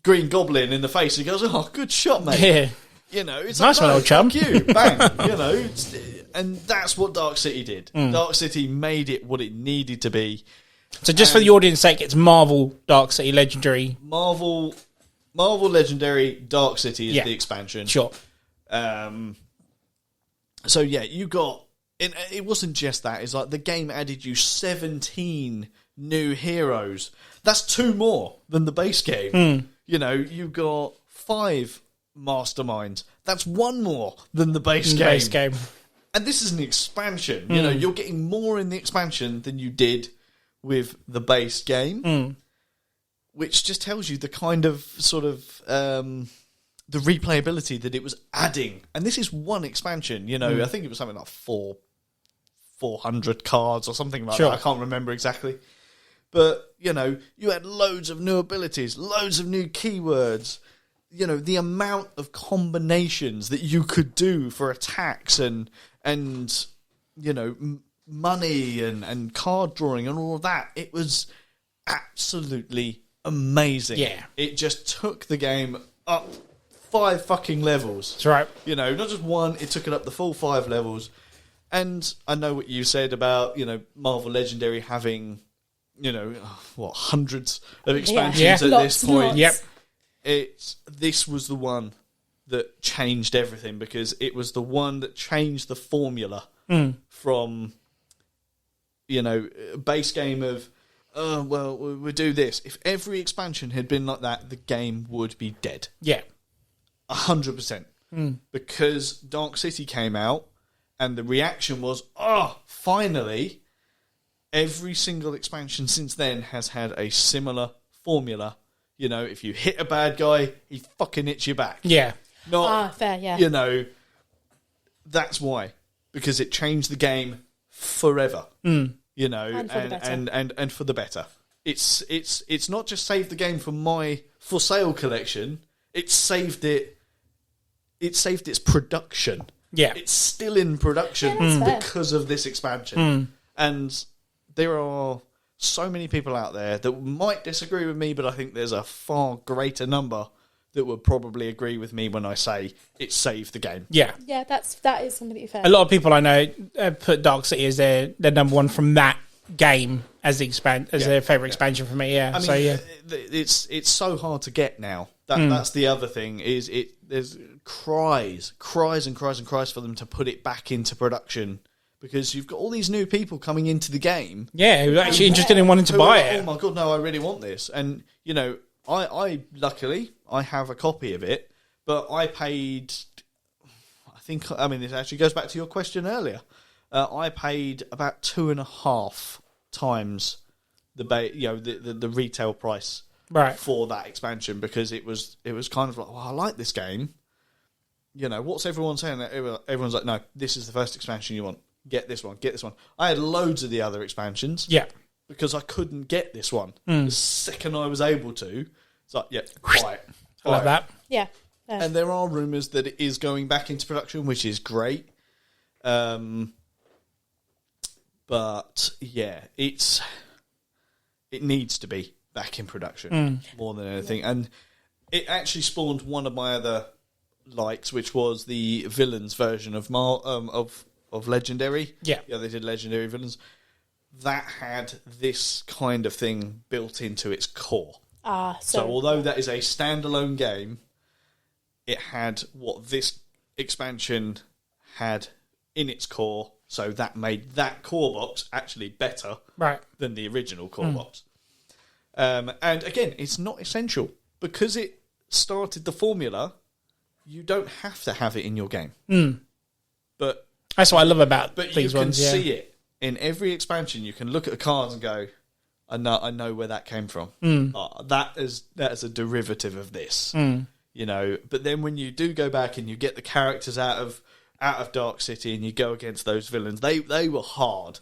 Green Goblin in the face. He goes, good shot, mate. Yeah. You know, it's nice like, one, old chum. Fuck you, bang. You know, and that's what Dark City did. Dark City made it what it needed to be. So just for the audience sake, it's Marvel Dark City Legendary. Marvel Legendary Dark City is the expansion. Sure. So yeah, you got it wasn't just that. It's like the game added you 17 new heroes. That's 2 more than the base game. You know, you got 5 masterminds. That's 1 more than the base game. And this is an expansion. You know, you're getting more in the expansion than you did with the base game. Which just tells you the kind of sort of the replayability that it was adding. And this is one expansion, you know, I think it was something like 400 cards or something like that. I can't remember exactly. But, you know, you had loads of new abilities, loads of new keywords, you know, the amount of combinations that you could do for attacks and you know, money and card drawing and all of that. It was absolutely amazing. Yeah. It just took the game up 5 fucking levels. That's right. You know, not just 1, it took it up the full 5 levels. And I know what you said about, you know, Marvel Legendary having, you know, hundreds of expansions at this point. This was the one that changed everything because it was the one that changed the formula from, you know, base game of, we'll do this. If every expansion had been like that, the game would be dead. 100%. Because Dark City came out and the reaction was, finally, every single expansion since then has had a similar formula. You know, if you hit a bad guy, he fucking hits you back. Not, fair, yeah. You know, that's why. Because it changed the game forever. You know, and for the better. It's not just saved the game from my for sale collection. It saved its production. It's still in production because of this expansion. And there are so many people out there that might disagree with me, but I think there's a far greater number that would probably agree with me when I say it saved the game. Yeah, that is completely fair. A lot of people I know put Dark City as their number one from that game as their favourite expansion for me. I mean, it's so hard to get now. That's the other thing is there's cries and cries and cries for them to put it back into production because you've got all these new people coming into the game. Yeah, who are actually interested in wanting to buy it. Oh my god, no, I really want this. And you know, I luckily I have a copy of it, but I paid. I mean, this actually goes back to your question earlier. I paid about 2.5 times the retail price for that expansion because it was kind of like, well, I like this game. You know, what's everyone saying? Everyone's like, no, this is the first expansion you want. Get this one. I had loads of the other expansions. Because I couldn't get this one. The second I was able to, it's like, buy it. I like that. Yeah. And there are rumours that it is going back into production, which is great. But yeah, it needs to be back in production more than anything. And it actually spawned one of my other liked, which was the villains version of Legendary. Yeah, they did Legendary villains. That had this kind of thing built into its core. So although that is a standalone game, it had what this expansion had in its core, so that made that core box actually better than the original core box. And again, it's not essential. Because it started the formula, you don't have to have it in your game. But that's what I love about But these you can ones, see it. In every expansion, you can look at the cards and go, I know where that came from. That is a derivative of this. But then when you do go back and you get the characters out of Dark City and you go against those villains, they were hard.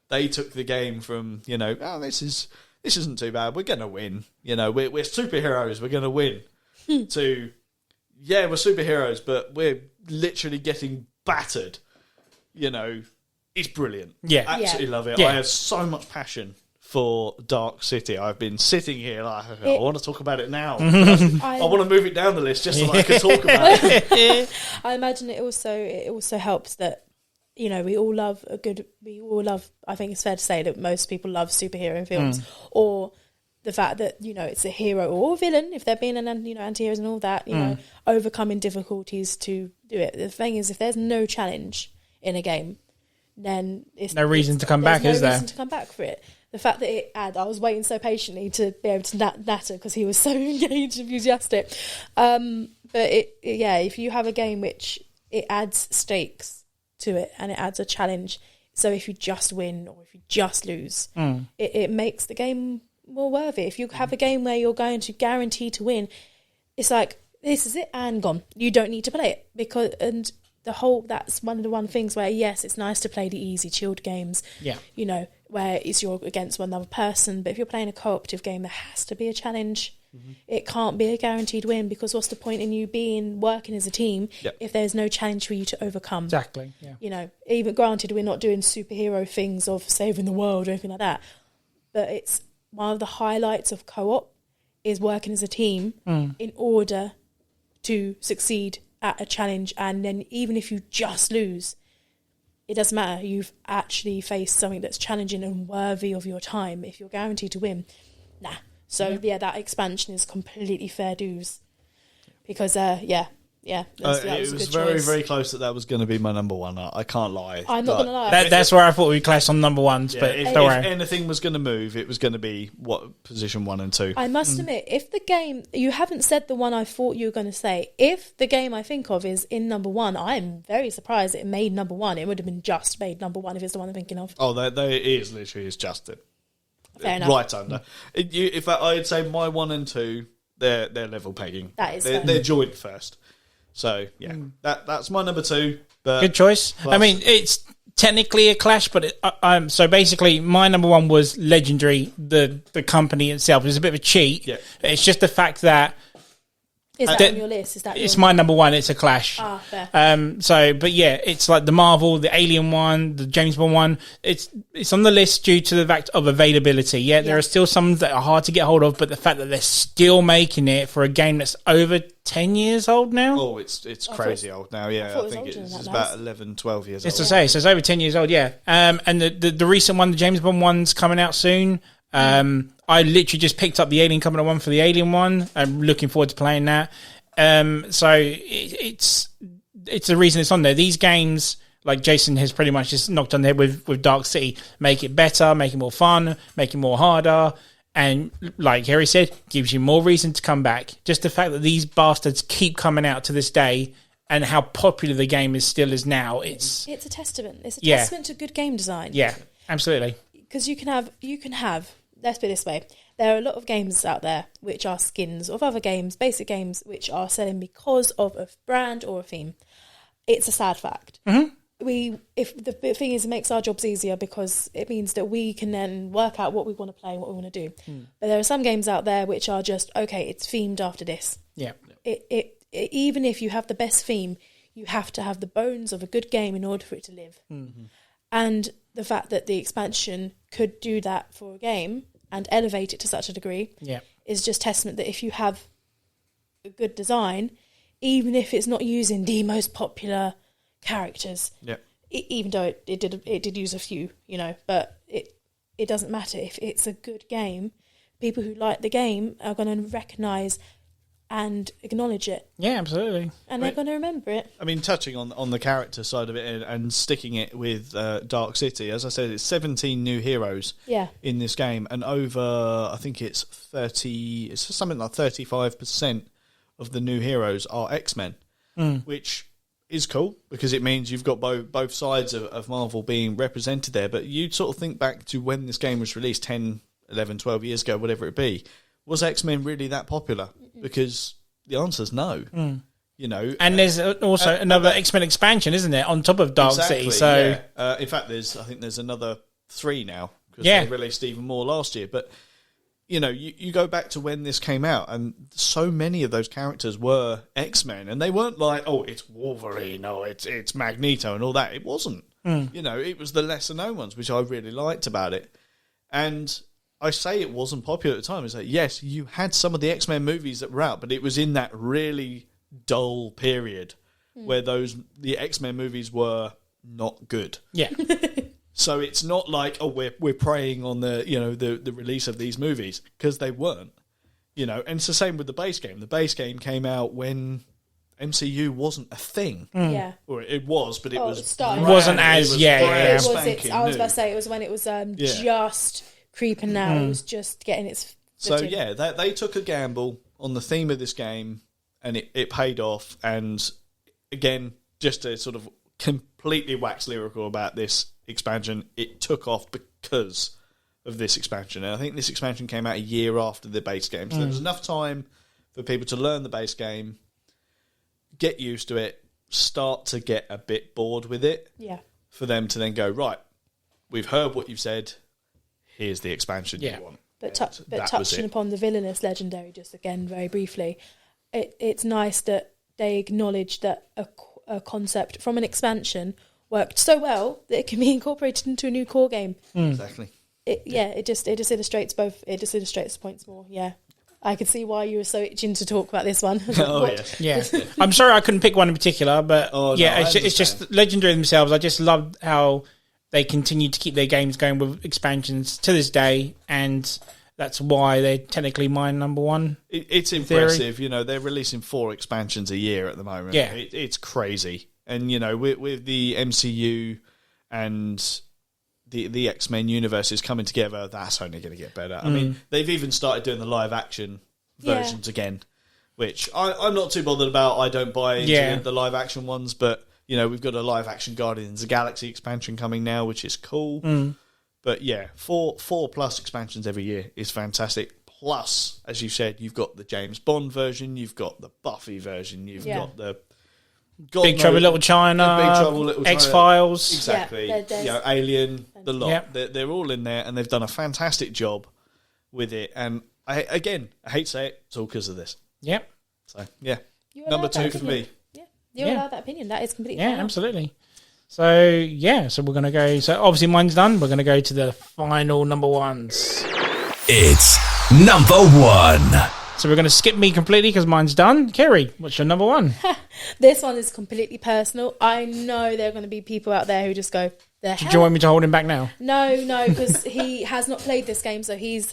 They took the game from, this isn't too bad, we're going to win. We're superheroes, we're going to win. To, we're superheroes, but we're literally getting battered. It's brilliant. Yeah. Absolutely love it. Yeah. I have so much passion for Dark City. I've been sitting here like, I want to talk about it now. I want to move it down the list just so that I can talk about it. I imagine it also helps that, we all love, I think it's fair to say that most people love superhero films, or the fact that, it's a hero or a villain, if they're being anti-heroes and all that, overcoming difficulties to do it. The thing is, if there's no challenge in a game, then no reason to come back, is there? No reason to come back for it. The fact that I was waiting so patiently to be able to natter because he was so engaged, enthusiastic. But if you have a game which it adds stakes to it and it adds a challenge, so if you just win or if you just lose, it makes the game more worthy. If you have a game where you're going to guarantee to win, it's like, this is it and gone. You don't need to play it that's one of the things where, yes, it's nice to play the easy, chilled games. Yeah. Where you're against one other person. But if you're playing a cooperative game, there has to be a challenge. It can't be a guaranteed win, because what's the point in you working as a team if there's no challenge for you to overcome? Exactly. Yeah. Even granted, we're not doing superhero things of saving the world or anything like that. But it's one of the highlights of co-op is working as a team in order to succeed at a challenge. And then even if you just lose, it doesn't matter. You've actually faced something that's challenging and worthy of your time. If you're guaranteed to win, nah. So that expansion is completely fair dues, because it was very, very close that was going to be my number one. I can't lie. I'm not going to lie. That's where I thought we clashed on number ones. But if anything was going to move, it was going to be position 1 and 2. I must admit, if the game, you haven't said the one I thought you were going to say, if the game I think of is in number 1, I'm very surprised it made number 1. It would have been just made number 1 if it's the one I'm thinking of. Oh, it is literally just it. Fair enough. Right under. If I'd say my 1 and 2, they're level pegging. That is they're joint first. So that's my number 2. But good choice. I mean, it's technically a clash, but so basically, my number 1 was Legendary. The company itself is a bit of a cheat. Yeah. It's just the fact that is that on your list? It's my number 1. It's a clash. Fair. It's like the Marvel, the Alien one, the James Bond one. It's on the list due to the fact of availability. Yeah, there are still some that are hard to get hold of, but the fact that they're still making it for a game that's over 10 years old now. Oh, it's crazy old now. Yeah, I think it's about 11, 12 years old. It's to say, so it's over 10 years old. Yeah, and the recent one, the James Bond one's coming out soon. I literally just picked up the Alien Covenant one for the Alien one. I'm looking forward to playing that. So it's the reason it's on there. These games, like Jason has pretty much just knocked on the head with Dark City, make it better, make it more fun, make it more harder. And like Harry said, gives you more reason to come back. Just the fact that these bastards keep coming out to this day and how popular the game still is now. It's a testament. It's a testament to good game design. Yeah, absolutely. Because you can have, let's put it this way, there are a lot of games out there which are skins of other games, basic games, which are selling because of a brand or a theme. It's a sad fact. Mm-hmm. If the thing is, it makes our jobs easier because it means that we can then work out what we want to play and what we want to do. But there are some games out there which are just, okay, it's themed after this. Yeah. Even if you have the best theme, you have to have the bones of a good game in order for it to live. Mm-hmm. And the fact that the expansion could do that for a game and elevate it to such a degree is just testament that if you have a good design, even if it's not using the most popular characters. Yeah. Even though it did use a few, but it doesn't matter. If it's a good game, people who like the game are going to recognise and acknowledge it. Yeah, absolutely. And they're going to remember it. I mean, touching on the character side of it and sticking it with Dark City, as I said, it's 17 new heroes in this game, and over, I think it's something like 35% of the new heroes are X-Men, which is cool because it means you've got both sides of Marvel being represented there. But you sort of think back to when this game was released 10, 11, 12 years ago, whatever it be. Was X-Men really that popular? Because the answer's no. And there's also another X-Men expansion, isn't there, on top of Dark City? So in fact, I think there's another 3 now because they released even more last year. But you go back to when this came out, and so many of those characters were X-Men, and they weren't like, oh, it's Wolverine, or it's Magneto, and all that. It wasn't. It was the lesser known ones, which I really liked about it. And I say it wasn't popular at the time. It's like, yes, you had some of the X-Men movies that were out, but it was in that really dull period where the X-Men movies were not good. Yeah. So it's not like, oh, we're preying on the release of these movies, because they weren't. And it's the same with the base game. The base game came out when MCU wasn't a thing. Yeah. Or it was, but it was starting. It wasn't as I was about to say it was when it was just creeping now. It was just getting its footing. So they took a gamble on the theme of this game, and it paid off. And again, just to sort of completely wax lyrical about this expansion, it took off because of this expansion. And I think this expansion came out a year after the base game, so there was enough time for people to learn the base game, get used to it, start to get a bit bored with it, for them to then go, right, we've heard what you've said, here's the expansion you want. But touching upon the villainous legendary, just again very briefly, it's nice that they acknowledge that a concept from an expansion worked so well that it can be incorporated into a new core game. Exactly. It just illustrates both. It just illustrates the points more. Yeah, I could see why you were so itching to talk about this one. I'm sorry I couldn't pick one in particular, but it's just legendary themselves. I just love how they continue to keep their games going with expansions to this day, and that's why they're technically my number one. It's impressive. They're releasing 4 expansions a year at the moment. Yeah. It's crazy. And, with the MCU and the X-Men universes coming together, that's only going to get better. I mean, they've even started doing the live-action versions again, which I'm not too bothered about. I don't buy into the live-action ones, but, we've got a live-action Guardians of the Galaxy expansion coming now, which is cool. But, 4+ expansions every year is fantastic. Plus, as you said, you've got the James Bond version, you've got the Buffy version, you've got the Big Trouble in Little China, X-Files. Exactly. Alien, the lot. Yep. They're all in there, and they've done a fantastic job with it. And I hate to say it, it's all because of this. Yep. So, number 2 for me. Yeah, you're allowed that opinion. That is completely fine. Absolutely. So, so we're going to go... So, obviously, mine's done. We're going to go to the final number ones. It's number 1. So we're going to skip me completely because mine's done. Kerry, what's your number 1? This one is completely personal. I know there are going to be people out there who just go, the hell? Do you want me to hold him back now? No, because he has not played this game, so he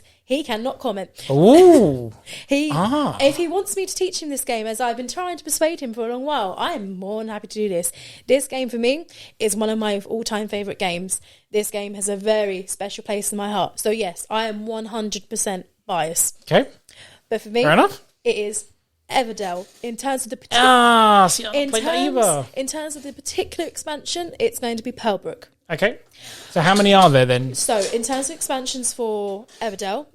cannot comment. Ooh. If he wants me to teach him this game, as I've been trying to persuade him for a long while, I am more than happy to do this. This game for me is one of my all-time favourite games. This game has a very special place in my heart. So yes, I am 100% biased. Okay. But for me, fair enough. It is Everdell. In terms of the in terms of the particular expansion, it's going to be Pearlbrook. Okay. So how many are there then? So in terms of expansions for Everdell,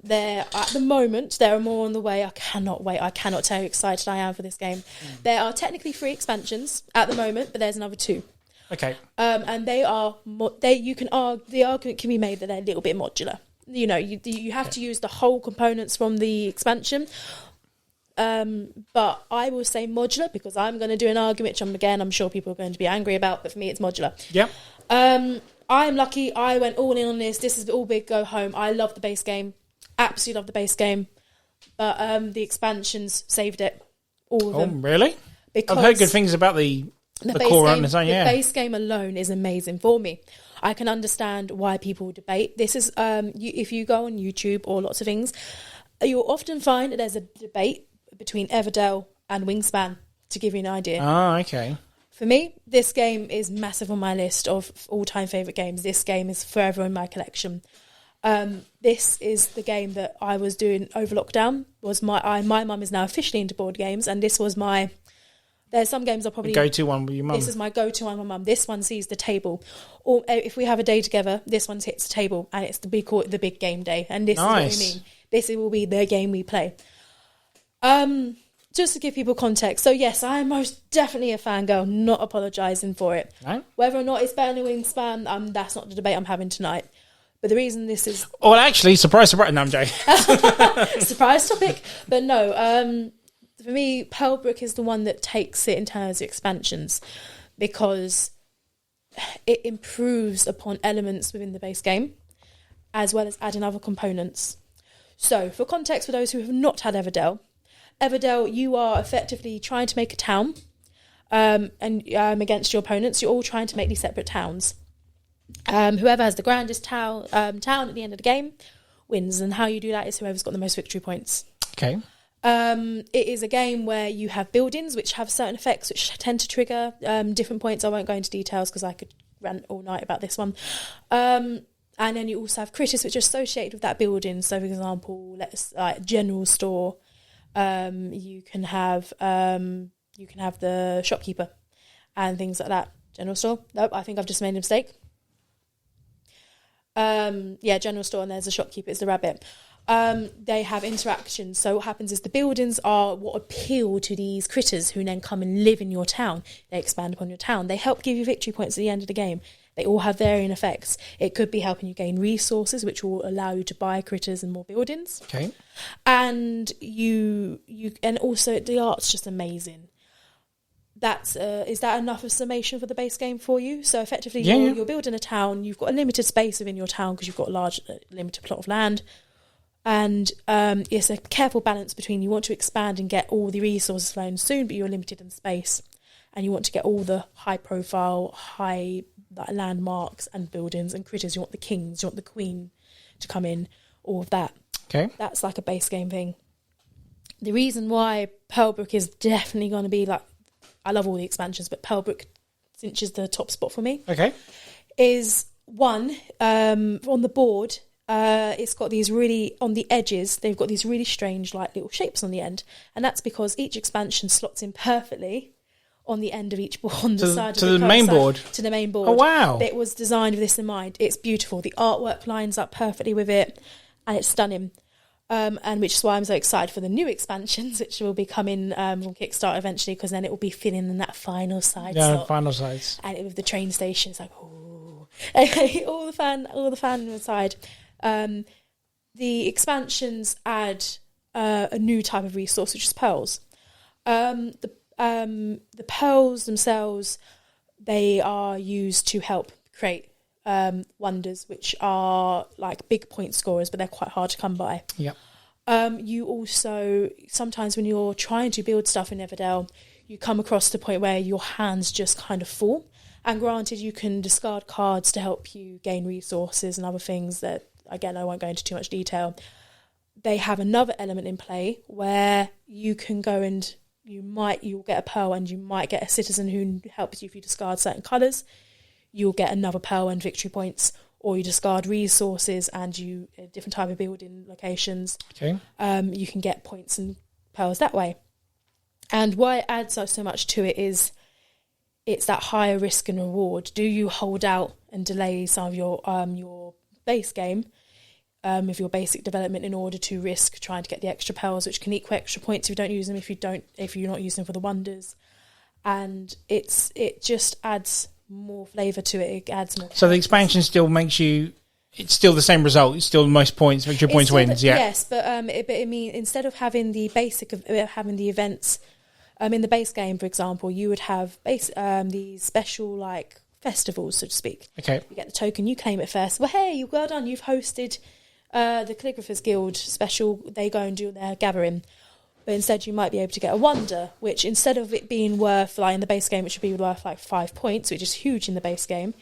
at the moment there are more on the way. I cannot wait. I cannot tell you how excited I am for this game. There are technically 3 expansions at the moment, but there's another 2. Okay. And they are the argument can be made that they're a little bit modular. You have to use the whole components from the expansion. But I will say modular because I'm going to do an argument, which I'm sure people are going to be angry about, but for me it's modular. Yeah. I'm lucky. I went all in on this. This is all big, go home. I love the base game. Absolutely love the base game. But the expansions saved it. All of them. Oh, really? Because I've heard good things about the core open design. The base game alone is amazing for me. I can understand why people debate. This is if you go on YouTube or lots of things, you'll often find that there's a debate between Everdell and Wingspan, to give you an idea. Oh, okay. For me, this game is massive on my list of all-time favourite games. This game is forever in my collection. This is the game that I was doing over lockdown. My mum is now officially into board games, and this was my... There's some games I probably... Go-to one with your mum. This is my go-to one with my mum. This one sees the table. Or if we have a day together, this one hits the table, and it's we call it the big game day. And this is what we mean. This will be the game we play. Just to give people context, so yes, I am most definitely a fangirl, not apologising for it. Right. Whether or not it's better than Wingspan, that's not the debate I'm having tonight. But the reason this is... Oh, actually, surprise. No, I'm joking. Surprise topic. But no, for me, Pearlbrook is the one that takes it in terms of expansions, because it improves upon elements within the base game, as well as adding other components. So, for context, for those who have not had Everdell, you are effectively trying to make a town, and against your opponents, you're all trying to make these separate towns. Whoever has the grandest town at the end of the game wins, and how you do that is whoever's got the most victory points. Okay. It is a game where you have buildings which have certain effects which tend to trigger different points. I won't go into details because I could rant all night about this one. And then you also have critters which are associated with that building. So, for example, general store. You can have the shopkeeper and things like that. General store. Nope, I think I've just made a mistake. General store, and there's a shopkeeper. It's the rabbit. They have interactions. So what happens is the buildings are what appeal to these critters who then come and live in your town. They expand upon your town. They help give you victory points at the end of the game. They all have varying effects. It could be helping you gain resources, which will allow you to buy critters and more buildings. Okay. And and also the art's just amazing. Is that enough of summation for the base game for you? So effectively, you're building a town. You've got a limited space within your town because you've got a large, limited plot of land. And it's a careful balance between you want to expand and get all the resources flowing soon, but you're limited in space. And you want to get all the high-profile, landmarks and buildings and critters. You want the kings, you want the queen to come in, all of that. Okay. That's like a base game thing. The reason why Pearlbrook is definitely going to be I love all the expansions, but Pearlbrook cinches the top spot for me. Okay. Is one, on the board, it's got these really, on the edges, they've got these really strange little shapes on the end. And that's because each expansion slots in perfectly on the end of each board, on the side of the main board. To the main board. Oh, wow. It was designed with this in mind. It's beautiful. The artwork lines up perfectly with it, and it's stunning. And which is why I'm so excited for the new expansions, which will be coming from Kickstarter eventually, because then it will be filling in that final side slot. Final sides. And with the train station, it's ooh. all the fan inside. The expansions add a new type of resource, which is pearls. The pearls themselves, they are used to help create wonders, which are like big point scorers, but they're quite hard to come by. Yep. You also, sometimes when you're trying to build stuff in Everdell, you come across the point where your hands just kind of fall. And granted, you can discard cards to help you gain resources and other things that, again, I won't go into too much detail. They have another element in play where you can go and you'll get a pearl and you might get a citizen who helps you if you discard certain colours. You'll get another pearl and victory points, or you discard resources and you a different type of building locations. Okay. You can get points and pearls that way. And why it adds so much to it is it's that higher risk and reward. Do you hold out and delay some of your base game with your basic development in order to risk trying to get the extra pearls, which can equal extra points if you don't use them, if you're not using them for the wonders. And it just adds more flavour to it. It adds more. So the expansion still makes you. It's still the same result. It's still the most points. Victory points wins. Yes, but I mean, instead of having the basic of having the events, in the base game, for example, you would have these special festivals, so to speak. Okay. You get the token, you claim it first. Well, hey, well done, you've hosted the Calligraphers Guild special. They go and do their gathering. but instead you might be able to get a wonder, which instead of it being worth, like in the base game, which would be worth like 5 points, which is huge in the base game,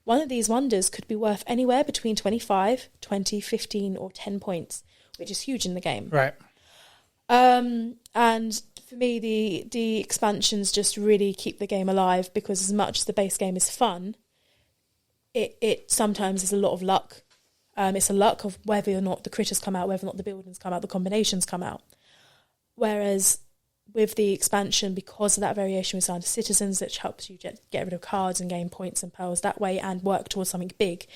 one of these wonders could be worth anywhere between 25, 20, 15 or 10 points, which is huge in the game. Right. And for me, the expansions just really keep the game alive, because as much as the base game is fun, it sometimes is a lot of luck. It's a luck of whether or not the critters come out, whether or not the buildings come out, the combinations come out. Whereas with the expansion, because of that variation with Sound of Citizens, which helps you get rid of cards and gain points and pearls that way and work towards something big,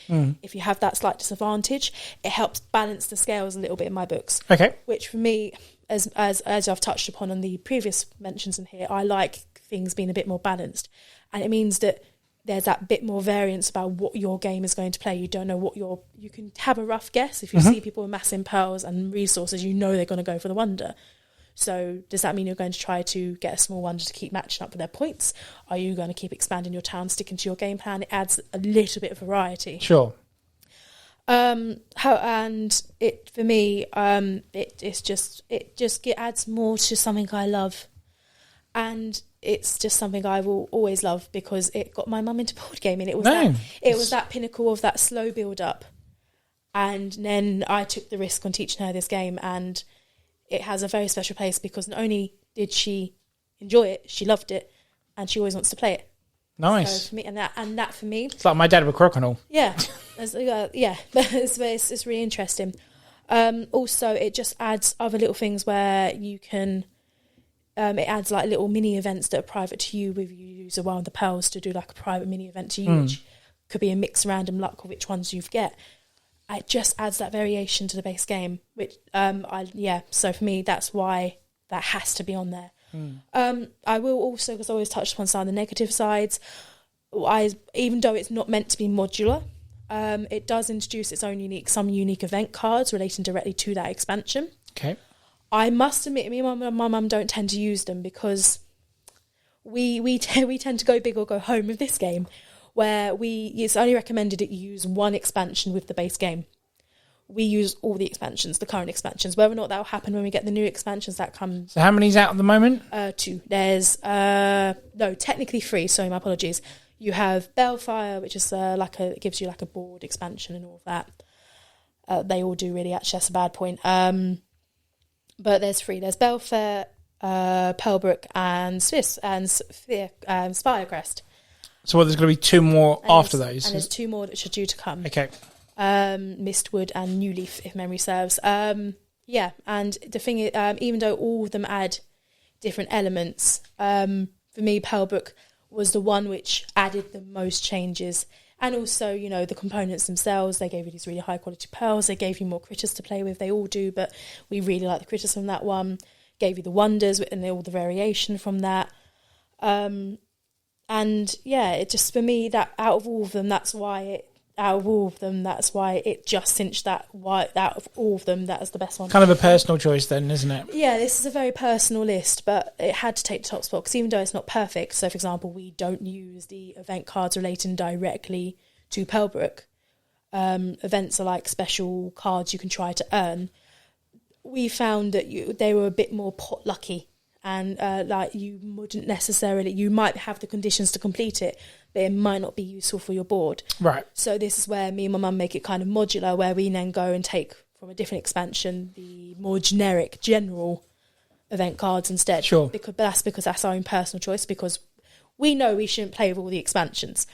if you have that slight disadvantage, it helps balance the scales a little bit in my books. Okay. Which for me, as I've touched upon on the previous mentions in here, I like things being a bit more balanced. And it means that there's that bit more variance about what your game is going to play. You don't know what you can have a rough guess. If you see people amassing pearls and resources, you know they're going to go for the wonder. So does that mean you're going to try to get a small wonder to keep matching up with their points? Are you going to keep expanding your town, sticking to your game plan? It adds a little bit of variety. Sure. It for me, it adds more to something I love, and it's just something I will always love, because it got my mum into board gaming. It was that pinnacle of that slow build up, and then I took the risk on teaching her this game, and it has a very special place, because not only did she enjoy it, she loved it, and she always wants to play it. Nice. So for me, and that for me, it's like my dad with Crokinole. Yeah, it's really interesting. Also, it just adds other little things where you can. It adds like little mini events that are private to you. With you use a Wild the Pearls to do like a private mini event to you, which could be a mixed random luck of which ones you get. It just adds that variation to the base game, which So for me, that's why that has to be on there. I will also, because I always touched upon some of the negative sides, even though it's not meant to be modular, it does introduce its own some unique event cards relating directly to that expansion. Okay. I must admit, me and my mum don't tend to use them, because we tend to go big or go home with this game, where it's only recommended that you use one expansion with the base game. We use all the expansions, the current expansions. Whether or not that will happen when we get the new expansions that come. So how many's out at the moment? 2. There's technically 3. Sorry, my apologies. You have Bellfire, which is it gives you like a board expansion and all of that. They all do really. Actually, that's a bad point. But there's 3. There's Belfair, Pearlbrook, and Spirecrest. So there's going to be 2 more after those? And there's 2 more that are due to come. Okay. Mistwood and Newleaf, if memory serves. And the thing is, even though all of them add different elements, for me, Pearlbrook was the one which added the most changes. And also, the components themselves, they gave you these really high-quality pearls. They gave you more critters to play with. They all do, but we really like the critters from that one. Gave you the wonders and all the variation from that. It just, for me, that out of all of them, that's why it just cinched that. Why out of all of them, that is the best one. Kind of a personal choice then, isn't it? Yeah, this is a very personal list, but it had to take the top spot, because even though it's not perfect, so for example, we don't use the event cards relating directly to Pearlbrook. Events are like special cards you can try to earn. We found that they were a bit more pot-lucky, and you might have the conditions to complete it, but it might not be useful for your board. Right. So this is where me and my mum make it kind of modular, where we then go and take from a different expansion the more general event cards instead. Sure. But that's because that's our own personal choice, because we know we shouldn't play with all the expansions.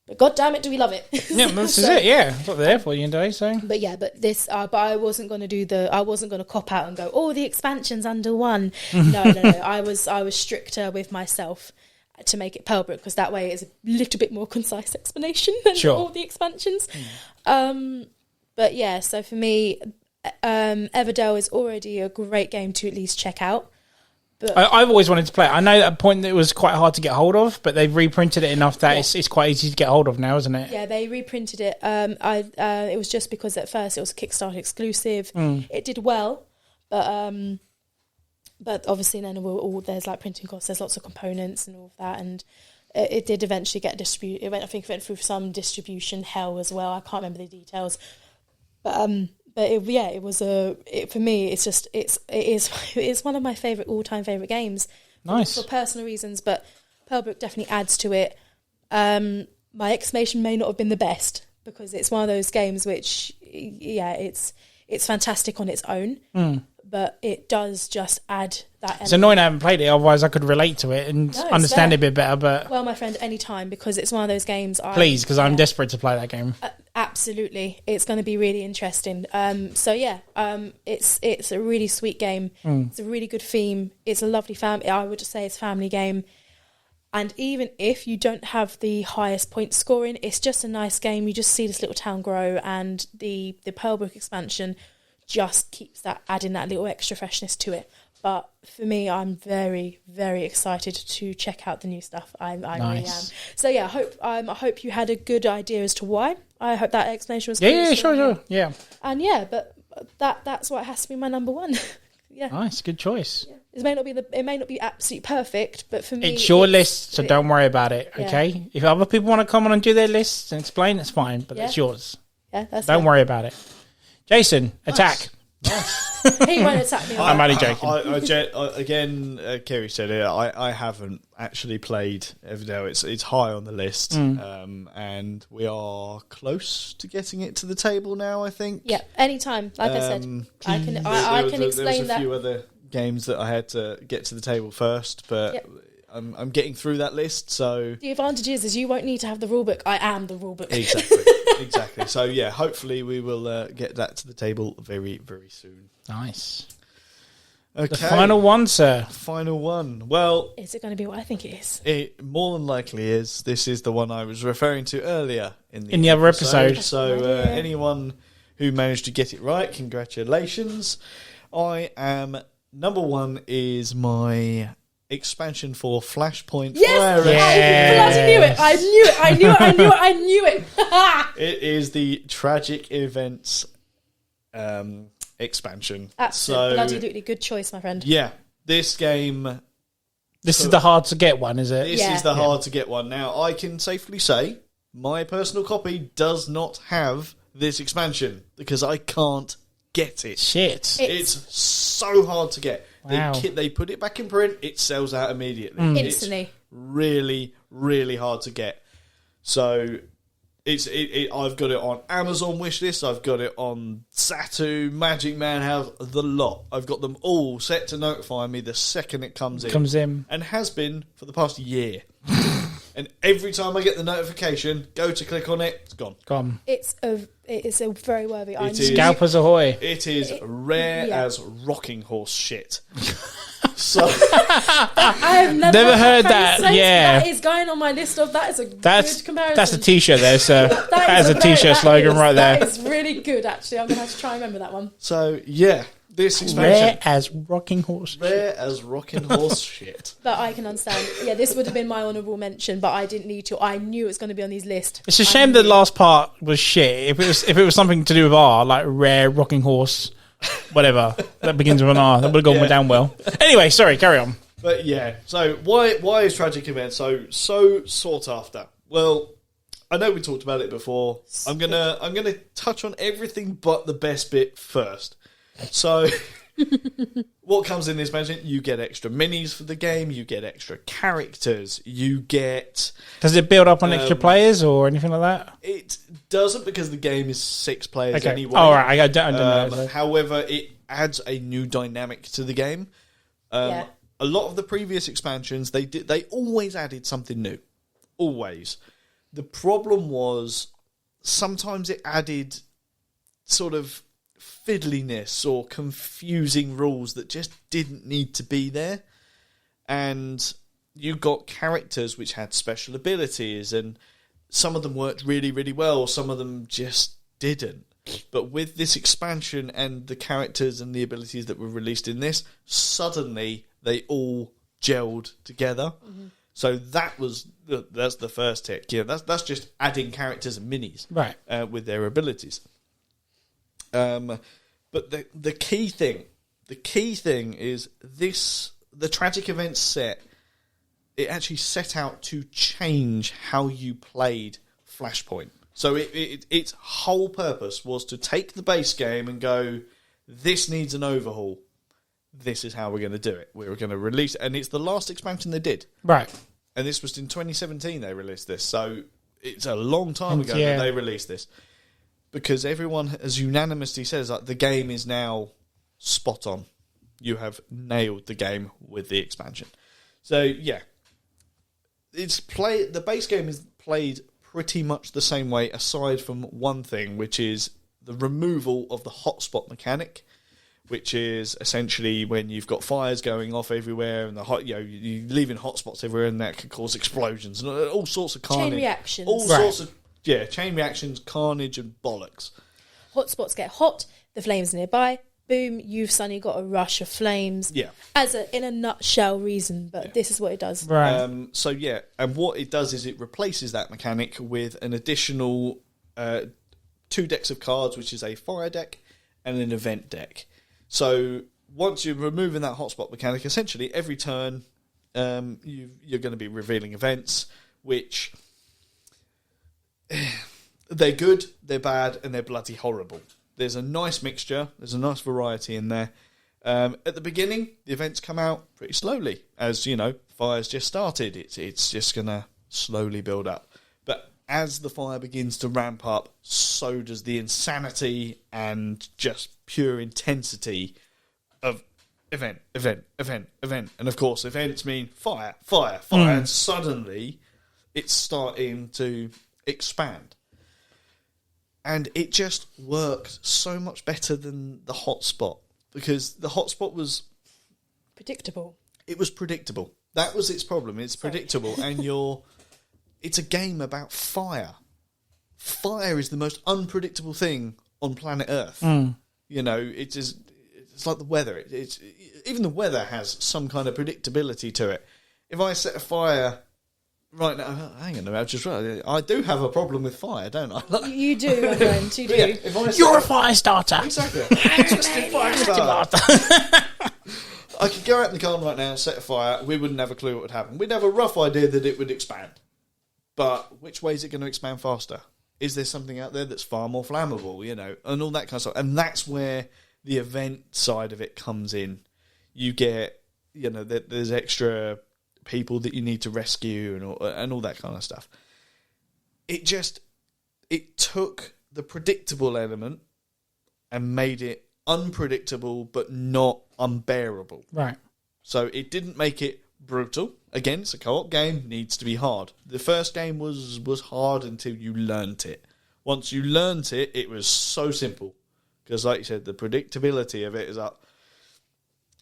But God damn it, do we love it? Yeah, this is it. Yeah, that's what they're there for you today. So. But I wasn't going to I wasn't going to cop out and go, all the expansions under one. No. I was stricter with myself to make it Pearlbrook, because that way it's a little bit more concise explanation than all the expansions. But yeah, so for me, Everdell is already a great game to at least check out. But I've always wanted to play it. I know at a point that it was quite hard to get hold of, but they've reprinted it enough that it's quite easy to get hold of now, isn't it? Yeah, they reprinted it. It was just because at first it was a Kickstarter exclusive. It did well, but obviously then there's like printing costs, there's lots of components and all of that, and it did eventually get distributed. I think it went through some distribution hell as well. I can't remember the details, but But for me, it's one of my all-time favourite games. Nice. For personal reasons, but Pearlbrook definitely adds to it. My exclamation may not have been the best because it's one of those games which, it's fantastic on its own, but it does just add that element. It's annoying I haven't played it, otherwise I could relate to it and understand it a bit better. But well, my friend, any time, because it's one of those games. Please, because I'm desperate to play that game. Absolutely, it's going to be really interesting. It's a really sweet game. It's a really good theme. It's a lovely family. I would just say it's a family game. And even if you don't have the highest point scoring, it's just a nice game. You just see this little town grow, and the Pearlbrook expansion just keeps adding that little extra freshness to it. But for me, I'm very, very excited to check out the new stuff. I really am. So yeah, I hope you had a good idea as to why. I hope that explanation was clear. Yeah, sure. Yeah. And but that's what has to be my number one. Yeah. Nice, good choice. Yeah. It may not be absolutely perfect, but for me, it's your list, so don't worry about it. Okay, if other people want to come on and do their lists and explain, it's fine, but it's yours. Yeah, don't worry about it. Jason, attack. He won't attack me. I'm only joking. Again, Kerry said it. I haven't actually played Everdell. It's high on the list, and we are close to getting it to the table now. I think. Yeah, anytime. Like I said, I can explain that. There was a few other games that I had to get to the table first, but I'm getting through that list. So the advantage is you won't need to have the rulebook. I am the rulebook. Exactly. So yeah, hopefully we will get that to the table very, very soon. Nice. Okay. The final one, sir. Final one. Well, is it going to be what I think it is? It more than likely is. This is the one I was referring to earlier in the other episode. So anyone who managed to get it right, congratulations. I am number one. Is my expansion for Flashpoint. Yes, I knew it. It is the Tragic Events expansion. Absolutely good choice, my friend. Yeah, this game. This is the hard to get one, is it? This is the hard to get one. Now, I can safely say my personal copy does not have this expansion because I can't get it. Shit. It's so hard to get. Wow. They put it back in print, it sells out immediately. Instantly. It's really, really hard to get. So I've got it on Amazon wishlist, I've got it on Satu, Magic Man House, the lot. I've got them all set to notify me the second it comes in. And has been for the past year. And every time I get the notification, go to click on it, it's gone. It is a very worthy item. Scalpers ahoy. It is rare as rocking horse shit. So I have never heard that. Yeah, that is going on my list of that is a good comparison. That's a t-shirt there, sir. that is a t-shirt slogan right there. That is really good, actually. I'm going to have to try and remember that one. So yeah, this expansion, rare as rocking horse shit. But I can understand. Yeah, this would have been my honourable mention, but I didn't need to. I knew it was going to be on these lists. It's a shame the last part was shit. If it was something to do with R, like rare rocking horse, whatever that begins with an R, that would have gone down well. Anyway, sorry, carry on. But yeah, so why is Tragic Event so sought after? Well, I know we talked about it before. I'm gonna touch on everything but the best bit first. So, what comes in this expansion? You get extra minis for the game. You get extra characters. You get. Does it build up on extra players or anything like that? It doesn't because the game is 6 players anyway. All right, I don't know. However, it adds a new dynamic to the game. A lot of the previous expansions, they always added something new. Always. The problem was sometimes it added sort of fiddliness or confusing rules that just didn't need to be there. And you got characters which had special abilities, and some of them worked really, really well, some of them just didn't. But with this expansion and the characters and the abilities that were released in this, suddenly they all gelled together. Mm-hmm. So that's the first tick. Yeah, that's just adding characters and minis, right? With their abilities. But the key thing is the Tragic Events set. It actually set out to change how you played Flashpoint. So its whole purpose was to take the base game and go, this needs an overhaul. This is how we're going to do it. We're going to release it. And it's the last expansion they did. Right. And this was in 2017 they released this. So it's a long time ago that they released this. Because everyone has unanimously says that the game is now spot on. You have nailed the game with the expansion. So, yeah. The base game is played pretty much the same way, aside from one thing, which is the removal of the hotspot mechanic, which is essentially when you've got fires going off everywhere and you're leaving hotspots everywhere, and that could cause explosions and all sorts of carnage. Chain reactions. All sorts of chain reactions, carnage, and bollocks. Hotspots get hot, the flames are nearby. Boom! You've suddenly got a rush of flames. Yeah. in a nutshell reason, but this is what it does. Right. And what it does is it replaces that mechanic with an additional 2 decks of cards, which is a fire deck and an event deck. So once you're removing that hotspot mechanic, essentially every turn you're going to be revealing events, which they're good, they're bad, and they're bloody horrible. There's a nice mixture. There's a nice variety in there. At the beginning, the events come out pretty slowly. As, fire's just started. It's just going to slowly build up. But as the fire begins to ramp up, so does the insanity and just pure intensity of event. And, of course, events mean fire. And suddenly, it's starting to expand. And it just worked so much better than the hotspot, because the hotspot was predictable. It was predictable. That was its problem. It's predictable, and it's a game about fire. Fire is the most unpredictable thing on planet Earth. It's like the weather. Even the weather has some kind of predictability to it. If I set a fire. Right now, hang on a minute. I do have a problem with fire, don't I? You do, my friend. You do. Yeah, You're a fire starter. Exactly. Twisted fire starter. I could go out in the garden right now and set a fire. We wouldn't have a clue what would happen. We'd have a rough idea that it would expand. But which way is it going to expand faster? Is there something out there that's far more flammable, and all that kind of stuff? And that's where the event side of it comes in. You get, there's extra people that you need to rescue and all that kind of stuff. It took the predictable element and made it unpredictable but not unbearable. Right. So it didn't make it brutal. Again, it's a co-op game, needs to be hard. The first game was hard until you learnt it. Once you learnt it, it was so simple. Because like you said, the predictability of it is up.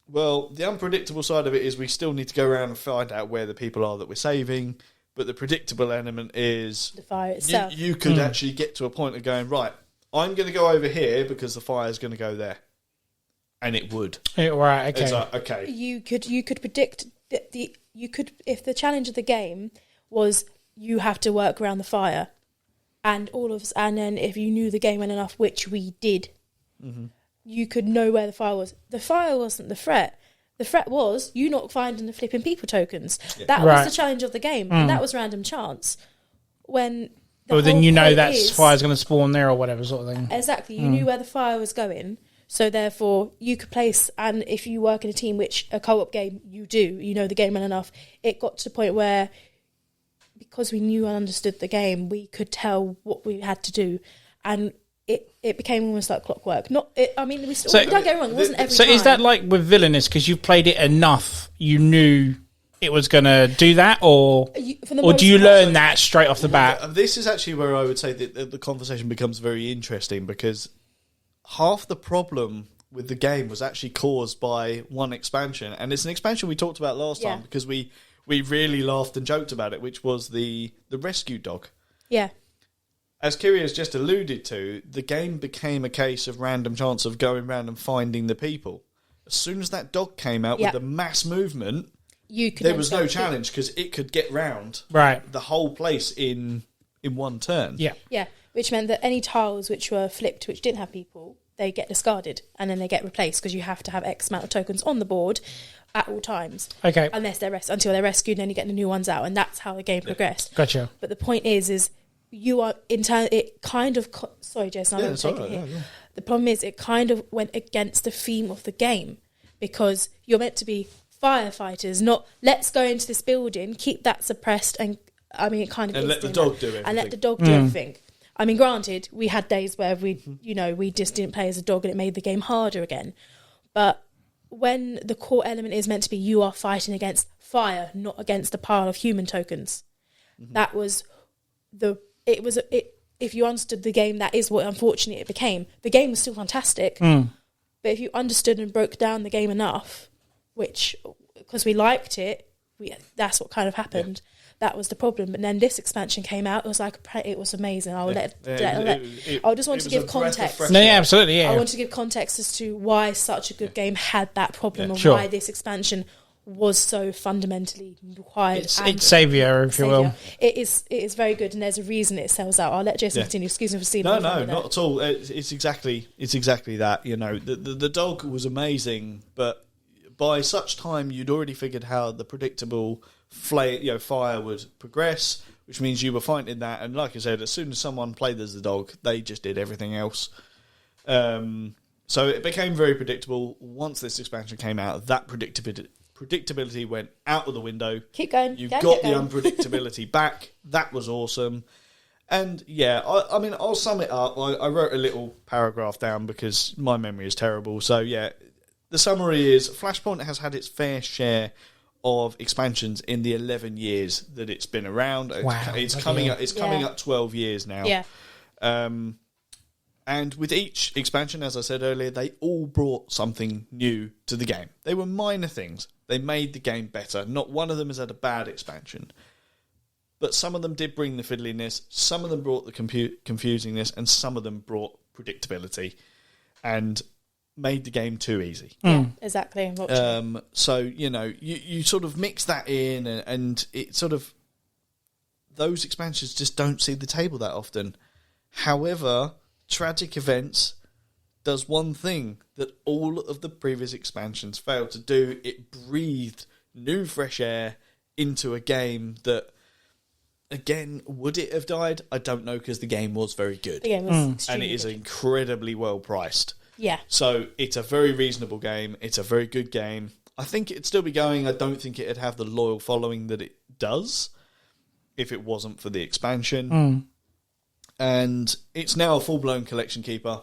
Well, the unpredictable side of it is we still need to go around and find out where the people are that we're saving. But the predictable element is the fire itself. You could actually get to a point of going, right, I'm going to go over here because the fire is going to go there. And it would. Right, okay. It's like, okay. You could predict if the challenge of the game was you have to work around the fire, and then if you knew the game well enough, which we did, you could know where the fire was. The fire wasn't the threat. The threat was you not finding the flipping people tokens. Yeah. That was the challenge of the game, and that was random chance. When then fire's going to spawn there or whatever sort of thing. Exactly, you knew where the fire was going, so therefore you could place. And if you work in a team, which a co-op game you know the game well enough, it got to the point where because we knew and understood the game, we could tell what we had to do, and it became almost like clockwork. Don't get me wrong, it wasn't every time. So is that like with Villainous, because you've played it enough, you knew it was going to do that, or do you learn that straight off the bat? This is actually where I would say that the conversation becomes very interesting, because half the problem with the game was actually caused by one expansion, and it's an expansion we talked about last time because we really laughed and joked about it, which was the rescue dog. Yeah. As Kyrie has just alluded to, the game became a case of random chance of going around and finding the people. As soon as that dog came out with the mass movement, there was no challenge because it could get round the whole place in one turn. Yeah. Yeah, which meant that any tiles which were flipped, which didn't have people, they get discarded and then they get replaced because you have to have X amount of tokens on the board at all times. Okay. Until they're rescued, and then you get the new ones out, and that's how the game progressed. Gotcha. But the point is you are in turn. It kind of sorry, Jason, I'm taking it here. The problem is it kind of went against the theme of the game because you're meant to be firefighters, not let's go into this building, keep that suppressed, and I mean it kind of and is let the dog do everything. and let the dog do everything. I mean, granted, we had days where we just didn't play as a dog and it made the game harder again. But when the core element is meant to be you are fighting against fire, not against a pile of human tokens, that was if you understood the game, that is what unfortunately it became. The game was still fantastic, but if you understood and broke down the game enough, which because we liked it, that's what kind of happened. Yeah. That was the problem. But then this expansion came out. It was like it was amazing. I just want to give context. No, yeah, absolutely. Yeah, I want to give context as to why such a good game had that problem and why this expansion was so fundamentally required. It's saviour, if you will. It is very good, and there's a reason it sells out. I'll let Jason continue. Excuse me for seeing. No, not at all. It's exactly that. You know, the dog was amazing, but by such time you'd already figured how the predictable fire would progress, which means you were fighting that. And like I said, as soon as someone played as the dog, they just did everything else. So it became very predictable. Once this expansion came out, that predictability went out of the window. Keep going. You got the unpredictability back. That was awesome. And yeah, I mean, I'll sum it up. I wrote a little paragraph down because my memory is terrible. So yeah, the summary is Flashpoint has had its fair share of expansions in the 11 years that it's been around. Wow. It's coming up 12 years now. Yeah. And with each expansion, as I said earlier, they all brought something new to the game. They were minor things. They made the game better. Not one of them has had a bad expansion. But some of them did bring the fiddliness, some of them brought the confusingness, and some of them brought predictability and made the game too easy. Yeah, exactly. So, you sort of mix that in and it sort of... Those expansions just don't see the table that often. However, Tragic Events does one thing that all of the previous expansions failed to do. It breathed new fresh air into a game that, again, would it have died? I don't know, because the game was very good. The game was extremely and it is good. incredibly well priced. Yeah. So it's a very reasonable game. It's a very good game. I think it'd still be going. I don't think it'd have the loyal following that it does if it wasn't for the expansion. And it's now a full-blown collection keeper.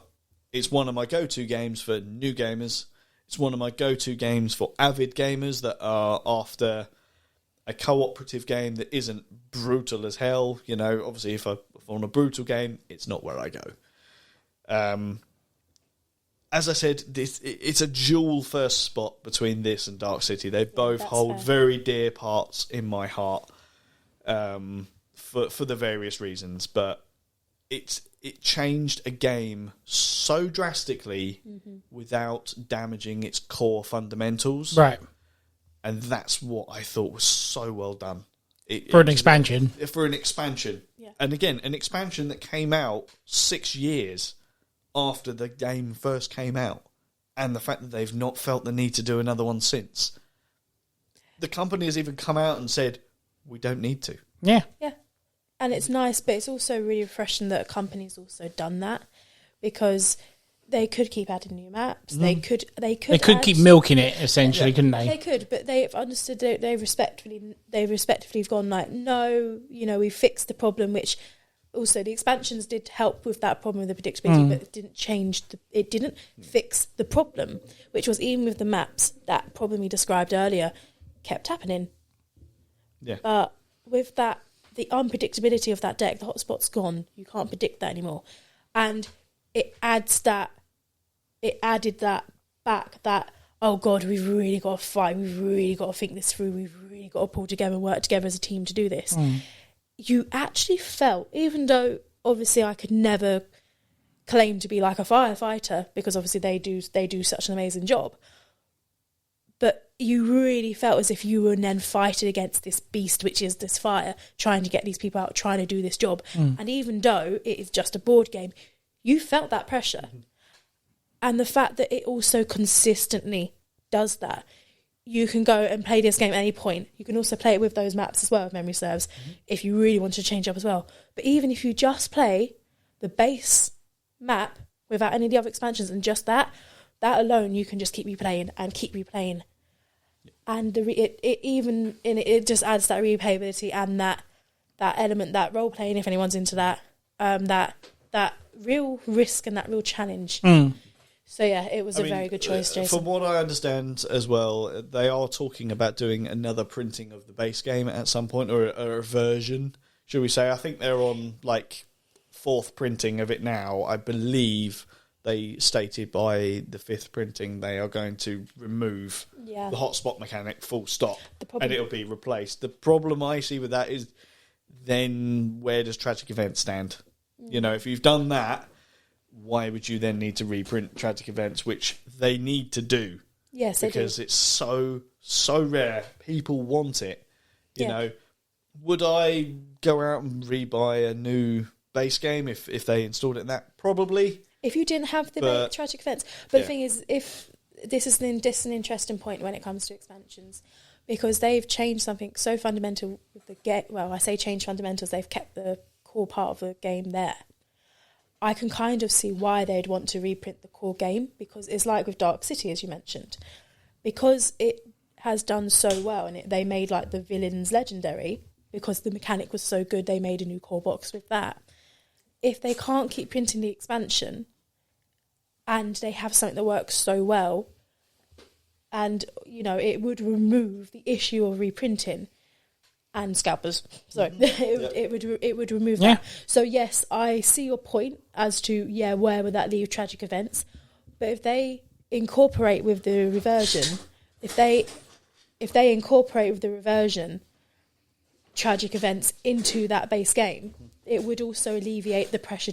It's one of my go-to games for new gamers. It's one of my go-to games for avid gamers that are after a cooperative game that isn't brutal as hell. You know, obviously, if I want a brutal game, it's not where I go. As I said, it's a dual first spot between this and Dark City. They both hold very dear parts in my heart for the various reasons. But it changed a game so drastically without damaging its core fundamentals. Right. And that's what I thought was so well done. For an expansion. For an expansion. Yeah. And again, an expansion that came out 6 years after the game first came out, and the fact that they've not felt the need to do another one since. The company has even come out and said, we don't need to. Yeah. Yeah. And it's nice, but it's also really refreshing that a company's also done that, because they could keep adding new maps. They could keep milking it, essentially, couldn't they? They could, but they've understood. They respectfully have gone like, no, we fixed the problem. Which also the expansions did help with that problem with the predictability, but it didn't change. It didn't fix the problem, which was even with the maps, that problem we described earlier kept happening. Yeah. But with that, the unpredictability of that deck, the hotspot's gone. You can't predict that anymore, and it added that back. That, oh God, we've really got to fight. We've really got to think this through. We've really got to pull together and work together as a team to do this. You actually felt, even though obviously I could never claim to be like a firefighter, because obviously they do such an amazing job, but you really felt as if you were then fighting against this beast, which is this fire, trying to get these people out, trying to do this job. And even though it is just a board game, you felt that pressure. And the fact that it also consistently does that, you can go and play this game at any point. You can also play it with those maps as well, if memory serves, if you really want to change up as well. But even if you just play the base map without any of the other expansions and just that alone, you can just keep replaying and keep replaying. And it just adds that replayability and that element, that role playing, if anyone's into that, that real risk and that real challenge. So yeah, it was a very good choice, Jason. From what I understand as well, they are talking about doing another printing of the base game at some point, or a version, should we say. I think they're on like 4th printing of it now. I believe they stated by the 5th printing they are going to remove the hotspot mechanic, full stop, and it'll be replaced. The problem I see with that is then where does Tragic Events stand? You know, if you've done that, why would you then need to reprint Tragic Events, which they need to do? Yes, because it's so rare. People want it. You know, would I go out and rebuy a new base game if they installed it in that? Probably. If you didn't have the Tragic Events. But the thing is, if this is an interesting point when it comes to expansions, because they've changed something so fundamental with the game. Well, I say change fundamentals, they've kept the core part of the game there. I can kind of see why they'd want to reprint the core game, because it's like with Dark City, as you mentioned. Because it has done so well, and they made like the villains legendary, because the mechanic was so good, they made a new core box with that. If they can't keep printing the expansion, and they have something that works so well, and, you know, it would remove the issue of reprinting and scalpers. So it would remove that. So yes, I see your point as to where would that leave Tragic Events? But if they incorporate with the reversion, if they incorporate with the reversion Tragic Events into that base game, it would also alleviate the pressure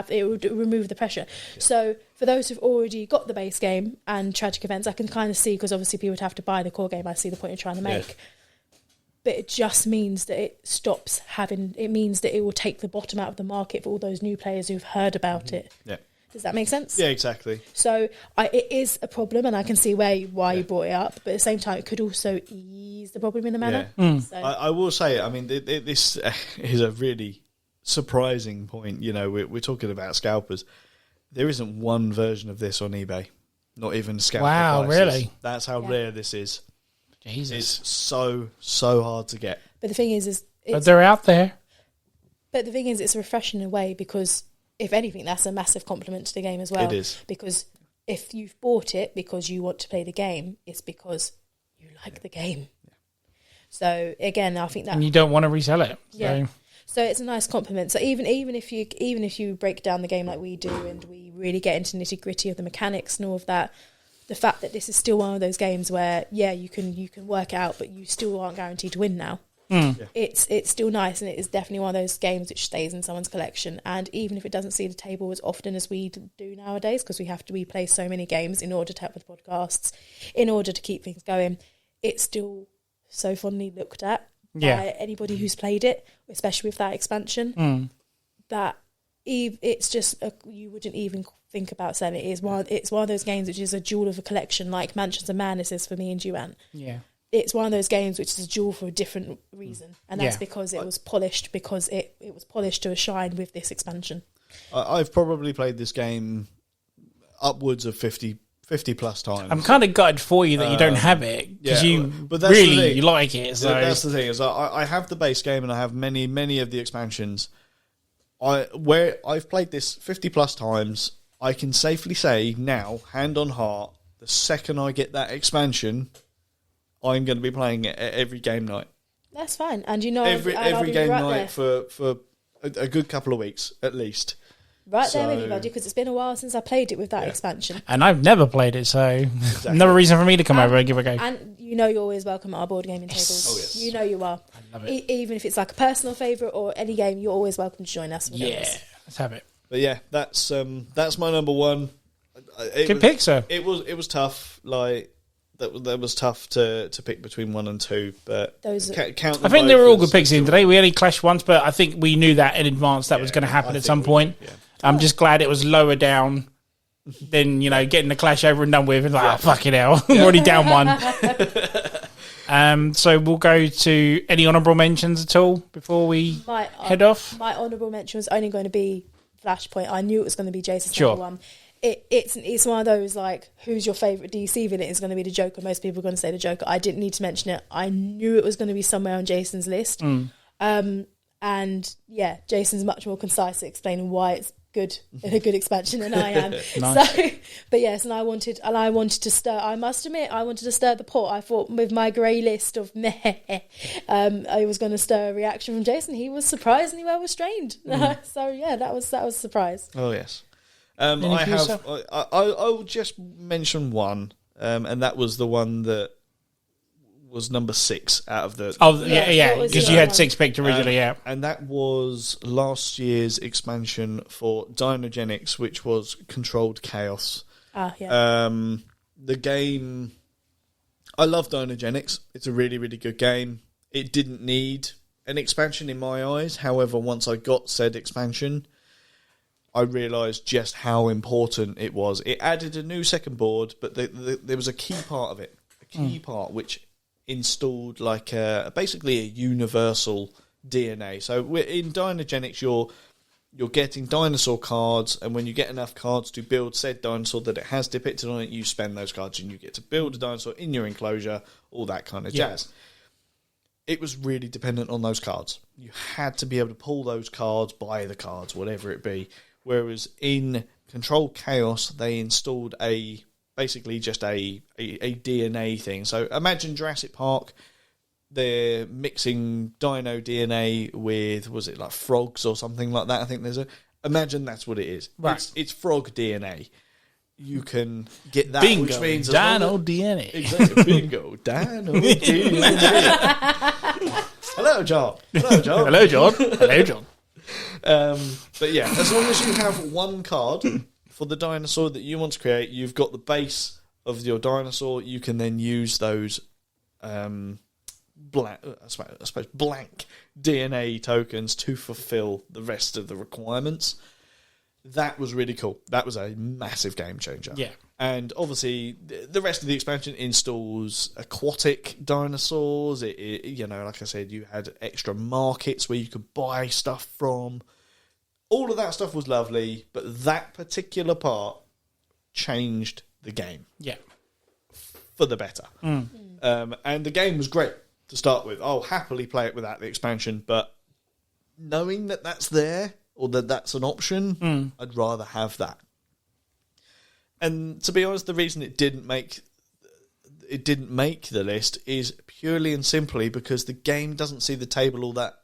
it would remove the pressure. So for those who've already got the base game and Tragic Events, I can kind of see, because obviously people would have to buy the core game. I see the point you're trying to make. But it just means that it means that it will take the bottom out of the market for all those new players who've heard about it. Yeah. Does that make sense? Yeah, exactly. So it is a problem, and I can see why you brought it up, but at the same time, it could also ease the problem in a manner. Yeah. So. I will say, I mean, this is a really surprising point. You know, we're talking about scalpers. There isn't one version of this on eBay, not even scalper prices. Really? That's how rare this is. Jesus. It's so hard to get. But the thing is but they're out there. But the thing is, it's refreshing in a way, because if anything, that's a massive compliment to the game as well. It is. Because if you've bought it because you want to play the game, it's because you like the game. Yeah. So again, I think that, and you don't want to resell it. Yeah. So it's a nice compliment. So even if you break down the game like we do, and we really get into nitty gritty of the mechanics and all of that, the fact that this is still one of those games where you can work it out, but you still aren't guaranteed to win now. It's still nice, and it is definitely one of those games which stays in someone's collection. And even if it doesn't see the table as often as we do nowadays, because we play so many games in order to help with podcasts, in order to keep things going, it's still so fondly looked at by anybody who's played it, especially with that expansion. That it's just you wouldn't even think about selling it. It's one of those games which is a jewel of a collection, like Mansions of Madness is for me and Juan. Yeah. It's one of those games which is a jewel for a different reason, and that's because it was polished, because it was polished to a shine with this expansion. I've probably played this game upwards of 50 plus times. I'm kind of gutted for you that you don't have it, because you like it. So that's the thing, is I have the base game and I have many of the expansions. Where I've played this 50 plus times, I can safely say now, hand on heart, the second I get that expansion, I'm going to be playing it at every game night. That's fine, and every game night for a good couple of weeks at least. Right there with you, buddy, because it's been a while since I played it with that expansion. And I've never played it, so another reason for me to come over and give it a go. And you're always welcome at our board gaming tables. Oh, yes. You are. I love it. Even if it's like a personal favourite or any game, you're always welcome to join us. Let's have it. But yeah, that's my number one. Good pick, sir. It was tough. Like that was tough to pick between 1 and 2, but count them. I think they were all good picks in today. We only clashed once, but I think we knew that in advance that was going to happen at some point. Yeah. I'm just glad it was lower down than, getting the clash over and done with. And fucking hell, I'm already down one. So we'll go to any honourable mentions at all before we head off? My honourable mention was only going to be Flashpoint. I knew it was going to be Jason's Sure. number one. It's one of those, like, who's your favourite DC villain? It's going to be the Joker. Most people are going to say the Joker. I didn't need to mention it. I knew it was going to be somewhere on Jason's list. And yeah, Jason's much more concise at explaining why it's good in a good expansion than I am. Nice. So, but yes, and I wanted to stir. I must admit, I wanted to stir the pot. I thought with my grey list of meh, I was going to stir a reaction from Jason. He was surprisingly well restrained. So yeah, that was a surprise. Oh yes. I will just mention one, and that was the one that was number 6 out of the. Oh yeah, because you had 6 picked originally, and that was last year's expansion for Dynogenics, which was Controlled Chaos. The game, I love Dynogenics. It's a really, really good game. It didn't need an expansion in my eyes. However, once I got said expansion, I realised just how important it was. It added a new second board, but there was a key part of it. A key part which installed like basically a universal DNA. So in Dynogenics, you're getting dinosaur cards, and when you get enough cards to build said dinosaur that it has depicted on it, you spend those cards and you get to build a dinosaur in your enclosure, all that kind of jazz. It was really dependent on those cards. You had to be able to pull those cards, buy the cards, whatever it be. Whereas in Controlled Chaos, they installed basically just a DNA thing. So imagine Jurassic Park, they're mixing dino DNA with, was it like frogs or something like that? I think imagine that's what it is. Right. It's frog DNA. You can get that, Bingo, which means Dino DNA. Exactly, bingo, Dino DNA. Hello, John. Hello, John. Hello, John. Hello, John. But yeah, as long as you have one card for the dinosaur that you want to create, you've got the base of your dinosaur. You can then use those blank DNA tokens to fulfill the rest of the requirements. That was really cool. That was a massive game changer. Yeah. And obviously, the rest of the expansion installs aquatic dinosaurs. It like I said, you had extra markets where you could buy stuff from. All of that stuff was lovely, but that particular part changed the game. Yeah. For the better. And the game was great to start with. I'll happily play it without the expansion, but knowing that that's there, or that that's an option, I'd rather have that. And to be honest, the reason it didn't make the list is purely and simply because the game doesn't see the table all that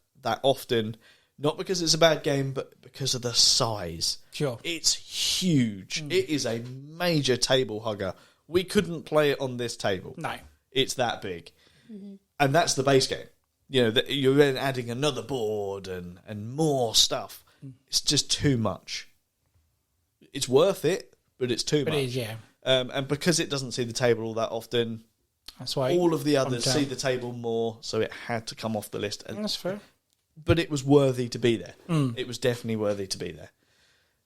often. Not because it's a bad game, but because of the size. Sure. It's huge. It is a major table hugger. We couldn't play it on this table. No. It's that big. And that's the base game. You're then adding another board and more stuff. It's just too much. It's worth it, but it's too much. It is, yeah. And because it doesn't see the table all that often, that's why all of the others see the table more, so it had to come off the list. And that's fair. But it was worthy to be there. It was definitely worthy to be there.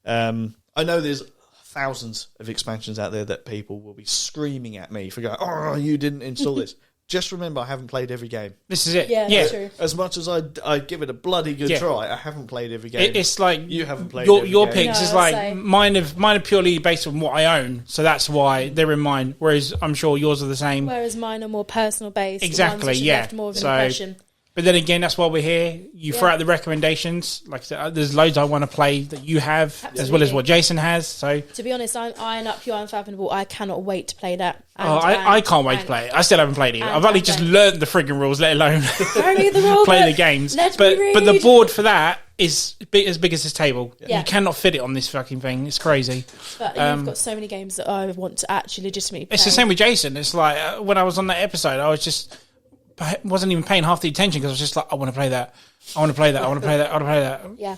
I know there's thousands of expansions out there that people will be screaming at me for going, oh, you didn't install this. Just remember, I haven't played every game. This is it. Yeah, that's true. As much as I give it a bloody good try, I haven't played every game. It's like you haven't played your every game. picks. Is like mine are purely based on what I own, so that's why they're in mine. Whereas I'm sure yours are the same. Whereas mine are more personal based. Exactly. The ones which Yeah. left more of an impression. But then again, that's why we're here. You throw out the recommendations. Like I said, there's loads I want to play that you have, as well as what Jason has. So, to be honest, I'm eyeing up Pure Unfathomable. I cannot wait to play that. I can't wait to play it. I still haven't played it. I've only just learned the frigging rules, let alone play the games. But the board for that is as big as this table. Yeah. You cannot fit it on this fucking thing. It's crazy. But you've got so many games that I want to actually legitimately play. It's the same with Jason. It's like when I was on that episode, I wasn't even paying half the attention because I was just like, I want to play that. I want to play that. I want to play that. I want to play that. Yeah.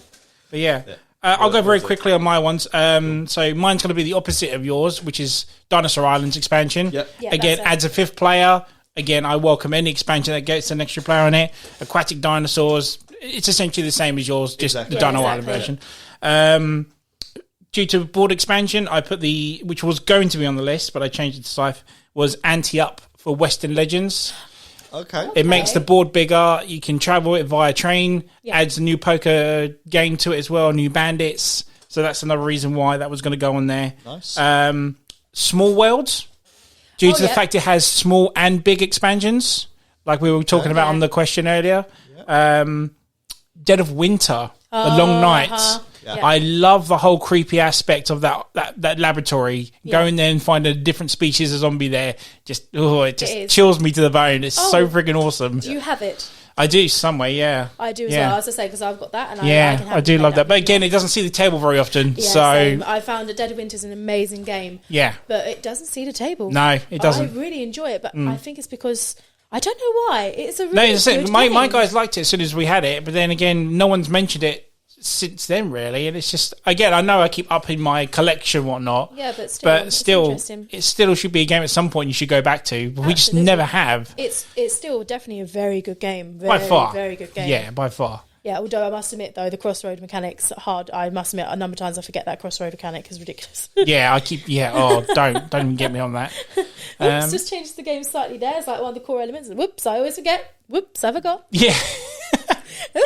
But yeah. I'll go very quickly on my ones. So mine's going to be the opposite of yours, which is Dinosaur Islands expansion. Yep. Yeah, Again, adds a 5th player. Again, I welcome any expansion that gets an extra player on it. Aquatic dinosaurs. It's essentially the same as yours, just the Dino Island version. due to board expansion, I put which was going to be on the list, but I changed it to Scythe, was Ante-Up for Western Legends. Okay. It makes the board bigger. You can travel it via train. Yeah. Adds a new poker game to it as well, new bandits. So that's another reason why that was going to go on there. Nice. Small Worlds, due to the fact it has small and big expansions, like we were talking about on the question earlier. Yeah. Dead of Winter, The Long Nights. Yeah. I love the whole creepy aspect of that laboratory. Going there and finding a different species of zombie there. It chills me to the bone. It's so freaking awesome. Do you have it? I do some way, yeah. I do as well. I was to say because I've got that, and I do love that. But again, it doesn't see the table very often. Yeah, so same. I found that Dead of Winter is an amazing game. Yeah, but it doesn't see the table. No, it doesn't. I really enjoy it, but I think it's because I don't know why. It's a really good my game. guys liked it as soon as we had it, but then again, no one's mentioned it since then, really. And it's just, again, I know I keep upping my collection and whatnot. Yeah, but still, it still should be a game at some point you should go back to, but we just never have. It's still definitely a very good game. By far. Very good game. Yeah, by far. Yeah, although I must admit, though, the crossroad mechanics are hard. I must admit, a number of times I forget that crossroad mechanic is ridiculous. Don't even get me on that. Whoops, just changes the game slightly there. It's like one of the core elements. Whoops, I always forget. Whoops, I forgot. Yeah.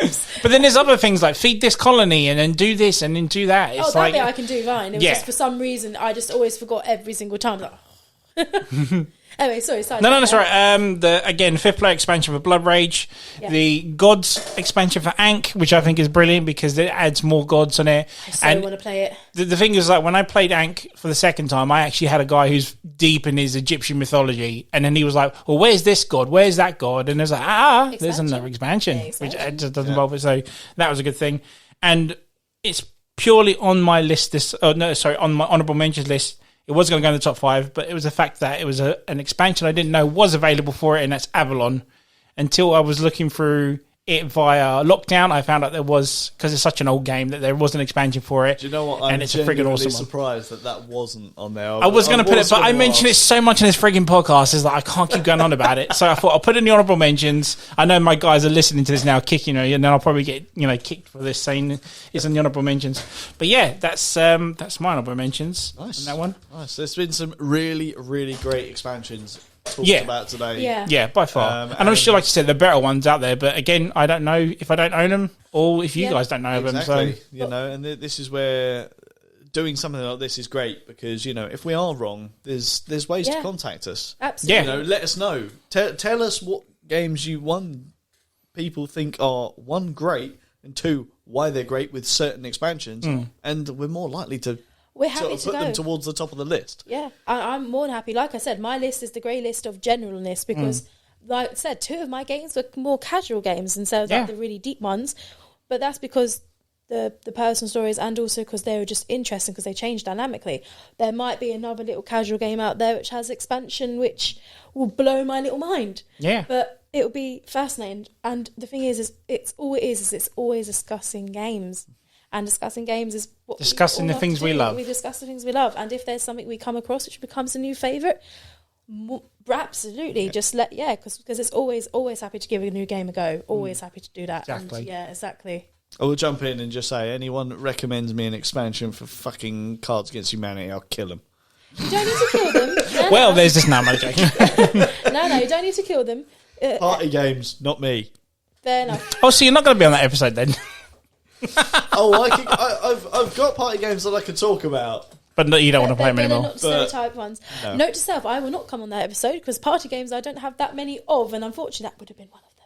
Oops. But then there's other things like feed this colony and then do this and then do that. It's that bit I can do fine. It was just for some reason I just always forgot every single time. Anyway, sorry. No, that's right. Again, 5th player expansion for Blood Rage. Yeah. The Gods expansion for Ankh, which I think is brilliant because it adds more gods on it. I want to play it. The thing is, like, when I played Ankh for the second time, I actually had a guy who's deep in his Egyptian mythology. And then he was like, well, where's this god? Where's that god? And there's like, there's another expansion. Which just doesn't bother. So that was a good thing. And it's purely on my list. On my honourable mentions list. It was going to go in the top 5, but it was the fact that it was an expansion I didn't know was available for it, and that's Avalon. Until I was looking through it via Lockdown, I found out there was, because it's such an old game, that there was an expansion for it. Do you know what? I'm it's a friggin' awesome surprised that wasn't on there. I was going to put it, but I mentioned it so much in this frigging podcast, is that I can't keep going on about it. So I thought I'll put it in the honourable mentions. I know my guys are listening to this now, kicking me, and then I'll probably get kicked for this saying it's in the honourable mentions. But yeah, that's my honourable mentions. Nice. On that one. Nice. There's been some really, really great expansions talked about today. Yeah, by far. And I'm sure, like you said, the better ones out there. But again, I don't know if I don't own them or if you guys don't know them. So and this is where doing something like this is great because if we are wrong, there's ways to contact us. Absolutely. Let us know. Tell us what games people think are one, great, and two, why they're great with certain expansions, and we're more likely to. We're happy to put go them towards the top of the list. Yeah, I'm more than happy. Like I said, my list is the grey list of generalness because, like I said, 2 of my games were more casual games instead of the really deep ones. But that's because the personal stories and also because they were just interesting because they changed dynamically. There might be another little casual game out there which has expansion which will blow my little mind. Yeah. But it will be fascinating. And the thing is it's always discussing games. And discussing games is what discussing the things we love. We discuss the things we love, and if there's something we come across which becomes a new favourite, absolutely, just because it's always happy to give a new game a go. Always happy to do that. Exactly. And exactly. I will jump in and just say, anyone that recommends me an expansion for fucking Cards Against Humanity, I'll kill them. You don't need to kill them. No. There's this now, joking. No, you don't need to kill them. Party games, not me. Fair enough. Oh, so you're not going to be on that episode then? I've got party games that I could talk about. But you don't want to play them anymore. They're not stereotype ones. No. Note to self, I will not come on that episode because party games I don't have that many of, and unfortunately that would have been one of them.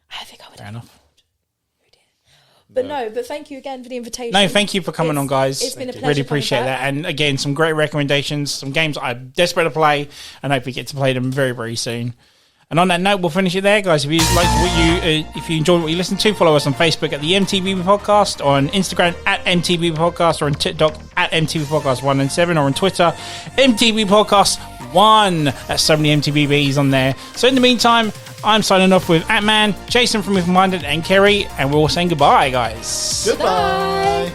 I think I would have. Fair enough. But thank you again for the invitation. No, thank you for coming on, guys. It's been a pleasure. Really appreciate that. And again, some great recommendations, some games I'm desperate to play, and hope we get to play them very, very soon. And on that note, we'll finish it there, guys. If you if you enjoyed what you listened to, follow us on Facebook at the M.T.V.B Podcast, or on Instagram at M.T.V.B Podcast, or on TikTok at M.T.V.B Podcast 1 and 7, or on Twitter M.T.V.B Podcast 1. That's so many M.T.V.Bs on there. So in the meantime, I'm signing off with Ant-Man, Jason from If Minded, and Kerry, and we're all saying goodbye, guys. Goodbye.